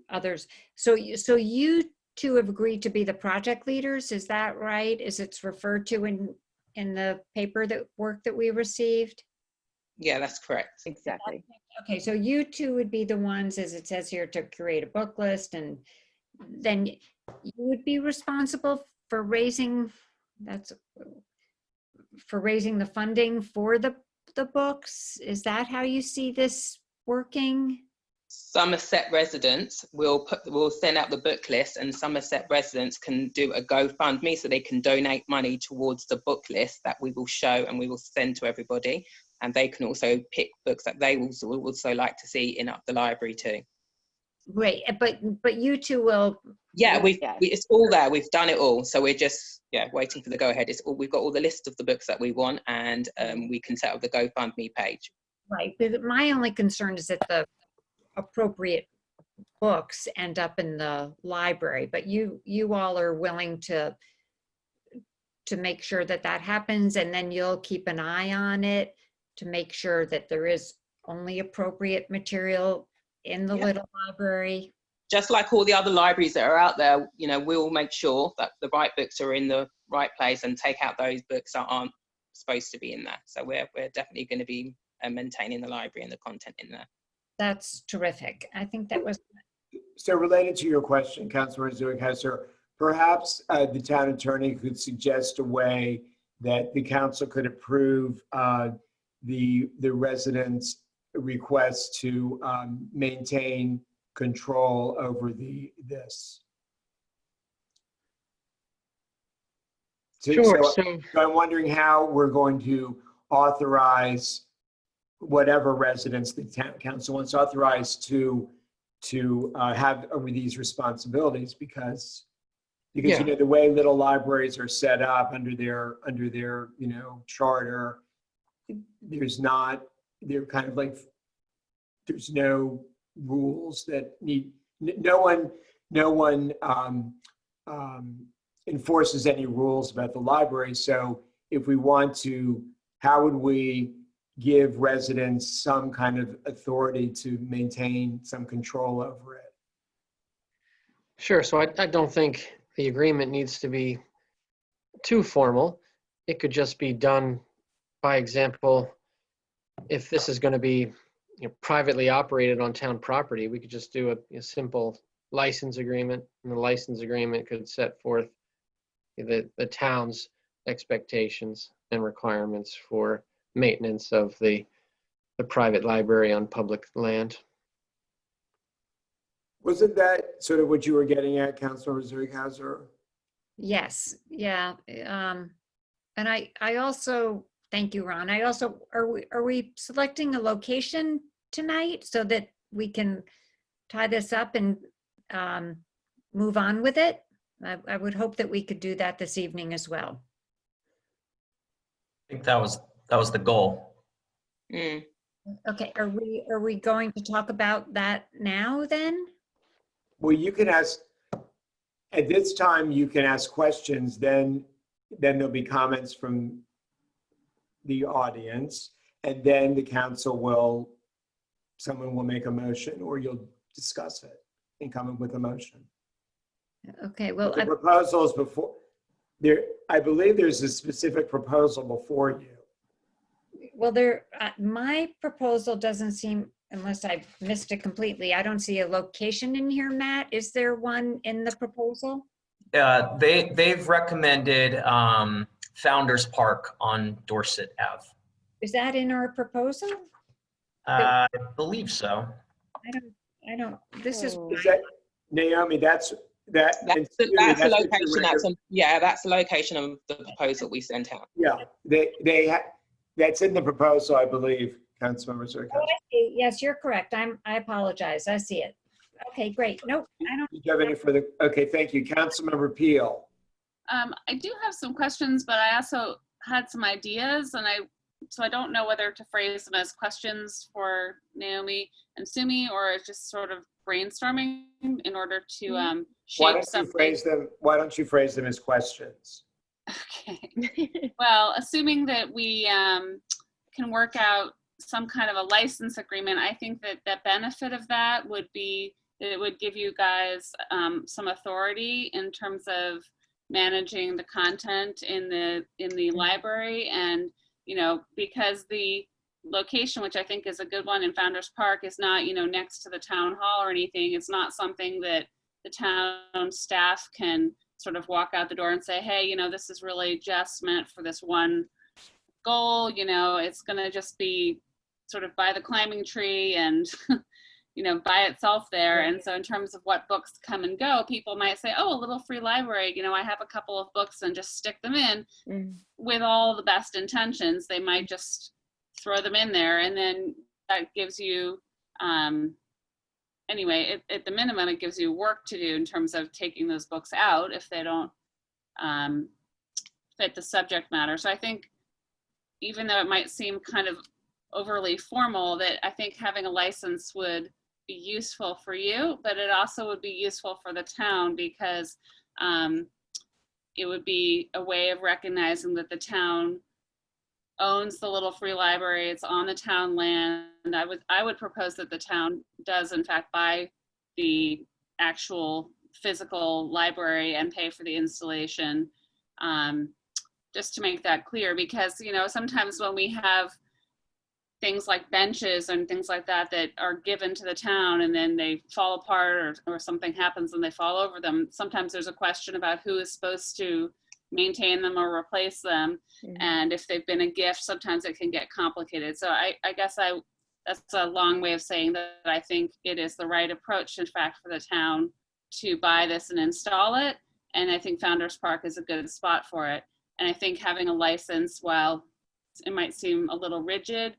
Speaker 4: others. So you two have agreed to be the project leaders, is that right? Is it's referred to in the paper work that we received?
Speaker 8: Yeah, that's correct.
Speaker 15: Exactly.
Speaker 4: Okay, so you two would be the ones, as it says here, to create a book list, and then you would be responsible for raising the funding for the books. Is that how you see this working?
Speaker 8: Somerset residents will send out the book list, and Somerset residents can do a GoFundMe, so they can donate money towards the book list that we will show and we will send to everybody. And they can also pick books that they will also like to see in the library too.
Speaker 4: Great, but you two will.
Speaker 8: Yeah, it's all there. We've done it all. So we're just waiting for the go ahead. We've got all the list of the books that we want, and we can set up the GoFundMe page.
Speaker 4: Right, but my only concern is that the appropriate books end up in the library, but you all are willing to make sure that that happens, and then you'll keep an eye on it to make sure that there is only appropriate material in the
Speaker 8: Yeah.
Speaker 4: little library.
Speaker 8: Just like all the other libraries that are out there, you know, we'll make sure that the right books are in the right place and take out those books that aren't supposed to be in there. So we're definitely going to be maintaining the library and the content in there.
Speaker 4: That's terrific. I think that was,
Speaker 1: So related to your question, Councilor Zerkaiser, perhaps the town attorney could suggest a way that the council could approve the residents' request to maintain control over this.
Speaker 5: Sure.
Speaker 1: So I'm wondering how we're going to authorize whatever residents the town council wants authorized to have over these responsibilities, because
Speaker 5: Yeah.
Speaker 1: you know the way little libraries are set up under their you know charter, there's kind of like there's no rules that need no one enforces any rules about the library. So if we want to, how would we give residents some kind of authority to maintain some control over it?
Speaker 5: Sure. So I don't think the agreement needs to be too formal. It could just be done by example. If this is going to be privately operated on town property, we could just do a simple license agreement, and the license agreement could set forth the town's expectations and requirements for maintenance of the private library on public land.
Speaker 1: Wasn't that sort of what you were getting at, Councilor Zerkaiser?
Speaker 4: yes, yeah. And I also, thank you, Ron. I also, are we selecting a location tonight so that we can tie this up and move on with it? I would hope that we could do that this evening as well.
Speaker 2: I think that was the goal.
Speaker 8: Mm.
Speaker 4: Okay, are we going to talk about that now then?
Speaker 1: Well, you can ask, at this time, you can ask questions, then there'll be comments from the audience, and then the council someone will make a motion, or you'll discuss it and come up with a motion.
Speaker 4: Okay, well,
Speaker 1: The proposal is before, I believe there's a specific proposal before you.
Speaker 4: well, my proposal doesn't seem, unless I've missed it completely, I don't see a location in here, Matt. Is there one in the proposal?
Speaker 2: They've recommended Founders Park on Dorset Ave.
Speaker 4: Is that in our proposal?
Speaker 2: I believe so.
Speaker 4: I don't, this is.
Speaker 1: Is that, Naomi, that's
Speaker 8: the
Speaker 1: what you're
Speaker 8: location. That's the location of the proposal we sent out.
Speaker 1: Yeah, that's in the proposal, I believe, Councilmember Zerkaiser.
Speaker 4: Oh, I see. Yes, you're correct. I apologize. I see it. Okay, great. Nope, I don't.
Speaker 1: Do you have any further? Okay, thank you. Councilmember Peel.
Speaker 11: I do have some questions, but I also had some ideas, and so I don't know whether to phrase them as questions for Naomi and Sumi, or just sort of brainstorming in order to shape something.
Speaker 1: Why don't you phrase them as questions?
Speaker 11: Okay. Well, assuming that we can work out some kind of a license agreement, I think that the benefit of that would be that it would give you guys some authority in terms of managing the content in the library. And because the location, which I think is a good one in Founders Park, is not next to the town hall or anything. It's not something that the town staff can sort of walk out the door and say, hey, this is really just meant for this one goal. It's going to just be sort of by the climbing tree and by itself there. And so in terms of what books come and go, people might say, oh, a little free library, I have a couple of books, and just stick them in. With all the best intentions. They might just throw them in there, and then that gives you anyway, at the minimum, it gives you work to do in terms of taking those books out if they don't fit the subject matter. So I think even though it might seem kind of overly formal, that I think having a license would be useful for you, but it also would be useful for the town because it would be a way of recognizing that the town owns the Little Free Library. It's on the town land. I would propose that the town does in fact buy the actual physical library and pay for the installation, just to make that clear, because sometimes when we have things like benches and things like that that are given to the town and then they fall apart or something happens and they fall over them, sometimes there's a question about who is supposed to maintain them or replace them. And if they've been a gift, sometimes it can get complicated. So I guess that's a long way of saying that I think it is the right approach, in fact, for the town to buy this and install it. And I think Founders Park is a good spot for it. And I think having a license, while it might seem a little rigid,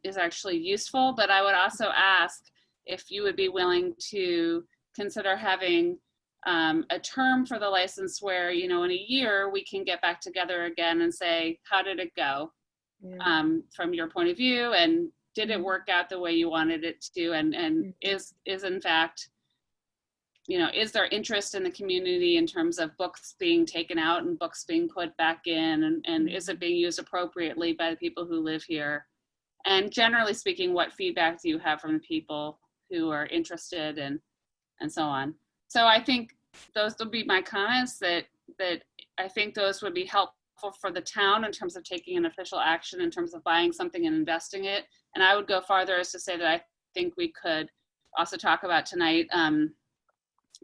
Speaker 11: is actually useful. But I would also ask if you would be willing to consider having a term for the license where, in a year we can get back together again and say, how did it go from your point of view? And did it work out the way you wanted it to? And is in fact, is there interest in the community in terms of books being taken out and books being put back in? And is it being used appropriately by the people who live here? And generally speaking, what feedback do you have from the people who are interested and so on? So I think those would be my comments, that I think those would be helpful for the town in terms of taking an official action in terms of buying something and investing it. And I would go farther as to say that I think we could also talk about tonight,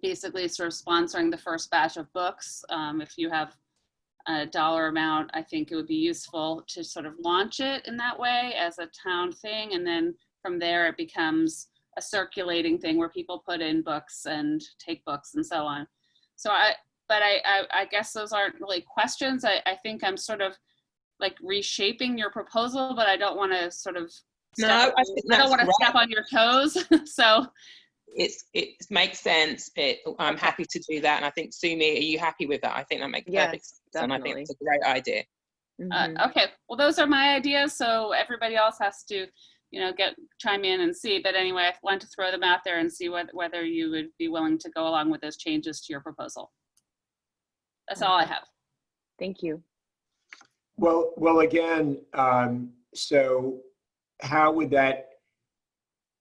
Speaker 11: basically sort of sponsoring the first batch of books. If you have a dollar amount, I think it would be useful to sort of launch it in that way as a town thing. And then from there it becomes a circulating thing where people put in books and take books and so on. So I guess those aren't really questions. I think I'm sort of like reshaping your proposal, but I don't want to sort of step on your toes. So
Speaker 8: it makes sense. I'm happy to do that. And I think, Sumi, are you happy with that? I think that makes perfect sense.
Speaker 15: Definitely.
Speaker 8: And I think it's a great idea.
Speaker 11: Okay, well, those are my ideas. So everybody else has to, chime in and see. But anyway, I want to throw them out there and see whether you would be willing to go along with those changes to your proposal. That's all I have.
Speaker 15: Thank you.
Speaker 1: Well, again, so how would that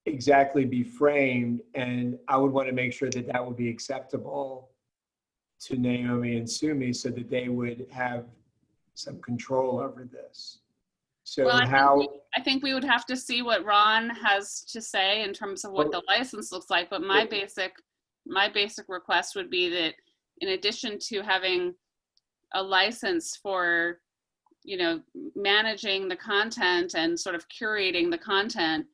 Speaker 1: exactly be framed? And I would want to make sure that that would be acceptable to Naomi and Sumi so that they would have some control over this. So
Speaker 11: well, I think we would have to see what Ron has to say in terms of what the license looks like. But my basic request would be that in addition to having a license for, managing the content and sort of curating the content,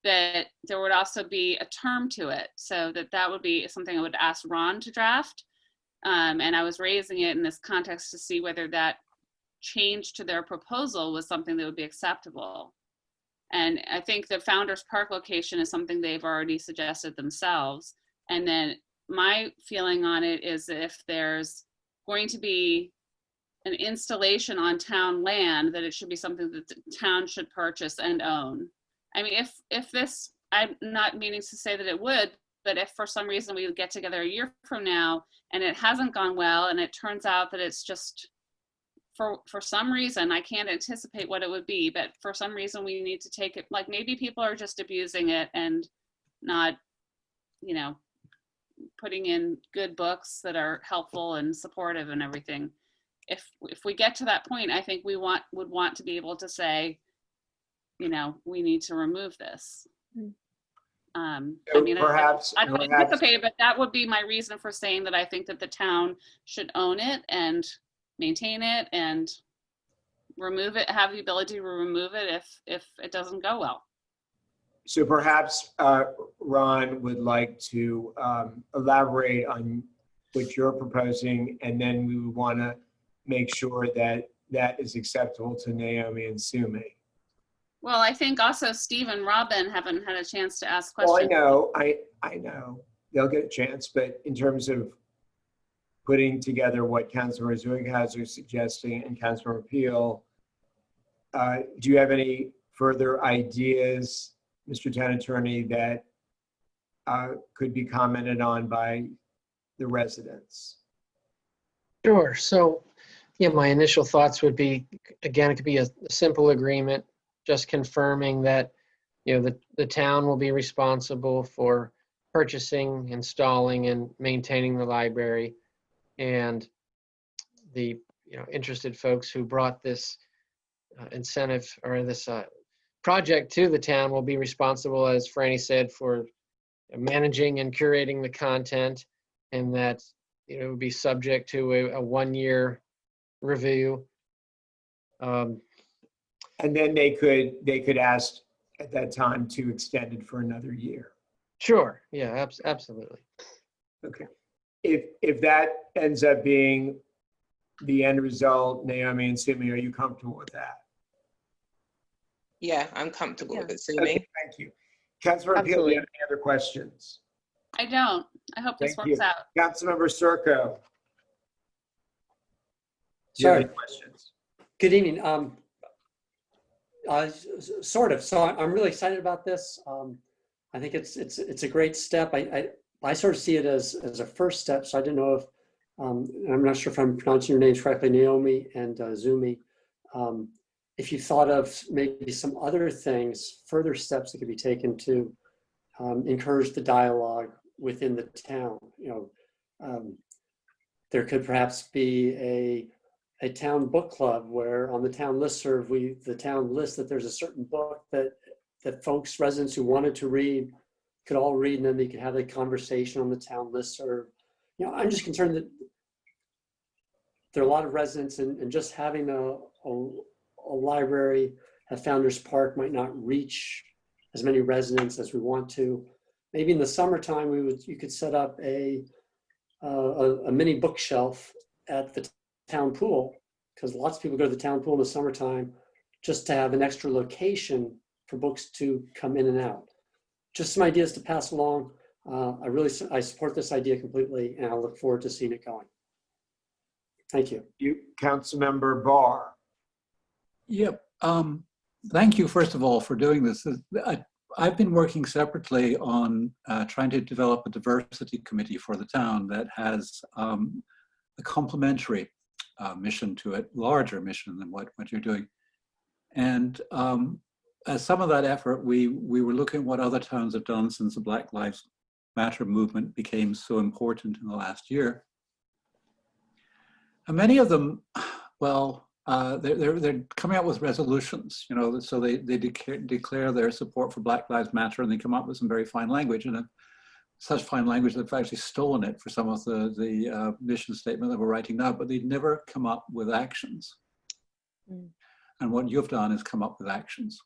Speaker 11: that there would also be a term to it. So that would be something I would ask Ron to draft. And I was raising it in this context to see whether that change to their proposal was something that would be acceptable. And I think the Founders Park location is something they've already suggested themselves. And then my feeling on it is if there's going to be an installation on town land, that it should be something that the town should purchase and own. I mean, if this, I'm not meaning to say that it would, but if for some reason we get together a year from now and it hasn't gone well and it turns out that it's just, for some reason, I can't anticipate what it would be, but for some reason we need to take it, like maybe people are just abusing it and not, putting in good books that are helpful and supportive and everything. If we get to that point, I think we would want to be able to say, we need to remove this. I mean,
Speaker 1: perhaps
Speaker 11: I don't anticipate it, but that would be my reason for saying that I think that the town should own it and maintain it and remove it, have the ability to remove it if it doesn't go well.
Speaker 1: So perhaps Ron would like to elaborate on what you're proposing, and then we would want to make sure that that is acceptable to Naomi and Sumi.
Speaker 11: Well, I think also Steve and Robin haven't had a chance to ask questions.
Speaker 1: Well, I know they'll get a chance, but in terms of putting together what Councilor Zwighauser is suggesting and Councilor Peel, do you have any further ideas, Mr. Town Attorney, that could be commented on by the residents?
Speaker 5: Sure. So, yeah, my initial thoughts would be, again, it could be a simple agreement, just confirming that, the town will be responsible for purchasing, installing, and maintaining the library. And the, interested folks who brought this incentive or this project to the town will be responsible, as Franny said, for managing and curating the content, and that it would be subject to a 1-year review.
Speaker 1: And then they could ask at that time to extend it for another year.
Speaker 5: Sure. Yeah, absolutely.
Speaker 1: Okay. If that ends up being the end result, Naomi and Simi, are you comfortable with that?
Speaker 8: Yeah, I'm comfortable with it, Simi.
Speaker 1: Okay, thank you. Councilmember Peel, do you have any other questions?
Speaker 11: I don't. I hope this
Speaker 1: Thank
Speaker 11: works
Speaker 1: you.
Speaker 11: out.
Speaker 1: Councilmember Circo. Do you have any questions?
Speaker 18: Good evening. Sort of. So I'm really excited about this. I think it's a great step. I sort of see it as a first step. So I didn't know if I'm not sure if I'm pronouncing your names correctly, Naomi and Zumi. If you thought of maybe some other things, further steps that could be taken to encourage the dialogue within the town. There could perhaps be a town book club where on the town listserv, the town lists that there's a certain book that folks, residents who wanted to read could all read, and then they could have a conversation on the town listserv. I'm just concerned that there are a lot of residents, and just having a library at Founders Park might not reach as many residents as we want to. Maybe in the summertime, you could set up a mini bookshelf at the town pool, because lots of people go to the town pool in the summertime just to have an extra location for books to come in and out. Just some ideas to pass along. I support this idea completely, and I look forward to seeing it going. Thank you.
Speaker 1: Councilmember Barr.
Speaker 14: Yep. Thank you, first of all, for doing this. I've been working separately on trying to develop a diversity committee for the town that has a complementary mission to it, larger mission than what you're doing. And as some of that effort, we were looking at what other towns have done since the Black Lives Matter movement became so important in the last year. And many of them, well, they're coming out with resolutions, so they declare their support for Black Lives Matter, and they come up with some very fine language, and such fine language that they've actually stolen it for some of the mission statement that we're writing now, but they never come up with actions. Mm. And what you've done is come up with actions,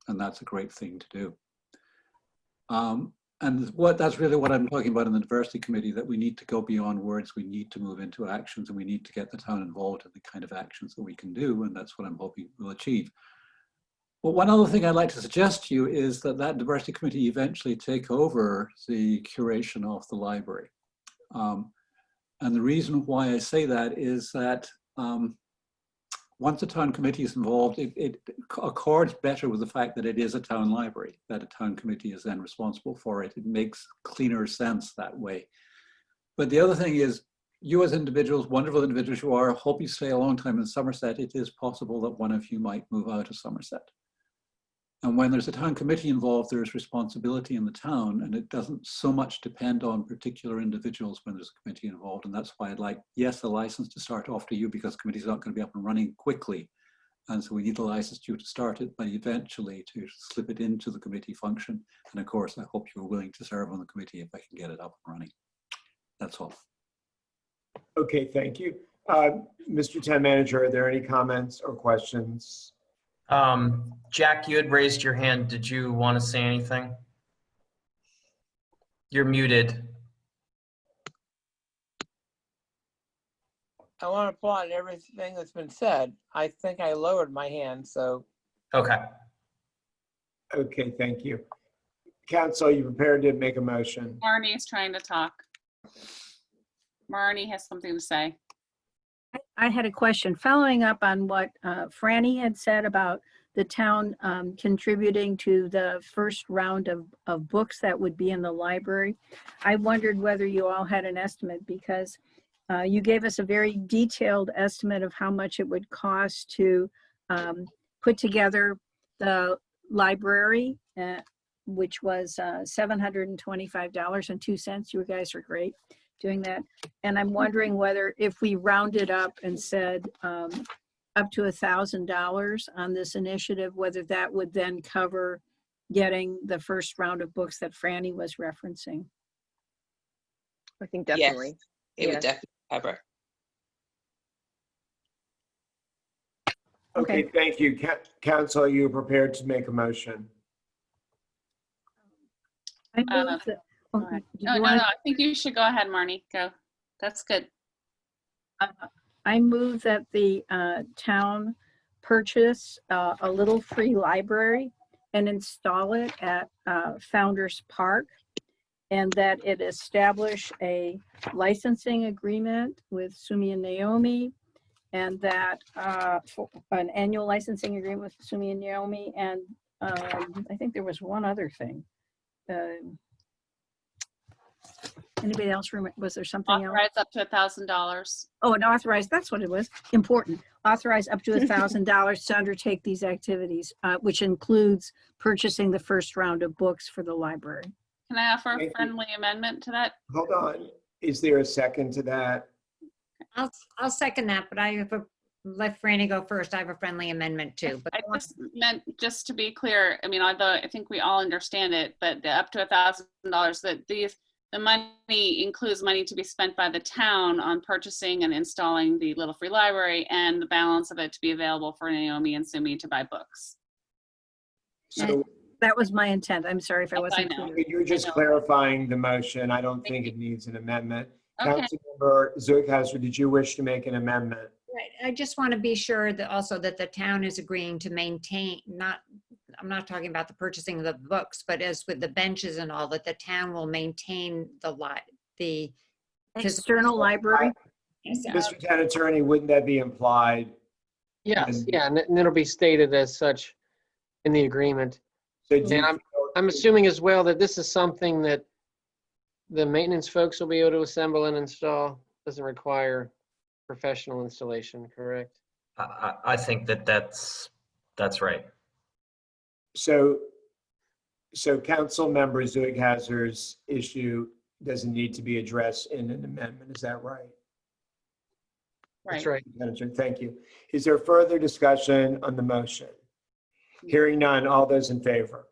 Speaker 14: and that's a great thing to do. And that's really what I'm talking about in the diversity committee, that we need to go beyond words, we need to move into actions, and we need to get the town involved in the kind of actions that we can do, and that's what I'm hoping we'll achieve. But one other thing I'd like to suggest to you is that diversity committee eventually take over the curation of the library. And the reason why I say that is that once the town committee is involved, it accords better with the fact that it is a town library, that a town committee is then responsible for it. It makes cleaner sense that way. But the other thing is, you as individuals, wonderful individuals you are, hope you stay a long time in Somerset. It is possible that one of you might move out of Somerset. And when there's a town committee involved, there's responsibility in the town, and it doesn't so much depend on particular individuals when there's a committee involved. And that's why I'd like, yes, the license to start off to you, because the committee's not going to be up and running quickly. And so we need the license to you to start it, but eventually to slip it into the committee function. And of course, I hope you're willing to serve on the committee if I can get it up and running. That's all.
Speaker 1: Okay, thank you. Mr. Town Manager, are there any comments or questions?
Speaker 2: Jack, you had raised your hand. Did you want to say anything? You're muted.
Speaker 6: I want to applaud everything that's been said. I think I lowered my hand, so.
Speaker 2: Okay.
Speaker 1: Okay, thank you. Council, you prepared to make a motion?
Speaker 11: Marnie's trying to talk. Marnie has something to say.
Speaker 3: I had a question following up on what Franny had said about the town contributing to the first round of books that would be in the library. I wondered whether you all had an estimate, because you gave us a very detailed estimate of how much it would cost to put together the library, which was $725.02. You guys are great doing that. And I'm wondering whether if we rounded up and said up to $1,000 on this initiative, whether that would then cover getting the first round of books that Franny was referencing.
Speaker 15: I think definitely.
Speaker 8: Yes, it would definitely cover.
Speaker 1: Okay, thank you. Council, are you prepared to make a motion?
Speaker 3: I move that,
Speaker 11: No, I think you should go ahead, Marnie. Go. That's good.
Speaker 3: I move that the town purchase a little free library and install it at Founders Park, and that it establish a licensing agreement with Sumi and Naomi, and that an annual licensing agreement with Sumi and Naomi, and I think there was one other thing. Anybody else remember? Was there something else?
Speaker 11: Authorize up to $1,000.
Speaker 3: Oh, and authorize, that's what it was. Important. Authorize up to $1,000 to undertake these activities, which includes purchasing the first round of books for the library.
Speaker 11: Can I offer a friendly amendment to that?
Speaker 1: Hold on. Is there a second to that?
Speaker 4: I'll second that, but I have let Franny go first. I have a friendly amendment too. But
Speaker 11: I just meant, just to be clear, I mean, although I think we all understand it, but the up to $1,000, that the money includes money to be spent by the town on purchasing and installing the Little Free Library, and the balance of it to be available for Naomi and Sumi to buy books.
Speaker 1: So
Speaker 3: that was my intent. I'm sorry if I wasn't clear.
Speaker 1: you're just clarifying the motion. I don't think it needs an amendment.
Speaker 4: Okay.
Speaker 1: Councilmember Zuikhauser, did you wish to make an amendment?
Speaker 4: Right. I just want to be sure that also that the town is agreeing to maintain, I'm not talking about the purchasing of the books, but as with the benches and all, that the town will maintain the
Speaker 3: external library.
Speaker 1: Mr. Town Attorney, wouldn't that be implied?
Speaker 5: Yes, yeah, and it'll be stated as such in the agreement. And I'm assuming as well that this is something that the maintenance folks will be able to assemble and install. Doesn't require professional installation, correct?
Speaker 2: I think that's right.
Speaker 1: So Council Member Zuikhauser's issue doesn't need to be addressed in an amendment, is that right?
Speaker 5: That's right.
Speaker 1: Thank you. Is there further discussion on the motion? Hearing none, all those in favor?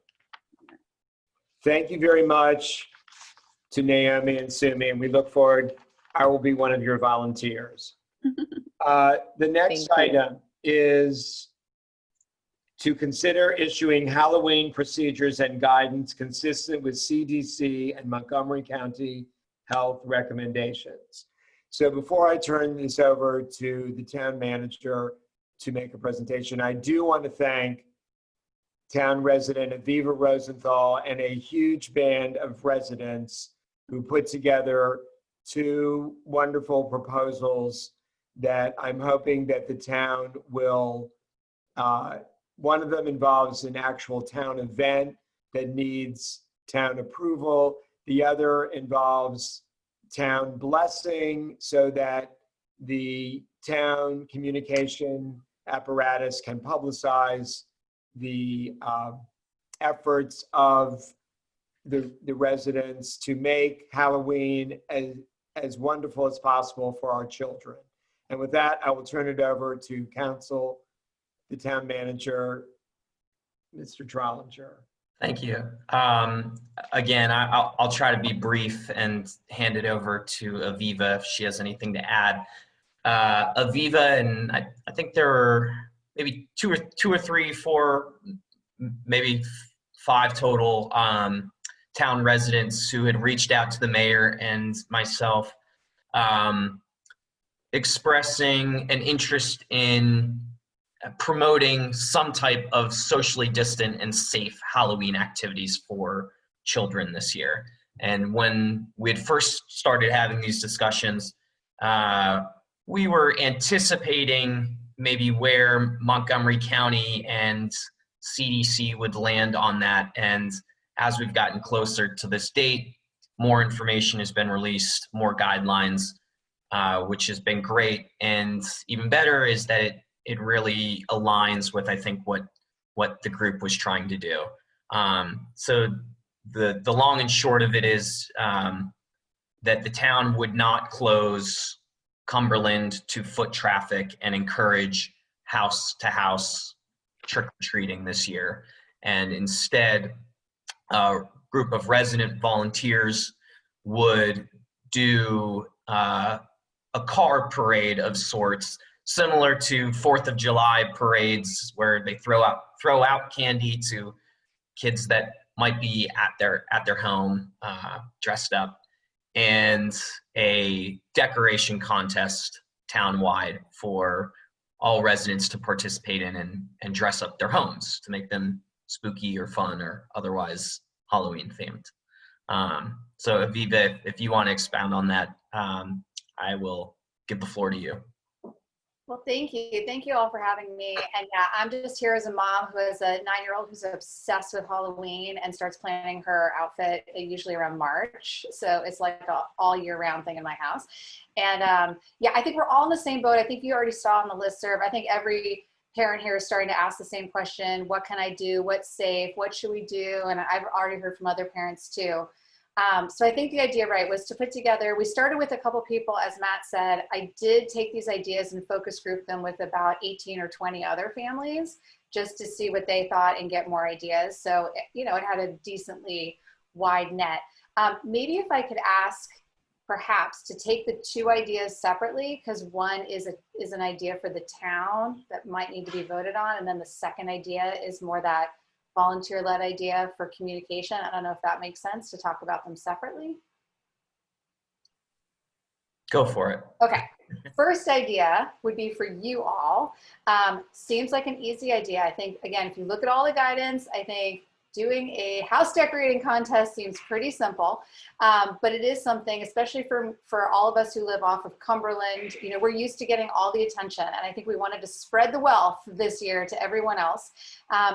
Speaker 1: Thank you very much to Naomi and Sumi, and we look forward, I will be one of your volunteers. The next item is to consider issuing Halloween procedures and guidance consistent with CDC and Montgomery County health recommendations. So before I turn this over to the town manager to make a presentation, I do want to thank town resident Aviva Rosenthal and a huge band of residents who put together two wonderful proposals that I'm hoping that the town will, one of them involves an actual town event that needs town approval. The other involves town blessing so that the town communication apparatus can publicize the efforts of the residents to make Halloween as wonderful as possible for our children. And with that, I will turn it over to council, the town manager, Mr. Trollinger.
Speaker 2: Thank you. Again, I'll try to be brief and hand it over to Aviva if she has anything to add. Aviva, and I think there are maybe two or three, four, maybe five total town residents who had reached out to the mayor and myself, expressing an interest in promoting some type of socially distant and safe Halloween activities for children this year. And when we had first started having these discussions, we were anticipating maybe where Montgomery County and CDC would land on that. And as we've gotten closer to this date, more information has been released, more guidelines, which has been great. And even better is that it really aligns with, I think, what the group was trying to do. So the long and short of it is that the town would not close Cumberland to foot traffic and encourage house-to-house trick-or-treating this year. And instead, a group of resident volunteers would do a car parade of sorts, similar to 4th of July parades where they throw out candy to kids that might be at their home dressed up, and a decoration contest townwide for all residents to participate in and dress up their homes to make them spooky or fun or otherwise Halloween themed. So Aviva, if you want to expound on that, I will give the floor to you.
Speaker 16: Well, thank you. Thank you all for having me. And yeah, I'm just here as a mom who has a 9-year-old who's obsessed with Halloween and starts planning her outfit usually around March. So it's like a all year round thing in my house. And yeah, I think we're all in the same boat. I think you already saw on the listserv. I think every parent here is starting to ask the same question. What can I do? What's safe? What should we do? And I've already heard from other parents too. So I think the idea, right, was to put together, we started with a couple people, as Matt said. I did take these ideas and focus group them with about 18 or 20 other families just to see what they thought and get more ideas. So, you know, it had a decently wide net. Maybe if I could ask perhaps to take the 2 ideas separately, because one is an idea for the town that might need to be voted on. And then the second idea is more that volunteer-led idea for communication. I don't know if that makes sense to talk about them separately.
Speaker 2: Go for it.
Speaker 16: Okay. First idea would be for you all. Seems like an easy idea. I think, again, if you look at all the guidance, I think doing a house decorating contest seems pretty simple, but it is something, especially for all of us who live off of Cumberland. You know, we're used to getting all the attention, and I think we wanted to spread the wealth this year to everyone else.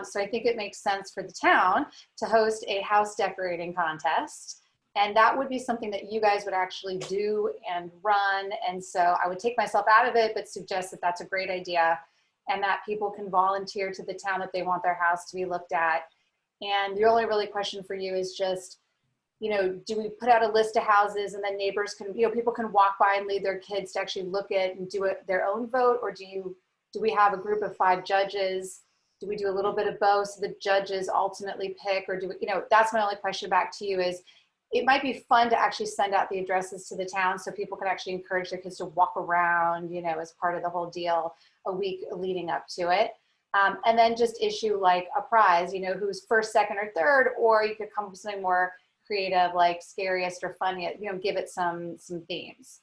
Speaker 16: So I think it makes sense for the town to host a house decorating contest, and that would be something that you guys would actually do and run. And so I would take myself out of it, but suggest that that's a great idea, and that people can volunteer to the town if they want their house to be looked at. And the only really question for you is just, you know, do we put out a list of houses and then neighbors can, you know, people can walk by and leave their kids to actually look at and do their own vote? Or do we have a group of 5 judges? Do we do a little bit of both so the judges ultimately pick? Or do we, you know, that's my only question back to you is, it might be fun to actually send out the addresses to the town so people can actually encourage their kids to walk around, you know, as part of the whole deal a week leading up to it. And then just issue like a prize, you know, who's first, second, or third, or you could come up with something more creative, like scariest or funniest, you know, give it some themes.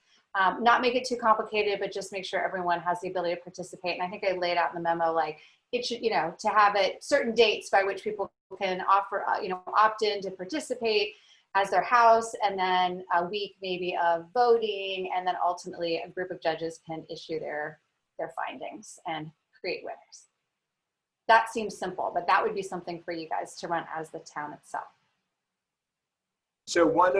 Speaker 16: Not make it too complicated, but just make sure everyone has the ability to participate. And I think I laid out in the memo, like it should, you know, to have it certain dates by which people can offer, you know, opt in to participate as their house, and then a week maybe of voting, and then ultimately a group of judges can issue their findings and create winners. That seems simple, but that would be something for you guys to run as the town itself.
Speaker 1: So one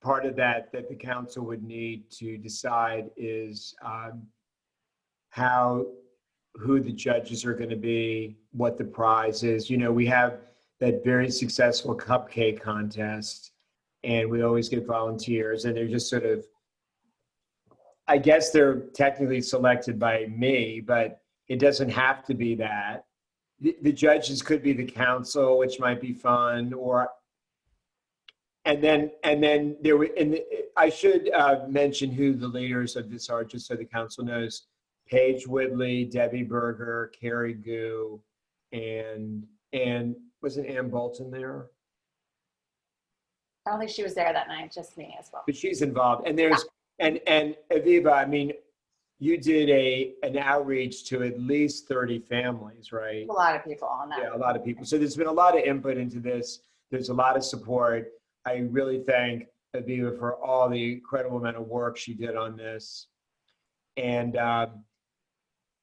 Speaker 1: part of that the council would need to decide is who the judges are going to be, what the prize is. You know, we have that very successful cupcake contest, and we always get volunteers, and they're just sort of, I guess they're technically selected by me, but it doesn't have to be that. The judges could be the council, which might be fun, and then I should mention who the leaders of this are, just so the council knows. Paige Woodley, Debbie Berger, Carrie Gu, and wasn't Ann Bolton there?
Speaker 16: I don't think she was there that night, just me as well.
Speaker 1: But she's involved, and there's and Aviva, I mean, you did an outreach to at least 30 families, right?
Speaker 16: A lot of people on that.
Speaker 1: Yeah, a lot of people. So there's been a lot of input into this. There's a lot of support. I really thank Aviva for all the incredible amount of work she did on this. And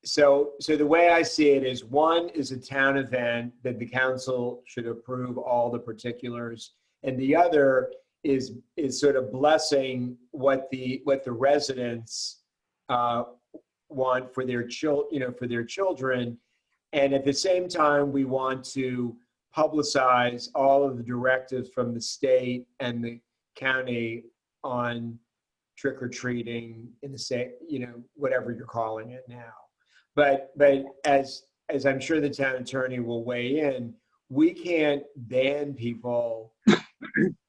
Speaker 1: So the way I see it is, one is a town event that the council should approve all the particulars, and the other is sort of blessing what the residents want for their children, and at the same time we want to publicize all of the directives from the state and the county on trick-or-treating in the same, whatever you're calling it now. But as I'm sure the town attorney will weigh in, we can't ban people.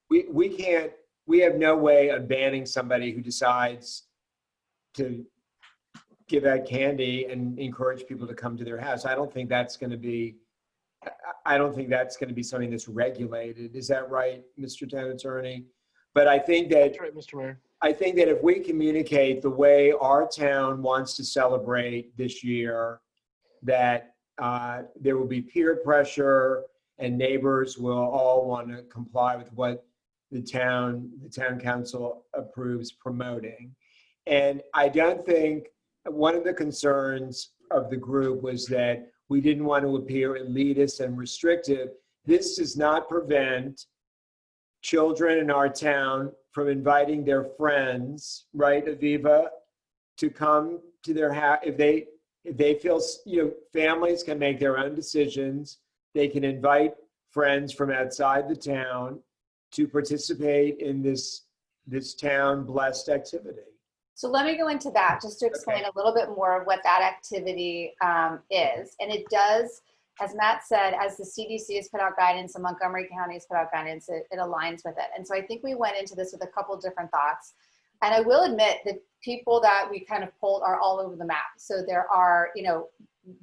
Speaker 1: We have no way of banning somebody who decides to give out candy and encourage people to come to their house. I don't think that's going to be something that's regulated. Is that right, Mr. Town Attorney? But I think that,
Speaker 5: That's right, Mr. Mayor.
Speaker 1: I think that if we communicate the way our town wants to celebrate this year, that there will be peer pressure and neighbors will all want to comply with what the town council approves promoting. And I don't think, one of the concerns of the group was that we didn't want to appear elitist and restrictive. This does not prevent children in our town from inviting their friends, right, Aviva, to come to their house. If they feel, families can make their own decisions. They can invite friends from outside the town to participate in this town blessed activity.
Speaker 16: So let me go into that just to explain a little bit more of what that activity is. And it does, as Matt said, as the CDC has put out guidance and Montgomery County has put out guidance, it aligns with it. And so I think we went into this with a couple different thoughts. And I will admit that people that we kind of polled are all over the map. So there are,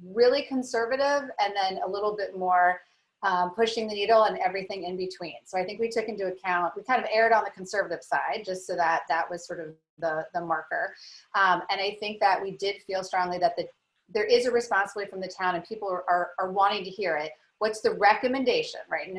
Speaker 16: really conservative and then a little bit more pushing the needle and everything in between. So I think we took into account, we kind of erred on the conservative side, just so that was sort of the marker. And I think that we did feel strongly that there is a responsibility from the town and people are wanting to hear it. What's the recommendation, right?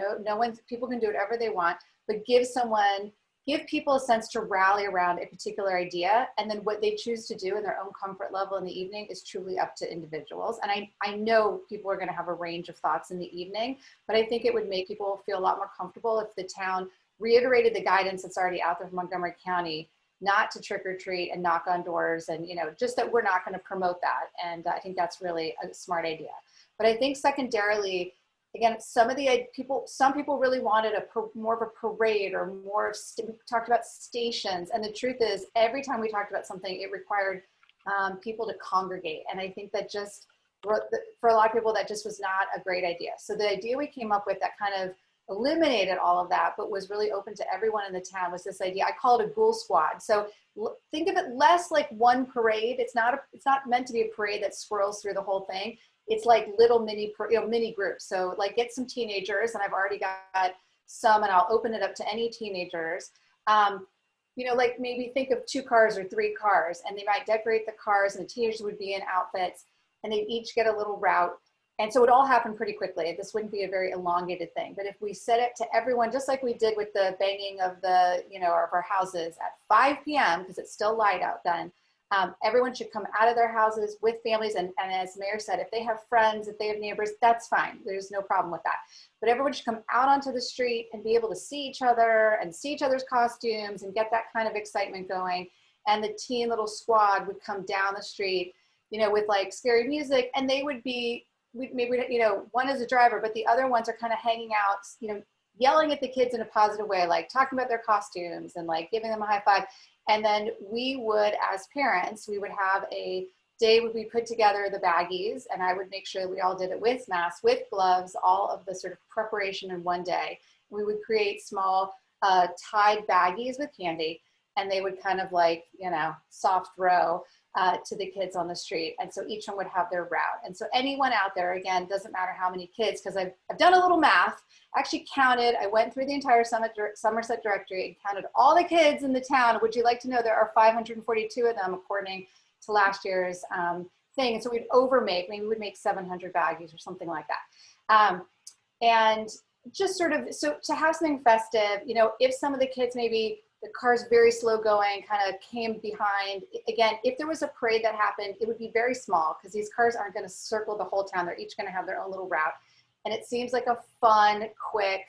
Speaker 16: People can do whatever they want, but give people a sense to rally around a particular idea, and then what they choose to do in their own comfort level in the evening is truly up to individuals. And I know people are going to have a range of thoughts in the evening, but I think it would make people feel a lot more comfortable if the town reiterated the guidance that's already out there from Montgomery County, not to trick or treat and knock on doors, and just that we're not going to promote that. And I think that's really a smart idea. But I think secondarily, again, some people really wanted more of a parade or more talked about stations. And the truth is, every time we talked about something, it required people to congregate. And I think that just, for a lot of people, that just was not a great idea. So the idea we came up with that kind of eliminated all of that, but was really open to everyone in the town, was this idea. I call it a ghoul squad. So think of it less like one parade. It's not meant to be a parade that swirls through the whole thing. It's like little mini groups. So like get some teenagers, and I've already got some, and I'll open it up to any teenagers. Like maybe think of 2 cars or 3 cars, and they might decorate the cars, and the teenagers would be in outfits, and they each get a little route. And so it all happened pretty quickly. This wouldn't be a very elongated thing. But if we set it to everyone, just like we did with the banging of of our houses at 5 p.m., because it's still light out then, everyone should come out of their houses with families. And as Mayor said, if they have friends, if they have neighbors, that's fine. There's no problem with that. But everyone should come out onto the street and be able to see each other and see each other's costumes and get that kind of excitement going. And the teen little squad would come down the street, with like scary music, and they would be, maybe, one is a driver, but the other ones are kind of hanging out, yelling at the kids in a positive way, like talking about their costumes and like giving them a high five. And then we would, as parents, we would have a day where we put together the baggies, and I would make sure that we all did it with masks, with gloves, all of the sort of preparation in one day. We would create small tied baggies with candy, and they would kind of like, soft throw to the kids on the street. And so each one would have their route. And so anyone out there, again, doesn't matter how many kids, because I've done a little math, actually counted, I went through the entire Somerset directory and counted all the kids in the town. Would you like to know there are 542 of them according to last year's thing. And so we'd overmake, maybe we'd make 700 baggies or something like that. And just sort of, so to have something festive, if some of the kids maybe the car's very slow going, kind of came behind. Again, if there was a parade that happened, it would be very small because these cars aren't going to circle the whole town. They're each going to have their own little route. And it seems like a fun, quick,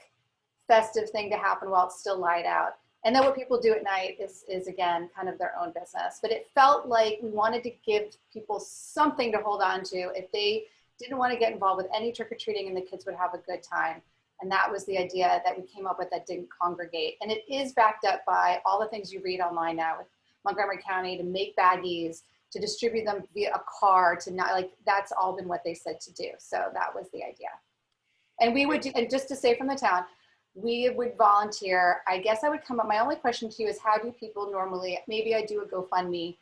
Speaker 16: festive thing to happen while it's still light out. And then what people do at night is again, kind of their own business. But it felt like we wanted to give people something to hold on to if they didn't want to get involved with any trick-or-treating and the kids would have a good time. And that was the idea that we came up with that didn't congregate. And it is backed up by all the things you read online now with Montgomery County to make baggies, to distribute them via a car, to not like, that's all been what they said to do. So that was the idea. And we would do, and just to say from the town, we would volunteer. I guess I would come up, my only question to you is how do people normally, maybe I do a GoFundMe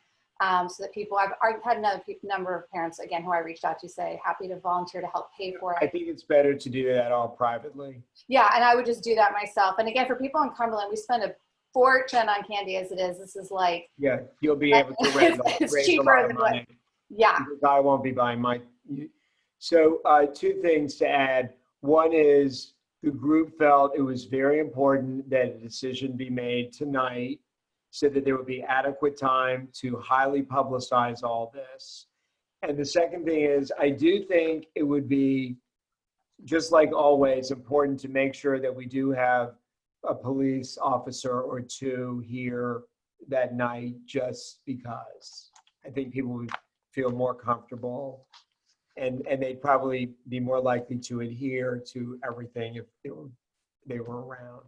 Speaker 16: so that people, I've had another number of parents, again, who I reached out to say, happy to volunteer to help pay for
Speaker 1: I
Speaker 16: it.
Speaker 1: think it's better to do that all privately.
Speaker 16: Yeah, and I would just do that myself. And again, for people in Cumberland, we spend a fortune on candy as it is. This is like,
Speaker 1: Yeah, you'll be able to raise,
Speaker 16: it's
Speaker 1: raise a
Speaker 16: cheaper
Speaker 1: lot of
Speaker 16: than what,
Speaker 1: money.
Speaker 16: yeah.
Speaker 1: Because I won't be buying my. So two things to add. One is the group felt it was very important that a decision be made tonight so that there would be adequate time to highly publicize all this. And the second thing is, I do think it would be, just like always, important to make sure that we do have a police officer or two here that night, just because I think people would feel more comfortable and they'd probably be more likely to adhere to everything if they were around.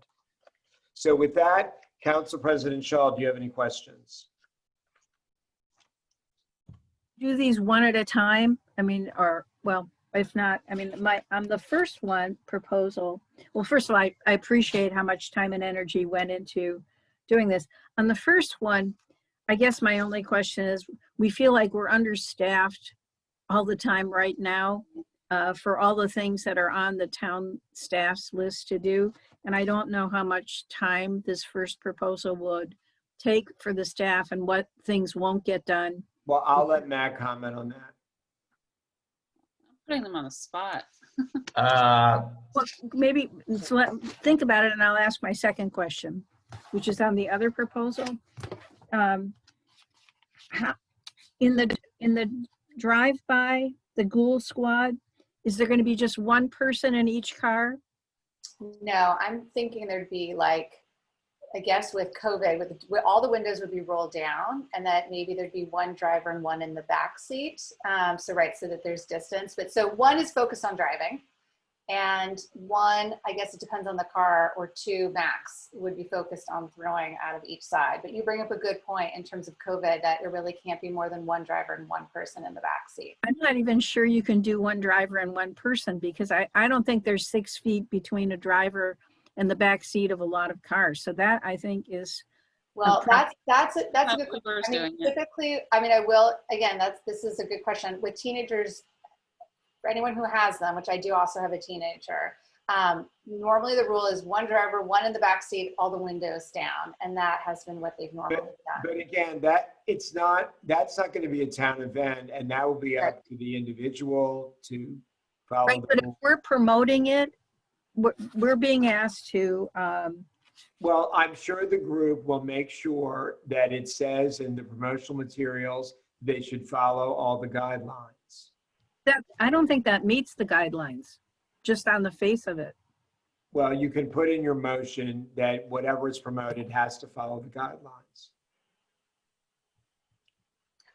Speaker 1: So with that, Council President Shaw, do you have any questions?
Speaker 3: Do these one at a time? I mean, or, well, if not, I mean, on the first one proposal, well, first of all, I appreciate how much time and energy went into doing this. On the first one, I guess my only question is, we feel like we're understaffed all the time right now for all the things that are on the town staff's list to do. And I don't know how much time this first proposal would take for the staff and what things won't get done.
Speaker 1: Well, I'll let Matt comment on that.
Speaker 11: Putting them on the spot.
Speaker 3: Well, maybe think about it and I'll ask my second question, which is on the other proposal. In the drive-by, the Ghoul Squad, is there going to be just one person in each car?
Speaker 16: No, I'm thinking there'd be like, I guess with COVID, with all the windows would be rolled down and that maybe there'd be one driver and one in the back seat. So that there's distance. But so one is focused on driving and one, I guess it depends on the car, or two max would be focused on throwing out of each side. But you bring up a good point in terms of COVID that it really can't be more than one driver and one person in the back seat.
Speaker 3: I'm not even sure you can do one driver and one person because I don't think there's 6 feet between a driver and the back seat of a lot of cars. So that I think is.
Speaker 16: Well, that's a good question. I mean,
Speaker 11: doing it.
Speaker 16: typically, I mean, I will, again, this is a good question. With teenagers, for anyone who has them, which I do also have a teenager, normally the rule is one driver, one in the back seat, all the windows down. And that has been what they've normally done.
Speaker 1: But again, that's not going to be a town event and that will be up to the individual to follow.
Speaker 3: Right, but if we're promoting it, we're being asked to.
Speaker 1: Well, I'm sure the group will make sure that it says in the promotional materials, they should follow all the guidelines.
Speaker 3: I don't think that meets the guidelines, just on the face of it.
Speaker 1: Well, you can put in your motion that whatever is promoted has to follow the guidelines.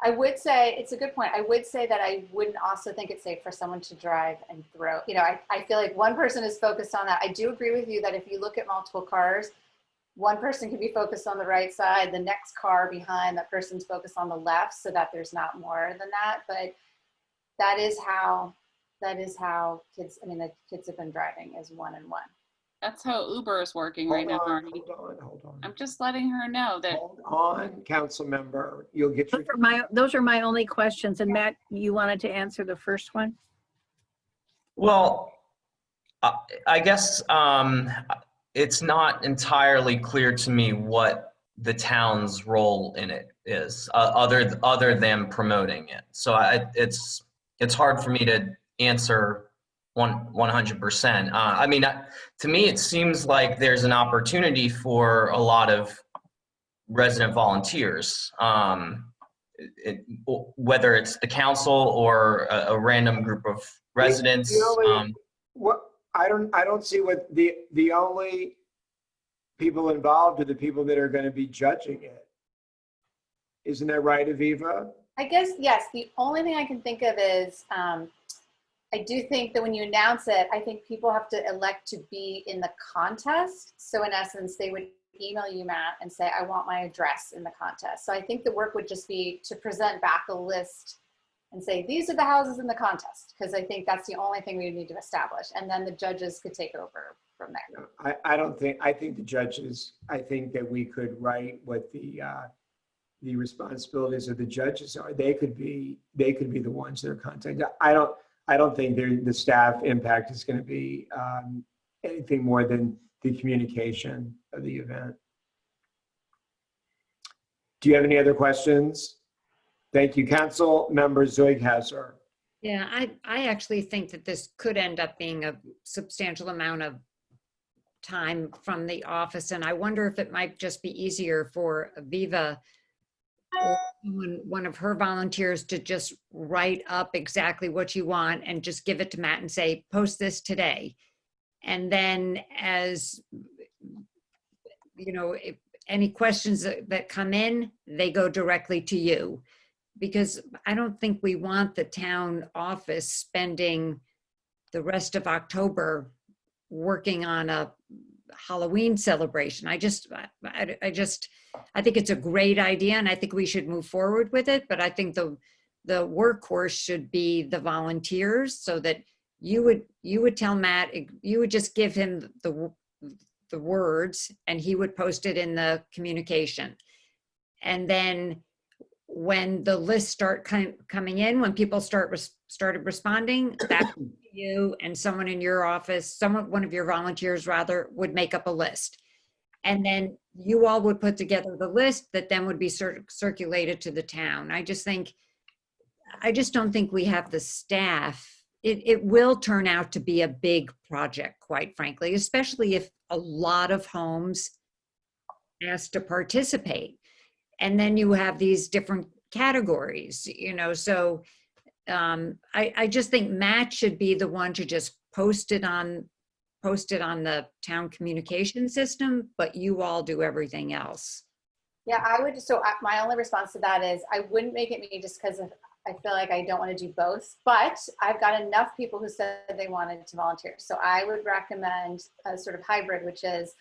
Speaker 16: I would say, it's a good point. I would say that I wouldn't also think it's safe for someone to drive and throw. You know, I feel like one person is focused on that. I do agree with you that if you look at multiple cars, one person could be focused on the right side, the next car behind, that person's focused on the left so that there's not more than that. But that is how kids, I mean, the kids have been driving as one and one.
Speaker 11: That's how Uber is working right now, Marty.
Speaker 1: Hold on.
Speaker 11: I'm just letting her know that.
Speaker 1: Hold on, council member. You'll get your.
Speaker 3: Those are my only questions. And Matt, you wanted to answer the first one?
Speaker 2: Well, I guess it's not entirely clear to me what the town's role in it is, other than promoting it. So it's hard for me to answer 100%. I mean, to me, it seems like there's an opportunity for a lot of resident volunteers, whether it's the council or a random group of residents.
Speaker 1: What I don't see what the only people involved are the people that are going to be judging it. Isn't that right, Aviva?
Speaker 16: I guess, yes. The only thing I can think of is, I do think that when you announce it, I think people have to elect to be in the contest. So in essence, they would email you, Matt, and say, I want my address in the contest. So I think the work would just be to present back a list and say, these are the houses in the contest, because I think that's the only thing we would need to establish. And then the judges could take over from there.
Speaker 1: I think the judges, I think that we could write what the responsibilities of the judges are. They could be the ones that are contacted. I don't think the staff impact is going to be anything more than the communication of the event. Do you have any other questions? Thank you. Council Member Zoighauser.
Speaker 4: Yeah, I actually think that this could end up being a substantial amount of time from the office. And I wonder if it might just be easier for Aviva or one of her volunteers to just write up exactly what you want and just give it to Matt and say, post this today. And then as, you know, if any questions that come in, they go directly to you. Because I don't think we want the town office spending the rest of October working on a Halloween celebration. I think it's a great idea and I think we should move forward with it, but I think the workhorse should be the volunteers, so that you would tell Matt, you would just give him the words and he would post it in the communication. And then when the lists start coming in, when people started responding, that you and someone in your office, one of your volunteers rather, would make up a list. And then you all would put together the list that then would be circulated to the town. I just don't think we have the staff. It will turn out to be a big project, quite frankly, especially if a lot of homes ask to participate. And then you have these different categories, you know, so I just think Matt should be the one to just post it on the town communication system, but you all do everything else.
Speaker 16: Yeah, I would. So my only response to that is I wouldn't make it me just because I feel like I don't want to do both, but I've got enough people who said they wanted to volunteer. So I would recommend a sort of hybrid, which is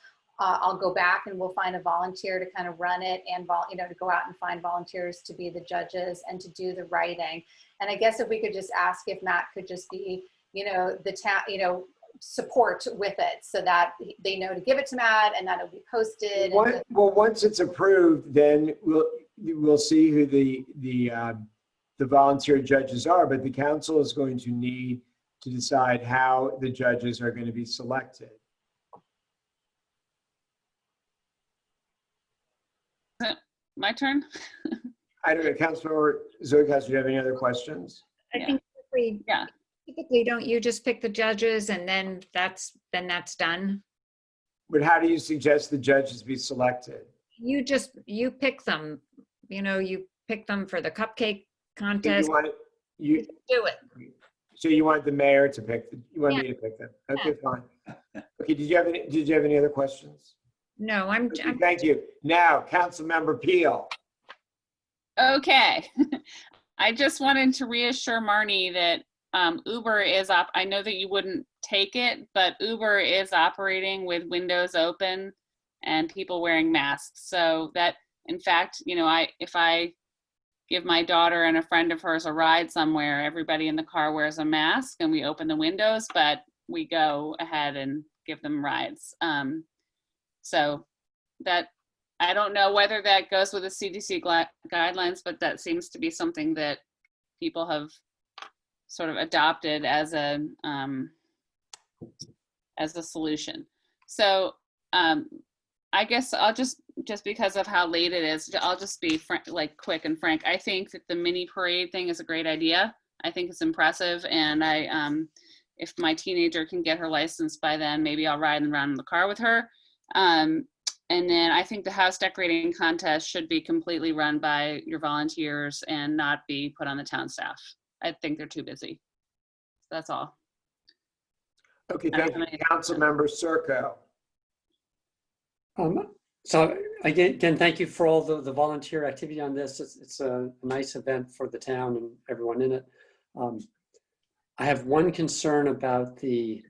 Speaker 16: I'll go back and we'll find a volunteer to kind of run it and, to go out and find volunteers to be the judges and to do the writing. And I guess if we could just ask if Matt could just be, the town, support with it so that they know to give it to Matt and that it'll be posted.
Speaker 1: Well, once it's approved, then we'll see who the volunteer judges are, but the council is going to need to decide how the judges are going to be selected.
Speaker 11: My turn?
Speaker 1: I don't know, Councilor Zoighauser, do you have any other questions?
Speaker 4: I think typically don't you just pick the judges and then that's done?
Speaker 1: But how do you suggest the judges be selected?
Speaker 4: You pick them, you pick them for the cupcake contest.
Speaker 1: You
Speaker 4: do it.
Speaker 1: So you want the mayor to pick you want me to pick them? Okay, fine. Okay, did you have any other questions?
Speaker 4: No,
Speaker 1: okay, thank you. Now, Councilmember Peel.
Speaker 11: Okay. I just wanted to reassure Marnie that Uber is I know that you wouldn't take it, but Uber is operating with windows open and people wearing masks. So that, in fact, if I give my daughter and a friend of hers a ride somewhere, everybody in the car wears a mask and we open the windows, but we go ahead and give them rides. So that, I don't know whether that goes with the CDC guidelines, but that seems to be something that people have sort of adopted as a solution. So I guess I'll just because of how late it is, I'll just be quick and frank. I think that the mini parade thing is a great idea. I think it's impressive, and if my teenager can get her license by then, maybe I'll ride around in the car with her. And then I think the house decorating contest should be completely run by your volunteers and not be put on the town staff. I think they're too busy. That's all.
Speaker 1: Okay,
Speaker 11: I don't
Speaker 1: thank you.
Speaker 11: have any-
Speaker 1: Councilmember Circo.
Speaker 18: So again, thank you for all the volunteer activity on this. It's a nice event for the town and everyone in it. I have one concern about the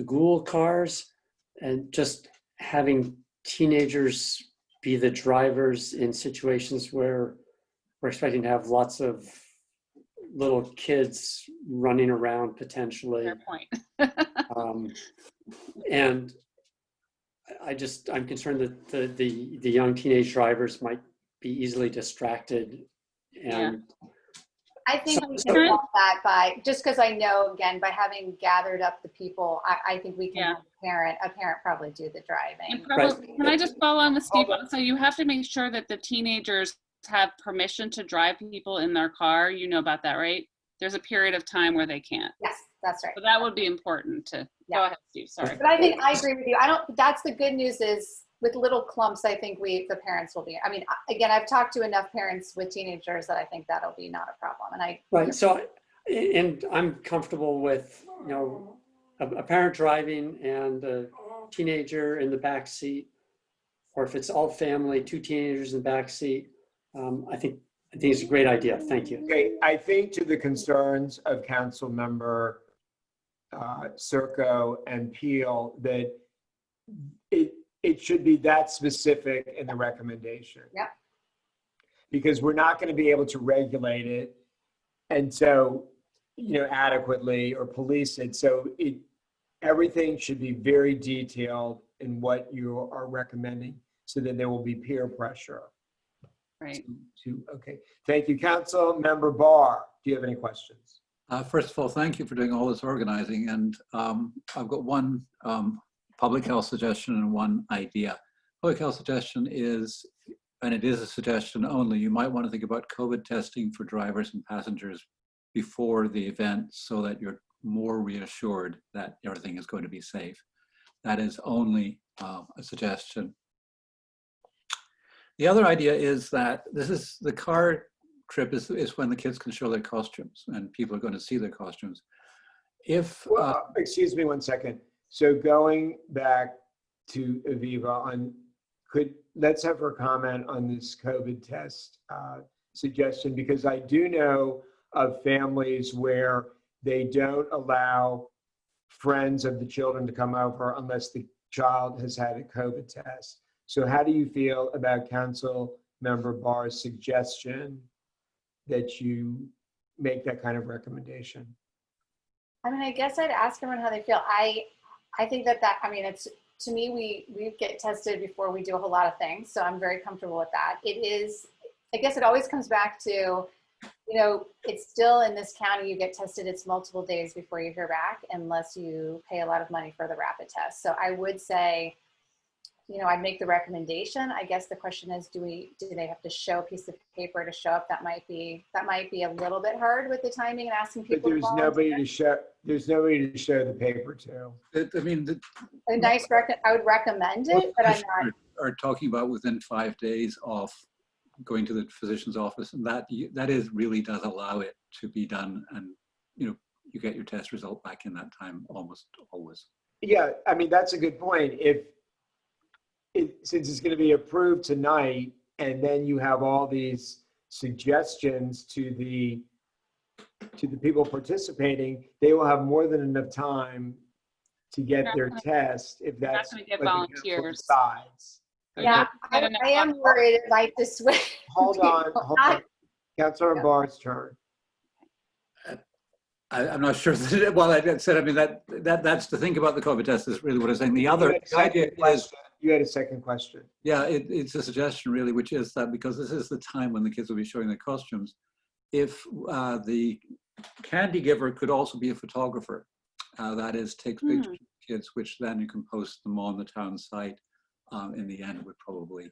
Speaker 18: Ghoul cars and just having teenagers be the drivers in situations where we're expecting to have lots of little kids running around potentially.
Speaker 11: Fair point.
Speaker 18: And I'm concerned that the young teenage drivers might be easily distracted. And
Speaker 16: I think we can solve that by, just because I know, again, by having gathered up the people, I think we can have a parent probably do the driving.
Speaker 11: And probably, can I just follow on with Steve? So you have to make sure that the teenagers have permission to drive people in their car. You know about that, right? There's a period of time where they can't.
Speaker 16: Yes, that's right.
Speaker 11: So that would be important to, go ahead, Steve, sorry.
Speaker 16: But I think I agree with you. That's the good news is with little clumps, I think the parents will be, I mean, again, I've talked to enough parents with teenagers that I think that'll be not a problem. And
Speaker 18: right. So, and I'm comfortable with, a parent driving and a teenager in the back seat, or if it's all family, 2 teenagers in the back seat. I think it's a great idea. Thank you.
Speaker 1: Okay, I think to the concerns of Councilmember Circo and Peel, that it should be that specific in the recommendation.
Speaker 16: Yeah.
Speaker 1: Because we're not going to be able to regulate it, and so, adequately or police it. So everything should be very detailed in what you are recommending, so that there will be peer pressure.
Speaker 11: Right.
Speaker 1: Okay. Thank you. Councilmember Barr, do you have any questions?
Speaker 14: First of all, thank you for doing all this organizing. And I've got one public health suggestion and one idea. Public health suggestion is, and it is a suggestion only, you might want to think about COVID testing for drivers and passengers before the event so that you're more reassured that everything is going to be safe. That is only a suggestion. The other idea is that the car trip is when the kids can show their costumes and people are going to see their costumes.
Speaker 1: Excuse me 1 second. So going back to Aviva, let's have her comment on this COVID test suggestion, because I do know of families where they don't allow friends of the children to come over unless the child has had a COVID test. So how do you feel about Councilmember Barr's suggestion that you make that kind of recommendation?
Speaker 16: I mean, I guess I'd ask everyone how they feel. I think I mean, it's, to me, we get tested before we do a whole lot of things. So I'm very comfortable with that. It is, I guess it always comes back to, it's still in this county, you get tested, it's multiple days before you hear back, unless you pay a lot of money for the rapid test. So I would say, I'd make the recommendation. I guess the question is, do they have to show a piece of paper to show up? That might be a little bit hard with the timing and asking people.
Speaker 1: But there's nobody to show the paper to.
Speaker 14: I mean,
Speaker 16: I would recommend it, but I'm not.
Speaker 14: Are talking about within 5 days of going to the physician's office, and that really does allow it to be done, and you get your test result back in that time almost always.
Speaker 1: Yeah, I mean, that's a good point. Since it's going to be approved tonight, and then you have all these suggestions to the people participating, they will have more than enough time to get their test if that's
Speaker 11: not going to get
Speaker 1: what the council
Speaker 11: volunteers.
Speaker 1: decides.
Speaker 16: Yeah, I am worried it might dissuade.
Speaker 1: Hold on. Councilor Barr's turn.
Speaker 14: I'm not sure. Well, I said, I mean, that's to think about the COVID test is really what I'm saying. The idea is,
Speaker 1: you had a second question.
Speaker 14: Yeah, it's a suggestion really, which is that because this is the time when the kids will be showing their costumes, if the candy giver could also be a photographer, that is, takes pictures of kids, which then you can post them on the town site. In the end, would probably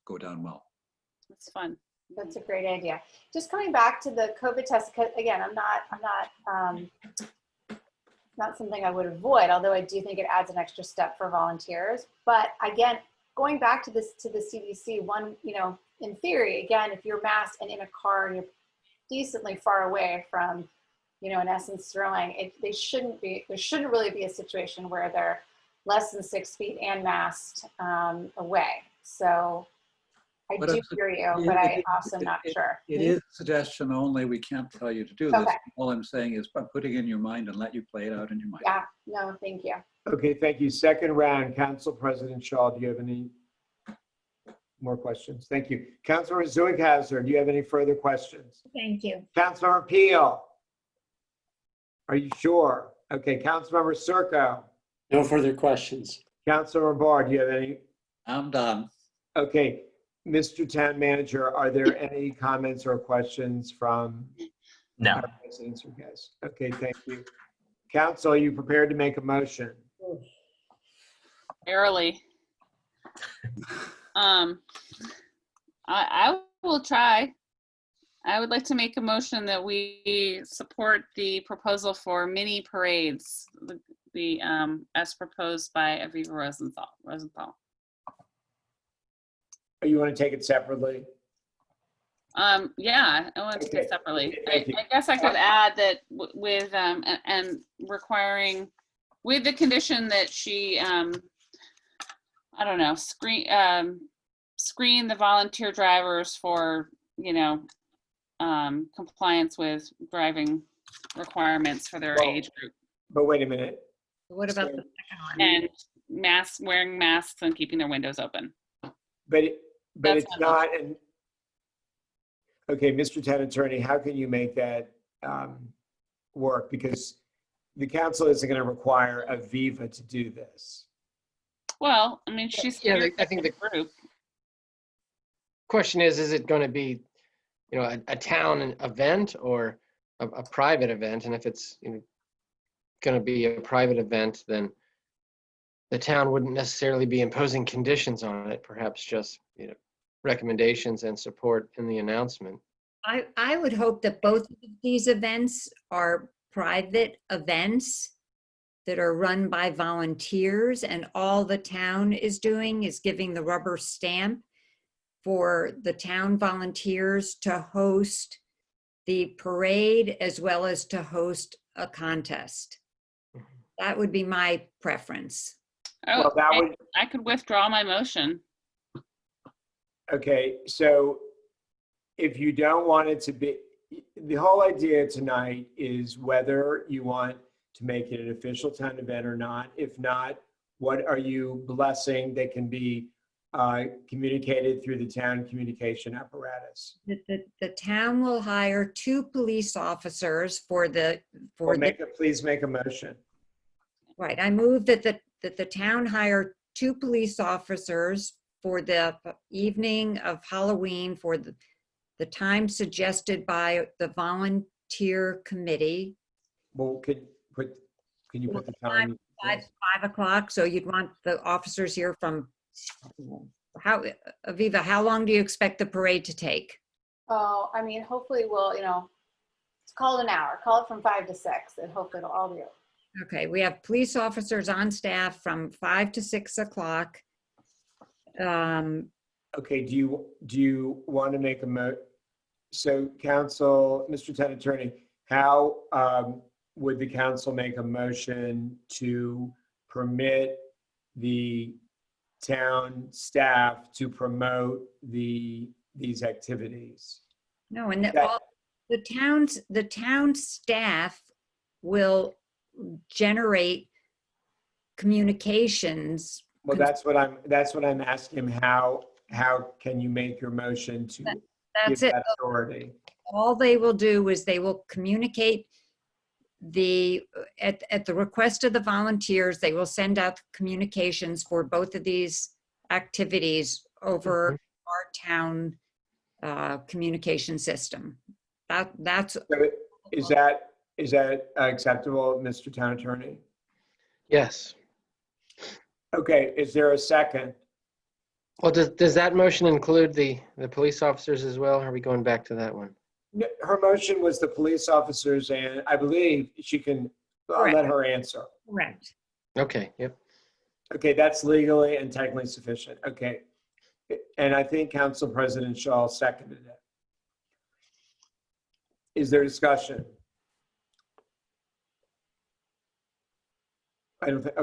Speaker 14: go down well.
Speaker 11: It's fun.
Speaker 16: That's a great idea. Just coming back to the COVID test, because again, I'm not something I would avoid, although I do think it adds an extra step for volunteers. But again, going back to this, to the CDC, one, you know, in theory, again, if you're masked and in a car and you're decently far away from, you know, in essence throwing, there shouldn't really be a situation where they're less than 6 feet and masked away. So I
Speaker 14: But
Speaker 16: do
Speaker 14: it's-
Speaker 16: hear you, but I also not sure.
Speaker 14: It is a suggestion only. We can't tell you to do this.
Speaker 16: Okay.
Speaker 14: All I'm saying is I'm putting it in your mind and let you play it out in your mind.
Speaker 16: Yeah, no, thank you.
Speaker 1: Okay, thank you. Second round, Council President Shaw, do you have any more questions? Thank you. Councilor Zookhauser, do you have any further questions?
Speaker 4: Thank you.
Speaker 1: Councilor Peel? Are you sure? Okay, Councilmember Circo?
Speaker 18: No further questions.
Speaker 1: Councilor Barr, do you have any?
Speaker 14: I'm done.
Speaker 1: Okay, Mr. Town Manager, are there any comments or questions from
Speaker 2: No.
Speaker 1: our residents or guests? Okay, thank you. Council, are you prepared to make a motion?
Speaker 11: Barely. I will try. I would like to make a motion that we support the proposal for mini parades, as proposed by Aviva Rosenthal.
Speaker 1: Or you want to take it separately?
Speaker 11: Yeah, I want to take
Speaker 1: Okay.
Speaker 11: it separately.
Speaker 1: Thank you.
Speaker 11: I guess I could add that with, and requiring, with the condition that she, I don't know, screen the volunteer drivers for, you know, compliance with driving requirements for their
Speaker 1: Well,
Speaker 11: age group.
Speaker 1: But wait a minute.
Speaker 4: What about the second one?
Speaker 11: And wearing masks and keeping their windows open.
Speaker 1: But
Speaker 11: That's
Speaker 1: it's
Speaker 11: my
Speaker 1: not an, okay, Mr. Town Attorney, how can you make that work? Because the council isn't going to require Aviva to do this.
Speaker 11: Well, I mean, she's
Speaker 5: Yeah,
Speaker 11: here
Speaker 5: I think the
Speaker 11: group.
Speaker 5: question is it going to be, you know, a town event or a private event? And if it's, you know, going to be a private event, then the town wouldn't necessarily be imposing conditions on it, perhaps just, you know, recommendations and support in the announcement.
Speaker 4: I would hope that both of these events are private events that are run by volunteers, and all the town is doing is giving the rubber stamp for the town volunteers to host the parade as well as to host a contest. That would be my preference.
Speaker 11: Oh,
Speaker 1: Well, that would-
Speaker 11: I could withdraw my motion.
Speaker 1: Okay, so if you don't want it to be, the whole idea tonight is whether you want to make it an official town event or not. If not, what are you blessing that can be communicated through the town communication apparatus?
Speaker 4: The town will hire 2 police officers for the,
Speaker 1: Please make a motion.
Speaker 4: right, I move that the town hire 2 police officers for the evening of Halloween for the time suggested by the volunteer committee.
Speaker 1: Well, can you put the time?
Speaker 4: 5 o'clock, so you'd want the officers here from, Aviva, how long do you expect the parade to take?
Speaker 16: Oh, I mean, hopefully we'll, you know, call it an hour, call it from 5 to 6, and hopefully it'll all be over.
Speaker 4: Okay, we have police officers on staff from 5 to 6 o'clock.
Speaker 1: Okay, do you want to make a so council, Mr. Town Attorney, how would the council make a motion to permit the town staff to promote these activities?
Speaker 4: No, and the town staff will generate communications.
Speaker 1: Well, that's what I'm asking him. How can you make your motion to give
Speaker 4: That's it.
Speaker 1: that authority?
Speaker 4: All they will do is they will communicate at the request of the volunteers, they will send out communications for both of these activities over our town communication system. That's.
Speaker 1: So is that acceptable, Mr. Town Attorney?
Speaker 5: Yes.
Speaker 1: Okay, is there a second?
Speaker 5: Well, does that motion include the police officers as well? Or are we going back to that one?
Speaker 1: No, her motion was the police officers, and I believe she can, I'll let her answer.
Speaker 4: Correct.
Speaker 5: Okay, yep.
Speaker 1: Okay, that's legally and technically sufficient. Okay. And I think Council President Shaw seconded it. Is there discussion? I don't think,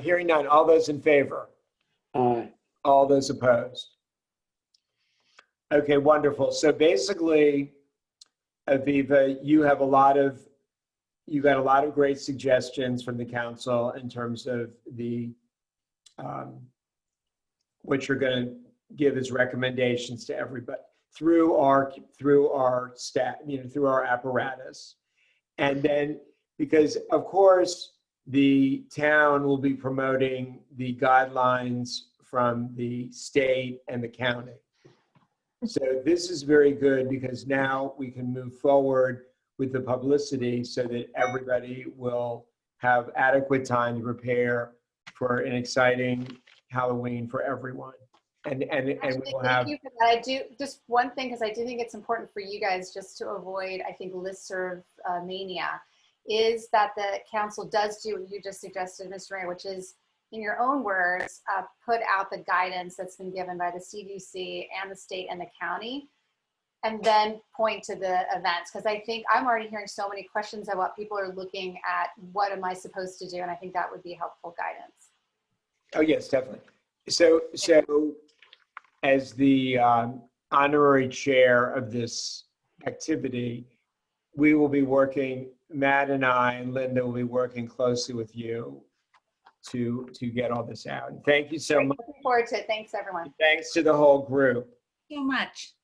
Speaker 1: hearing none. All those in favor?
Speaker 18: Aye.
Speaker 1: All those opposed? Okay, wonderful. So basically, Aviva, you got a lot of great suggestions from the council in terms of the what you're going to give as recommendations to everybody through our staff, through our apparatus. And then, because of course, the town will be promoting the guidelines from the state and the county. So this is very good because now we can move forward with the publicity so that everybody will have adequate time to prepare for an exciting Halloween for everyone. And we will have.
Speaker 16: Thank you for that. I do just one thing, because I do think it's important for you guys just to avoid, I think, listserv mania, is that the council does do what you just suggested, Mr. Mayor, which is, in your own words, put out the guidance that's been given by the CDC and the state and the county, and then point to the events. Because I think I'm already hearing so many questions of what people are looking at. What am I supposed to do? And I think that would be helpful guidance.
Speaker 1: Oh, yes, definitely. So as the honorary chair of this activity, we will be working, Matt and I and Linda will be working closely with you to get all this out. And thank you so much.
Speaker 16: Looking forward to it. Thanks, everyone.
Speaker 1: Thanks to the whole group.
Speaker 10: So much.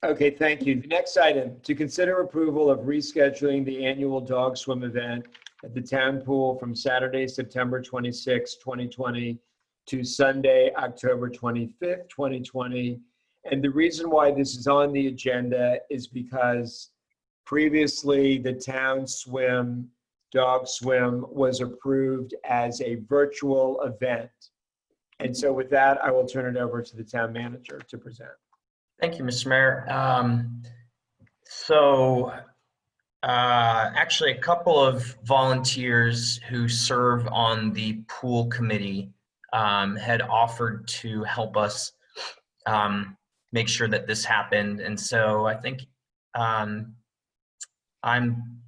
Speaker 1: Okay, thank you. The next item, to consider approval of rescheduling the annual dog swim event at the town pool from Saturday, September 26, 2020 to Sunday, October 25th, 2020. And the reason why this is on the agenda is because previously the town swim, dog swim, was approved as a virtual event. And so with that, I will turn it over to the town manager to present.
Speaker 2: Thank you, Mr. Mayor. Actually, a couple of volunteers who serve on the pool committee had offered to help us make sure that this happened. And so I think I'm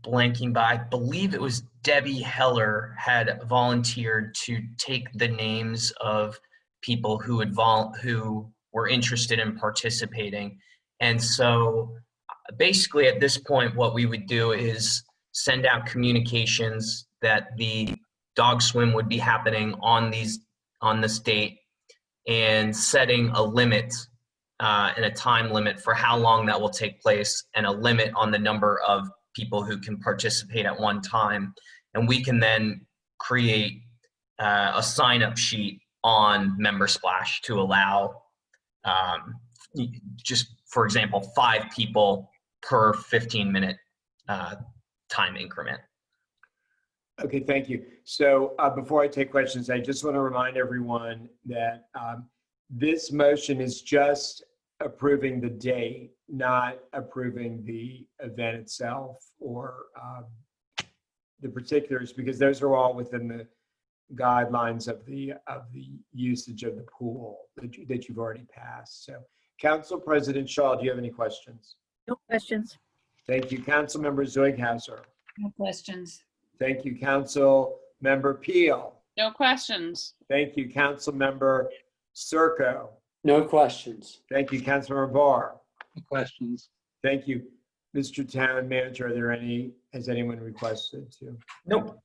Speaker 2: blanking, but I believe it was Debbie Heller had volunteered to take the names of people who who were interested in participating. And so basically at this point, what we would do is send out communications that the dog swim would be happening on this date, and setting a limit and a time limit for how long that will take place, and a limit on the number of people who can participate at one time. And we can then create a sign-up sheet on MemberSplash to allow just, for example, 5 people per 15-minute time increment.
Speaker 1: Okay, thank you. So before I take questions, I just want to remind everyone that this motion is just approving the date, not approving the event itself or the particulars, because those are all within the guidelines of the usage of the pool that you've already passed. So, Council President Shaw, do you have any questions?
Speaker 3: No questions.
Speaker 1: Thank you, Council Member Zeughauser.
Speaker 4: No questions.
Speaker 1: Thank you, Council Member Peel.
Speaker 11: No questions.
Speaker 1: Thank you, Council Member Circo.
Speaker 18: No questions.
Speaker 1: Thank you, Councilmember Barr.
Speaker 14: No questions.
Speaker 1: Thank you, Mr. Town Manager. Has anyone requested to?
Speaker 2: Nope.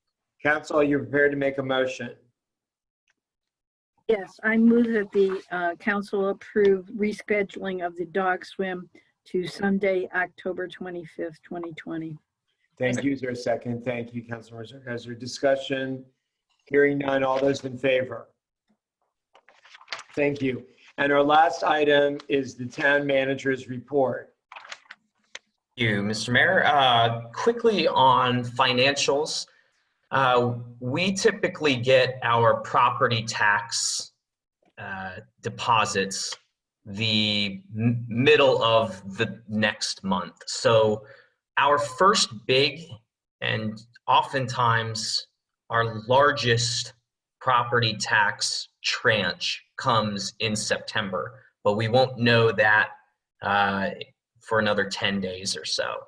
Speaker 1: Council, are you prepared to make a motion?
Speaker 3: Yes, I move that the council approve rescheduling of the dog swim to Sunday, October 25th, 2020.
Speaker 1: Thank you. Is there a second? Thank you, Councilmember Circo. Is there discussion? Hearing none. All those in favor? Thank you. And our last item is the town manager's report.
Speaker 2: Thank you, Mr. Mayor. Quickly on financials, we typically get our property tax deposits the middle of the next month. So our first big and oftentimes our largest property tax tranche comes in September, but we won't know that for another 10 days or so.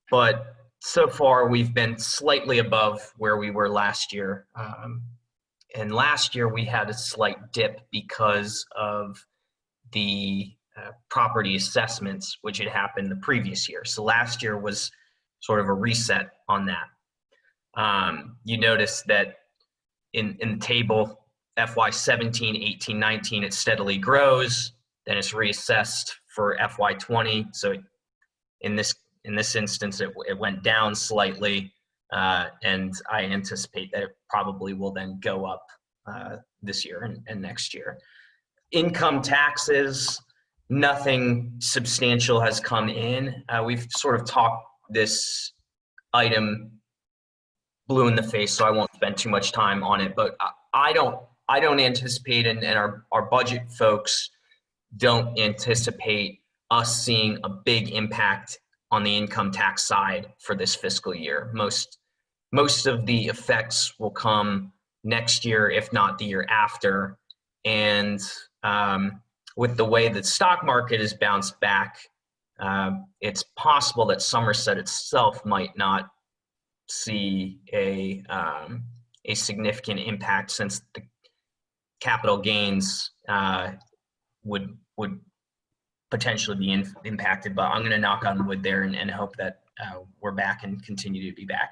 Speaker 2: But so far, we've been slightly above where we were last year. And last year, we had a slight dip because of the property assessments, which had happened the previous year. So last year was sort of a reset on that. You notice that in the table, FY 17, 18, 19, it steadily grows. Then it's reassessed for FY 20. So in this instance, it went down slightly, and I anticipate that it probably will then go up this year and next year. Income taxes, nothing substantial has come in. We've sort of talked this item blue in the face, so I won't spend too much time on it, but I don't anticipate, and our budget folks don't anticipate us seeing a big impact on the income tax side for this fiscal year. Most of the effects will come next year, if not the year after. And with the way the stock market has bounced back, it's possible that Somerset itself might not see a significant impact, since the capital gains would potentially be impacted. But I'm going to knock on wood there and hope that we're back and continue to be back.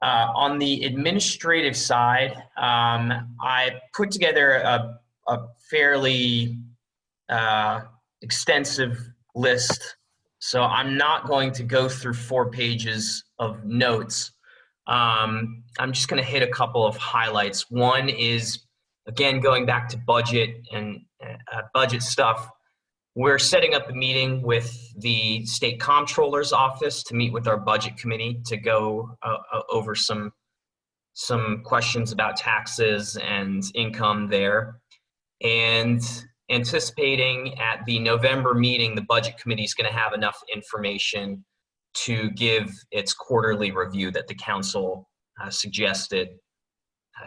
Speaker 2: On the administrative side, I put together a fairly extensive list, so I'm not going to go through 4 pages of notes. I'm just going to hit a couple of highlights. One is, again, going back to budget and budget stuff. We're setting up a meeting with the state comptroller's office to meet with our budget committee to go over some questions about taxes and income there. And anticipating at the November meeting, the budget committee is going to have enough information to give its quarterly review that the council suggested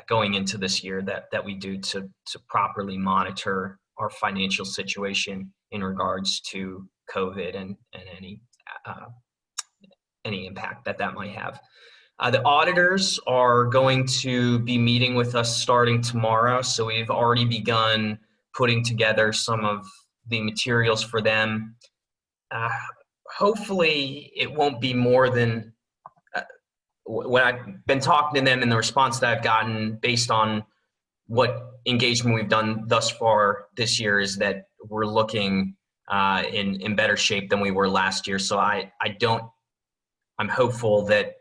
Speaker 2: going into this year that we do to properly monitor our financial situation in regards to COVID and any impact that might have. The auditors are going to be meeting with us starting tomorrow, so we've already begun putting together some of the materials for them. Hopefully it won't be more than, when I've been talking to them and the response that I've gotten based on what engagement we've done thus far this year, is that we're looking in better shape than we were last year. So I'm hopeful that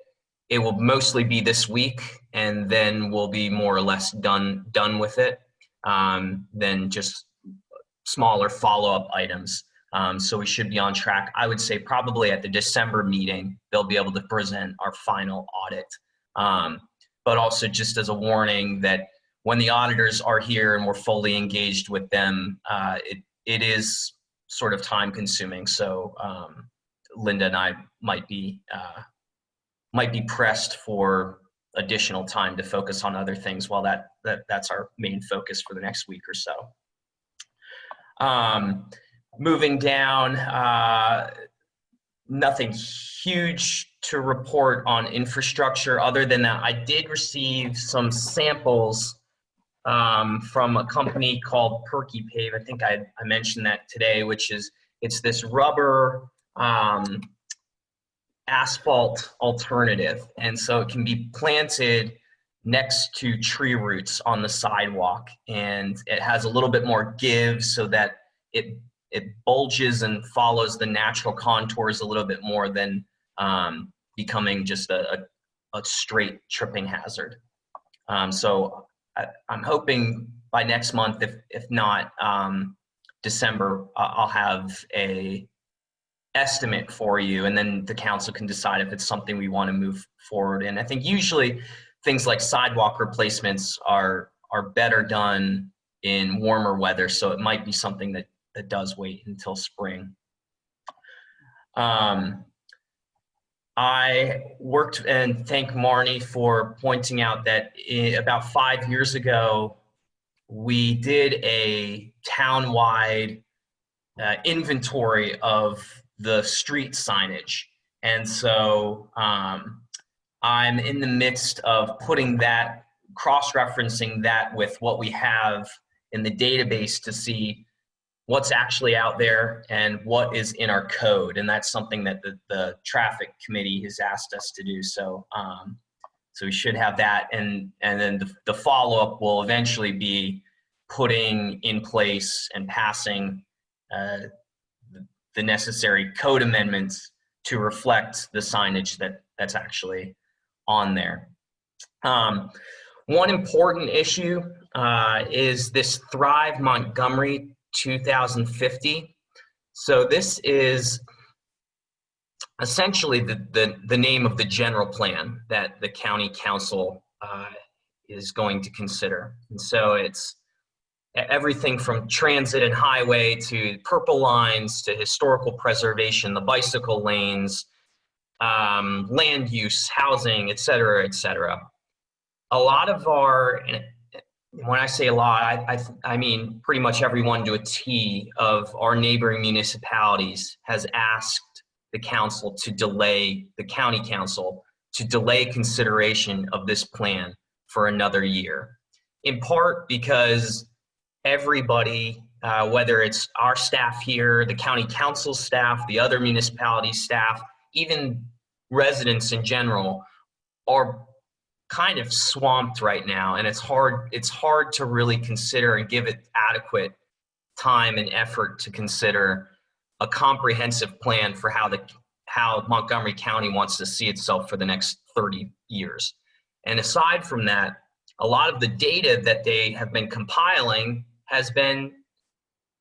Speaker 2: it will mostly be this week, and then we'll be more or less done with it, than just smaller follow-up items. So we should be on track. I would say probably at the December meeting, they'll be able to present our final audit. But also, just as a warning, that when the auditors are here and we're fully engaged with them, it is sort of time consuming. So Linda and I might be pressed for additional time to focus on other things, while that's our main focus for the next week or so. Moving down, nothing huge to report on infrastructure, other than that I did receive some samples from a company called Perky Pave. I think I mentioned that today, it's this rubber asphalt alternative. And so it can be planted next to tree roots on the sidewalk, and it has a little bit more give so that it bulges and follows the natural contours a little bit more than becoming just a straight tripping hazard. So I'm hoping by next month, if not December, I'll have a estimate for you, and then the council can decide if it's something we want to move forward in. I think usually things like sidewalk replacements are better done in warmer weather, so it might be something that does wait until spring. I worked, and thank Marnie for pointing out that about 5 years ago, we did a town-wide inventory of the street signage. And so I'm in the midst of putting that, cross-referencing that with what we have in the database to see what's actually out there and what is in our code. And that's something that the traffic committee has asked us to do. So, so we should have that. And then the follow-up will eventually be putting in place and passing the necessary code amendments to reflect the signage that's actually on there. One important issue is this Thrive Montgomery 2050. So this is essentially the name of the general plan that the county council is going to consider. And so it's everything from transit and highway to purple lines to historical preservation, the bicycle lanes, land use, housing, et cetera, et cetera. A lot of our, and when I say a lot, I mean pretty much everyone to a T of our neighboring municipalities has asked the council to delay, the county council, to delay consideration of this plan for another year. In part because everybody, whether it's our staff here, the county council staff, the other municipality staff, even residents in general, are kind of swamped right now, and it's hard to really consider and give it adequate time and effort to consider a comprehensive plan for how Montgomery County wants to see itself for the next 30 years. And aside from that, a lot of the data that they have been compiling has been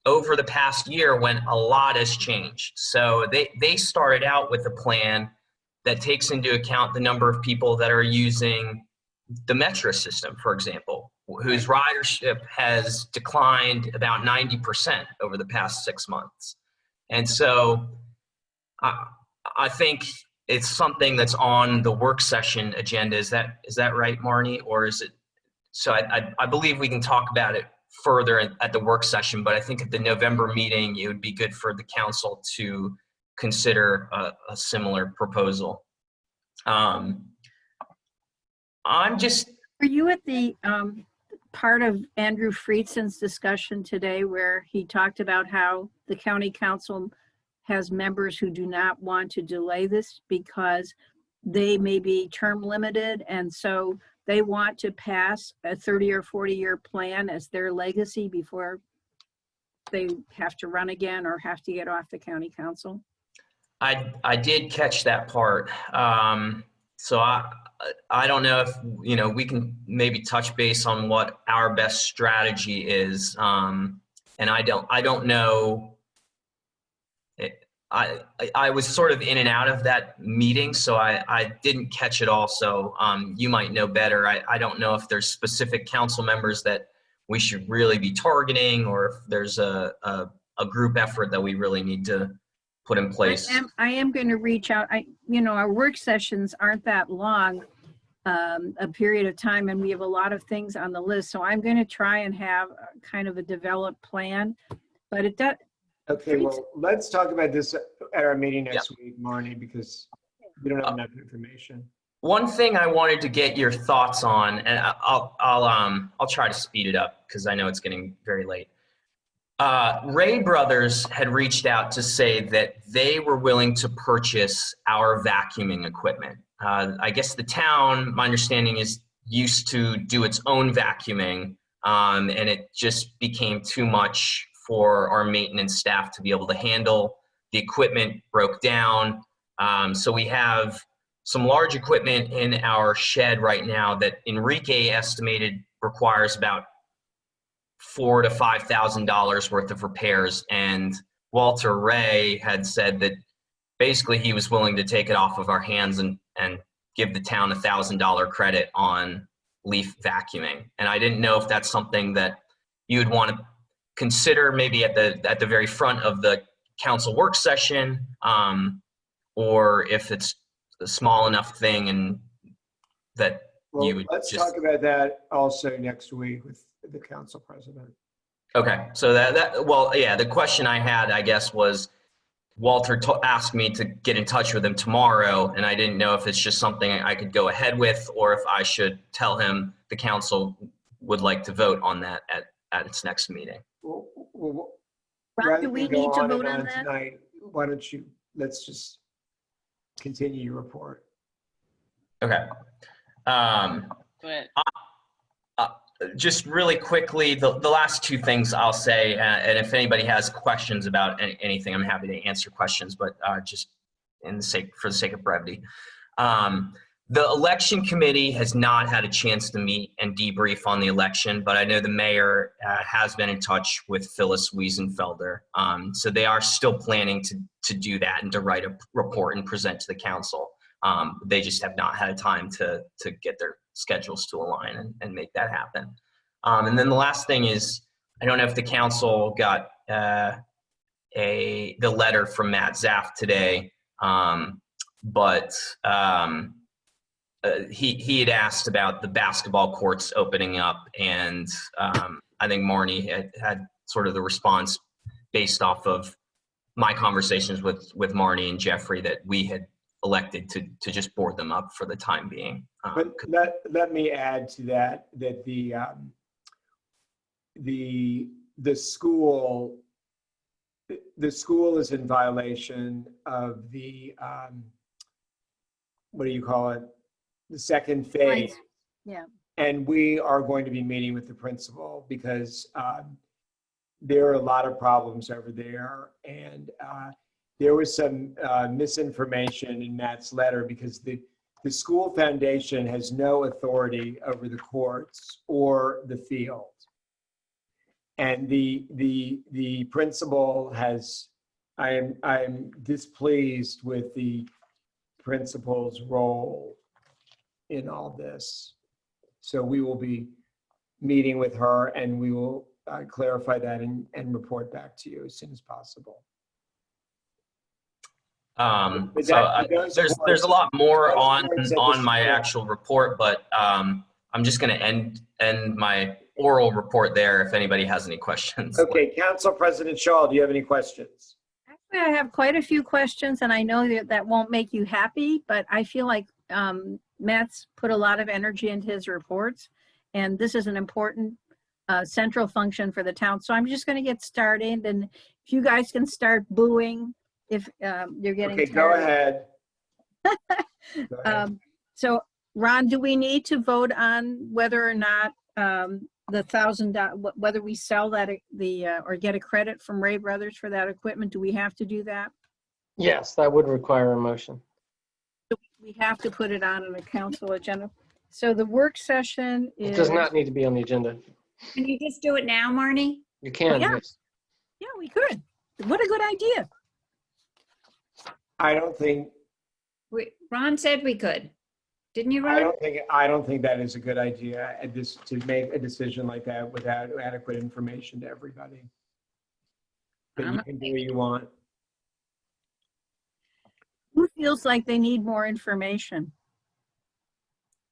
Speaker 2: over the past year when a lot has changed. So they started out with a plan that takes into account the number of people that are using the Metro system, for example, whose ridership has declined about 90% over the past 6 months. And so I think it's something that's on the work session agenda. Is that right, Marnie? Or is it? So I believe we can talk about it further at the work session, but I think at the November meeting, it would be good for the council to consider a similar proposal.
Speaker 3: Were you at the part of Andrew Friedson's discussion today where he talked about how the county council has members who do not want to delay this because they may be term limited, and so they want to pass a 30 or 40-year plan as their legacy before they have to run again or have to get off the county council?
Speaker 2: I did catch that part. So I don't know if, we can maybe touch base on what our best strategy is. And I don't know. I was sort of in and out of that meeting, so I didn't catch it all. So you might know better. I don't know if there's specific council members that we should really be targeting, or if there's a group effort that we really need to put in place.
Speaker 3: I am going to reach out. Our work sessions aren't that long, a period of time, and we have a lot of things on the list. So I'm going to try and have kind of a developed plan, but it does.
Speaker 1: Okay, well, let's talk about this at our meeting next week, Marnie, because we don't have enough information.
Speaker 2: One thing I wanted to get your thoughts on, and I'll try to speed it up because I know it's getting very late. Ray Brothers had reached out to say that they were willing to purchase our vacuuming equipment. I guess the town, my understanding is, used to do its own vacuuming, and it just became too much for our maintenance staff to be able to handle. The equipment broke down. So we have some large equipment in our shed right now that Enrique estimated requires about $4,000 to $5,000 worth of repairs. And Walter Ray had said that basically he was willing to take it off of our hands and give the town $1,000 credit on leaf vacuuming. And I didn't know if that's something that you would want to consider maybe at the very front of the council work session, or if it's small enough thing and that
Speaker 1: Well,
Speaker 2: you would
Speaker 1: let's
Speaker 2: just.
Speaker 1: talk about that also next week with the council president.
Speaker 2: Okay, so well, yeah, the question I had, I guess, was Walter asked me to get in touch with him tomorrow, and I didn't know if it's just something I could go ahead with, or if I should tell him the council would like to vote on that at its next meeting.
Speaker 1: Well,
Speaker 3: Ron,
Speaker 1: rather
Speaker 3: do we
Speaker 1: than go
Speaker 3: need to
Speaker 1: on and
Speaker 3: vote on
Speaker 1: on
Speaker 3: that?
Speaker 1: tonight, why don't you, let's just continue your report.
Speaker 2: Okay.
Speaker 11: But
Speaker 2: Just really quickly, the last two things I'll say, and if anybody has questions about anything, I'm happy to answer questions, but just for the sake of brevity. The election committee has not had a chance to meet and debrief on the election, but I know the mayor has been in touch with Phyllis Wiesenfelder. So they are still planning to do that and to write a report and present to the council. They just have not had time to get their schedules to align and make that happen. And then the last thing is, I don't know if the council got the letter from Matt Zaff today, but he had asked about the basketball courts opening up, and I think Marnie had sort of the response based off of my conversations with Marnie and Jeffrey that we had elected to just board them up for the time being.
Speaker 1: But let me add to that the school is in violation of the what do you call it, the second phase.
Speaker 3: Yeah.
Speaker 1: And we are going to be meeting with the principal because there are a lot of problems over there, and there was some misinformation in Matt's letter because the school foundation has no authority over the courts or the field. And the principal has, I'm displeased with the principal's role in all this. So we will be meeting with her, and we will clarify that and report back to you as soon as possible.
Speaker 2: There's a lot more on my actual report, but I'm just going to end my oral report there if anybody has any questions.
Speaker 1: Okay, Council President Shaw, do you have any questions?
Speaker 3: Actually, I have quite a few questions, and I know that won't make you happy, but I feel like Matt's put a lot of energy into his reports, and this is an important central function for the town. So I'm just going to get started, and if you guys can start booing if you're getting
Speaker 1: Okay, go ahead.
Speaker 3: So Ron, do we need to vote on whether or not the $1,000, whether we sell that or get a credit from Ray Brothers for that equipment? Do we have to do that?
Speaker 5: Yes, that would require a motion.
Speaker 3: We have to put it on a council agenda. So the work session is.
Speaker 5: It does not need to be on the agenda.
Speaker 4: Can you just do it now, Marnie?
Speaker 5: You can,
Speaker 3: Yeah.
Speaker 5: yes.
Speaker 3: Yeah, we could. What a good idea.
Speaker 1: I don't think.
Speaker 4: Ron said we could. Didn't you, Ron?
Speaker 1: I don't think that is a good idea to make a decision like that without adequate information to everybody. But you can do what you want.
Speaker 3: Who feels like they need more information?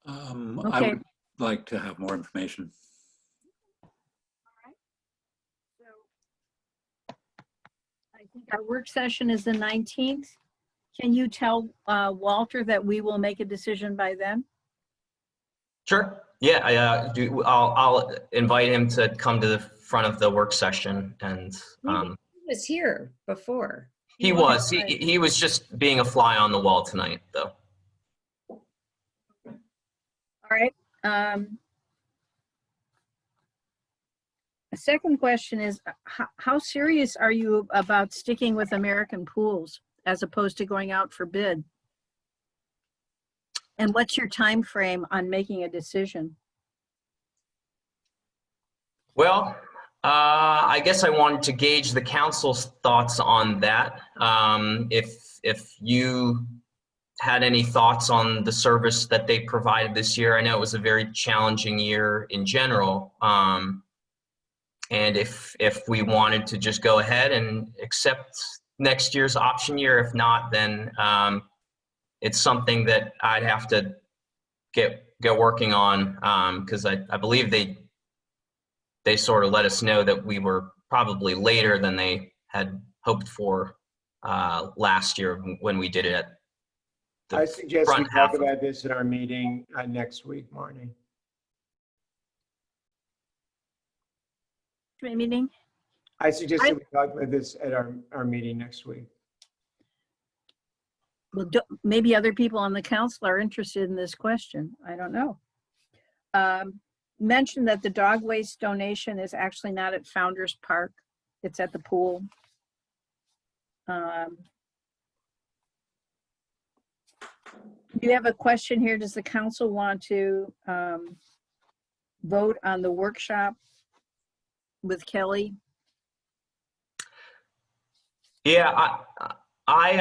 Speaker 14: I
Speaker 3: Okay.
Speaker 14: would like to have more information.
Speaker 3: I think our work session is the 19th. Can you tell Walter that we will make a decision by then?
Speaker 2: Sure. Yeah, I'll invite him to come to the front of the work session, and
Speaker 4: He was here before.
Speaker 2: he was just being a fly on the wall tonight, though.
Speaker 3: All right. A second question is, how serious are you about sticking with American Pools as opposed to going out for bid? And what's your time frame on making a decision?
Speaker 2: Well, I guess I wanted to gauge the council's thoughts on that. If you had any thoughts on the service that they provided this year. I know it was a very challenging year in general. And if we wanted to just go ahead and accept next year's option year, if not, then it's something that I'd have to get working on, because I believe they sort of let us know that we were probably later than they had hoped for last year when we did it at the
Speaker 1: I suggest we
Speaker 2: front
Speaker 1: talk
Speaker 2: half of-
Speaker 1: about this in our meeting next week, Marnie.
Speaker 3: Meeting?
Speaker 1: I suggest that we talk about this at our meeting next week.
Speaker 3: Well, maybe other people on the council are interested in this question. I don't know. Mentioned that the dog waste donation is actually not at Founders Park. It's at the pool. You have a question here. Does the council want to vote on the workshop with Kelly?
Speaker 2: Yeah, I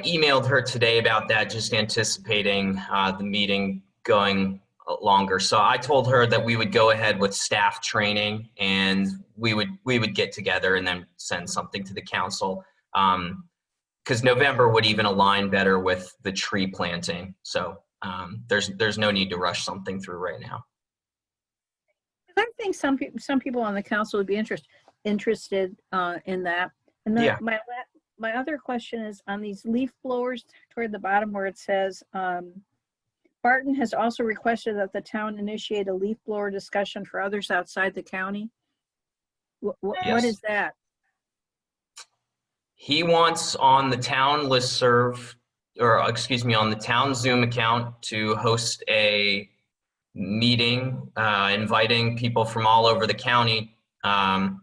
Speaker 2: emailed her today about that, just anticipating the meeting going longer. So I told her that we would go ahead with staff training, and we would get together and then send something to the council. Because November would even align better with the tree planting. So there's no need to rush something through right now.
Speaker 3: I think some people on the council would be interested in that. And then
Speaker 2: Yeah.
Speaker 3: my other question is on these leaf blowers toward the bottom where it says, Barton has also requested that the town initiate a leaf blower discussion for others outside the county. What
Speaker 2: Yes.
Speaker 3: is that?
Speaker 2: He wants on the town listserv, or excuse me, on the town Zoom account to host a meeting, inviting people from all over the county, and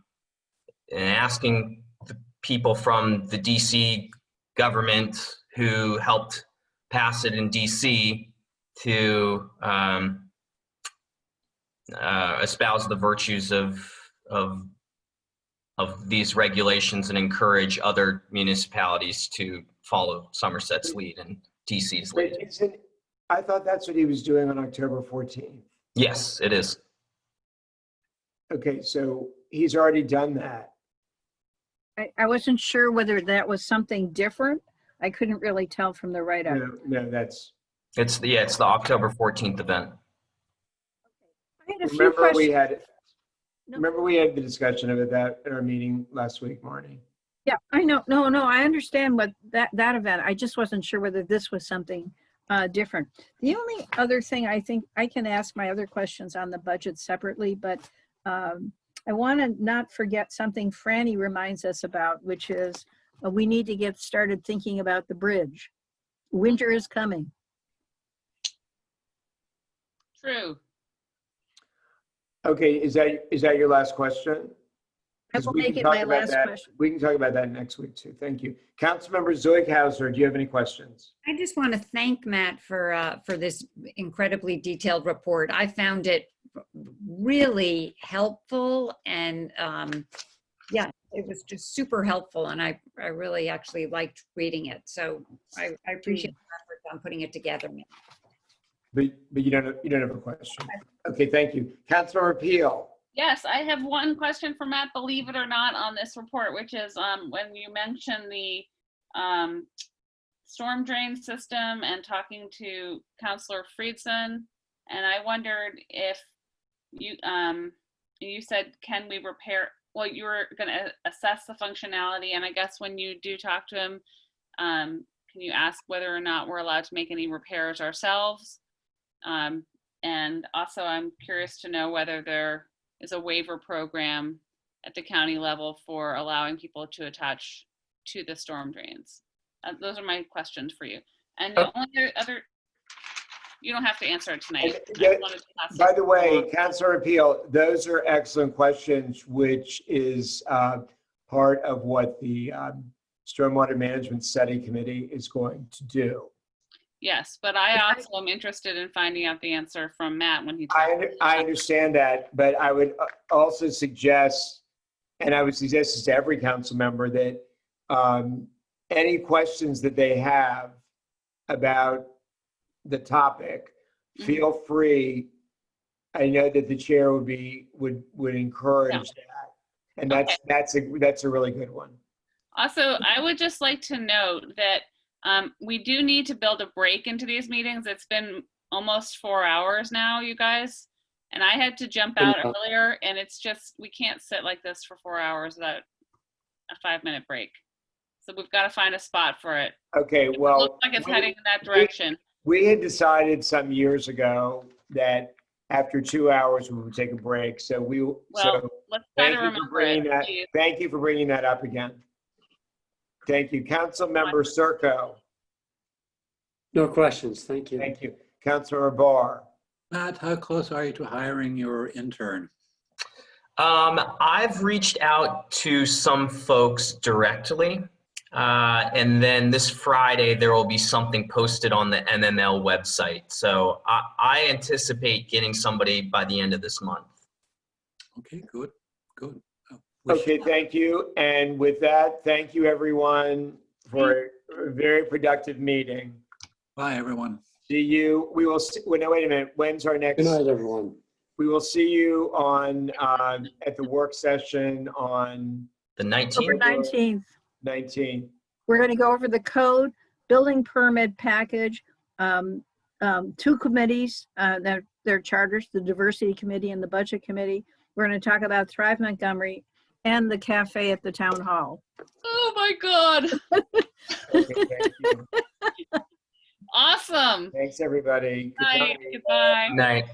Speaker 2: asking the people from the DC government who helped pass it in DC to espouse the virtues of these regulations and encourage other municipalities to follow Somerset's lead and DC's lead.
Speaker 1: I thought that's what he was doing on October 14th.
Speaker 2: Yes, it is.
Speaker 1: Okay, so he's already done that.
Speaker 3: I wasn't sure whether that was something different. I couldn't really tell from the write-up.
Speaker 1: No, that's.
Speaker 2: It's the October 14th event.
Speaker 3: I had a few
Speaker 1: Remember we
Speaker 3: questions.
Speaker 1: had. Remember we had the discussion of that at our meeting last week, Marnie.
Speaker 3: Yeah, I know. No, I understand what that event. I just wasn't sure whether this was something different. The only other thing, I think I can ask my other questions on the budget separately, but I want to not forget something Franny reminds us about, which is we need to get started thinking about the bridge. Winter is coming.
Speaker 11: True.
Speaker 1: Okay, is that your last question?
Speaker 3: I
Speaker 1: 'Cause
Speaker 3: will
Speaker 1: we
Speaker 3: make
Speaker 1: can
Speaker 3: it
Speaker 1: talk
Speaker 3: my
Speaker 1: about
Speaker 3: last
Speaker 1: that-
Speaker 3: question.
Speaker 1: We can talk about that next week too. Thank you. Councilmember Zoikhauser, do you have any questions?
Speaker 4: I just want to thank Matt for this incredibly detailed report. I found it really helpful, and yeah, it was just super helpful, and I really actually liked reading it. So I appreciate the effort on putting it together.
Speaker 1: But you don't have a question. Okay, thank you. Councilmember Peel.
Speaker 11: Yes, I have one question for Matt, believe it or not, on this report, which is when you mentioned the storm drain system and talking to Councilor Friedson, and I wondered if you said, can we repair, well, you were going to assess the functionality, and I guess when you do talk to him, can you ask whether or not we're allowed to make any repairs ourselves? And also I'm curious to know whether there is a waiver program at the county level for allowing people to attach to the storm drains. Those are my questions for you. And the only other, you don't have to answer it tonight. I just wanted to pass
Speaker 1: By
Speaker 11: it
Speaker 1: the way,
Speaker 11: along.
Speaker 1: Councilor Peel, those are excellent questions, which is part of what the Stormwater Management Study Committee is going to do.
Speaker 11: Yes, but I also am interested in finding out the answer from Matt when he talks.
Speaker 1: I understand that, but I would also suggest, and I would suggest this to every council member, that any questions that they have about the topic, feel free. I know that the chair would encourage that, and that's a really good one.
Speaker 11: Also, I would just like to note that We do need to build a break into these meetings. It's been almost 4 hours now, you guys. And I had to jump out earlier, and it's just, we can't sit like this for 4 hours without a 5-minute break. So we've got to find a spot for it.
Speaker 1: Okay,
Speaker 11: It
Speaker 1: well.
Speaker 11: looks like it's heading in that direction.
Speaker 1: We had decided some years ago that after 2 hours, we would take a break. So
Speaker 11: Let's try to
Speaker 1: thank you for
Speaker 11: remember
Speaker 1: bringing
Speaker 11: it.
Speaker 1: that.
Speaker 11: Please.
Speaker 1: Thank you for bringing that up again. Thank you. Councilmember Circo.
Speaker 18: No questions. Thank you.
Speaker 1: Thank you. Councilor Barr.
Speaker 14: Matt, how close are you to hiring your intern?
Speaker 2: I've reached out to some folks directly. And then this Friday, there will be something posted on the MML website. So I anticipate getting somebody by the end of this month.
Speaker 14: Okay, good, good.
Speaker 1: Okay, thank you. And with that, thank you everyone for a very productive meeting.
Speaker 14: Bye, everyone.
Speaker 1: See you. We will see, wait a minute. When's our next?
Speaker 18: Good night, everyone.
Speaker 1: We will see you on, at the work session on
Speaker 2: the 19th.
Speaker 3: October 19th.
Speaker 1: 19th.
Speaker 3: We're going to go over the code, building permit package, 2 committees, their charters, the diversity committee and the budget committee. We're going to talk about Thrive Montgomery and the cafe at the town hall.
Speaker 11: Oh my God.
Speaker 1: Okay, thank you.
Speaker 11: Awesome.
Speaker 1: Thanks, everybody. Good
Speaker 11: Night. Goodbye.
Speaker 2: Night.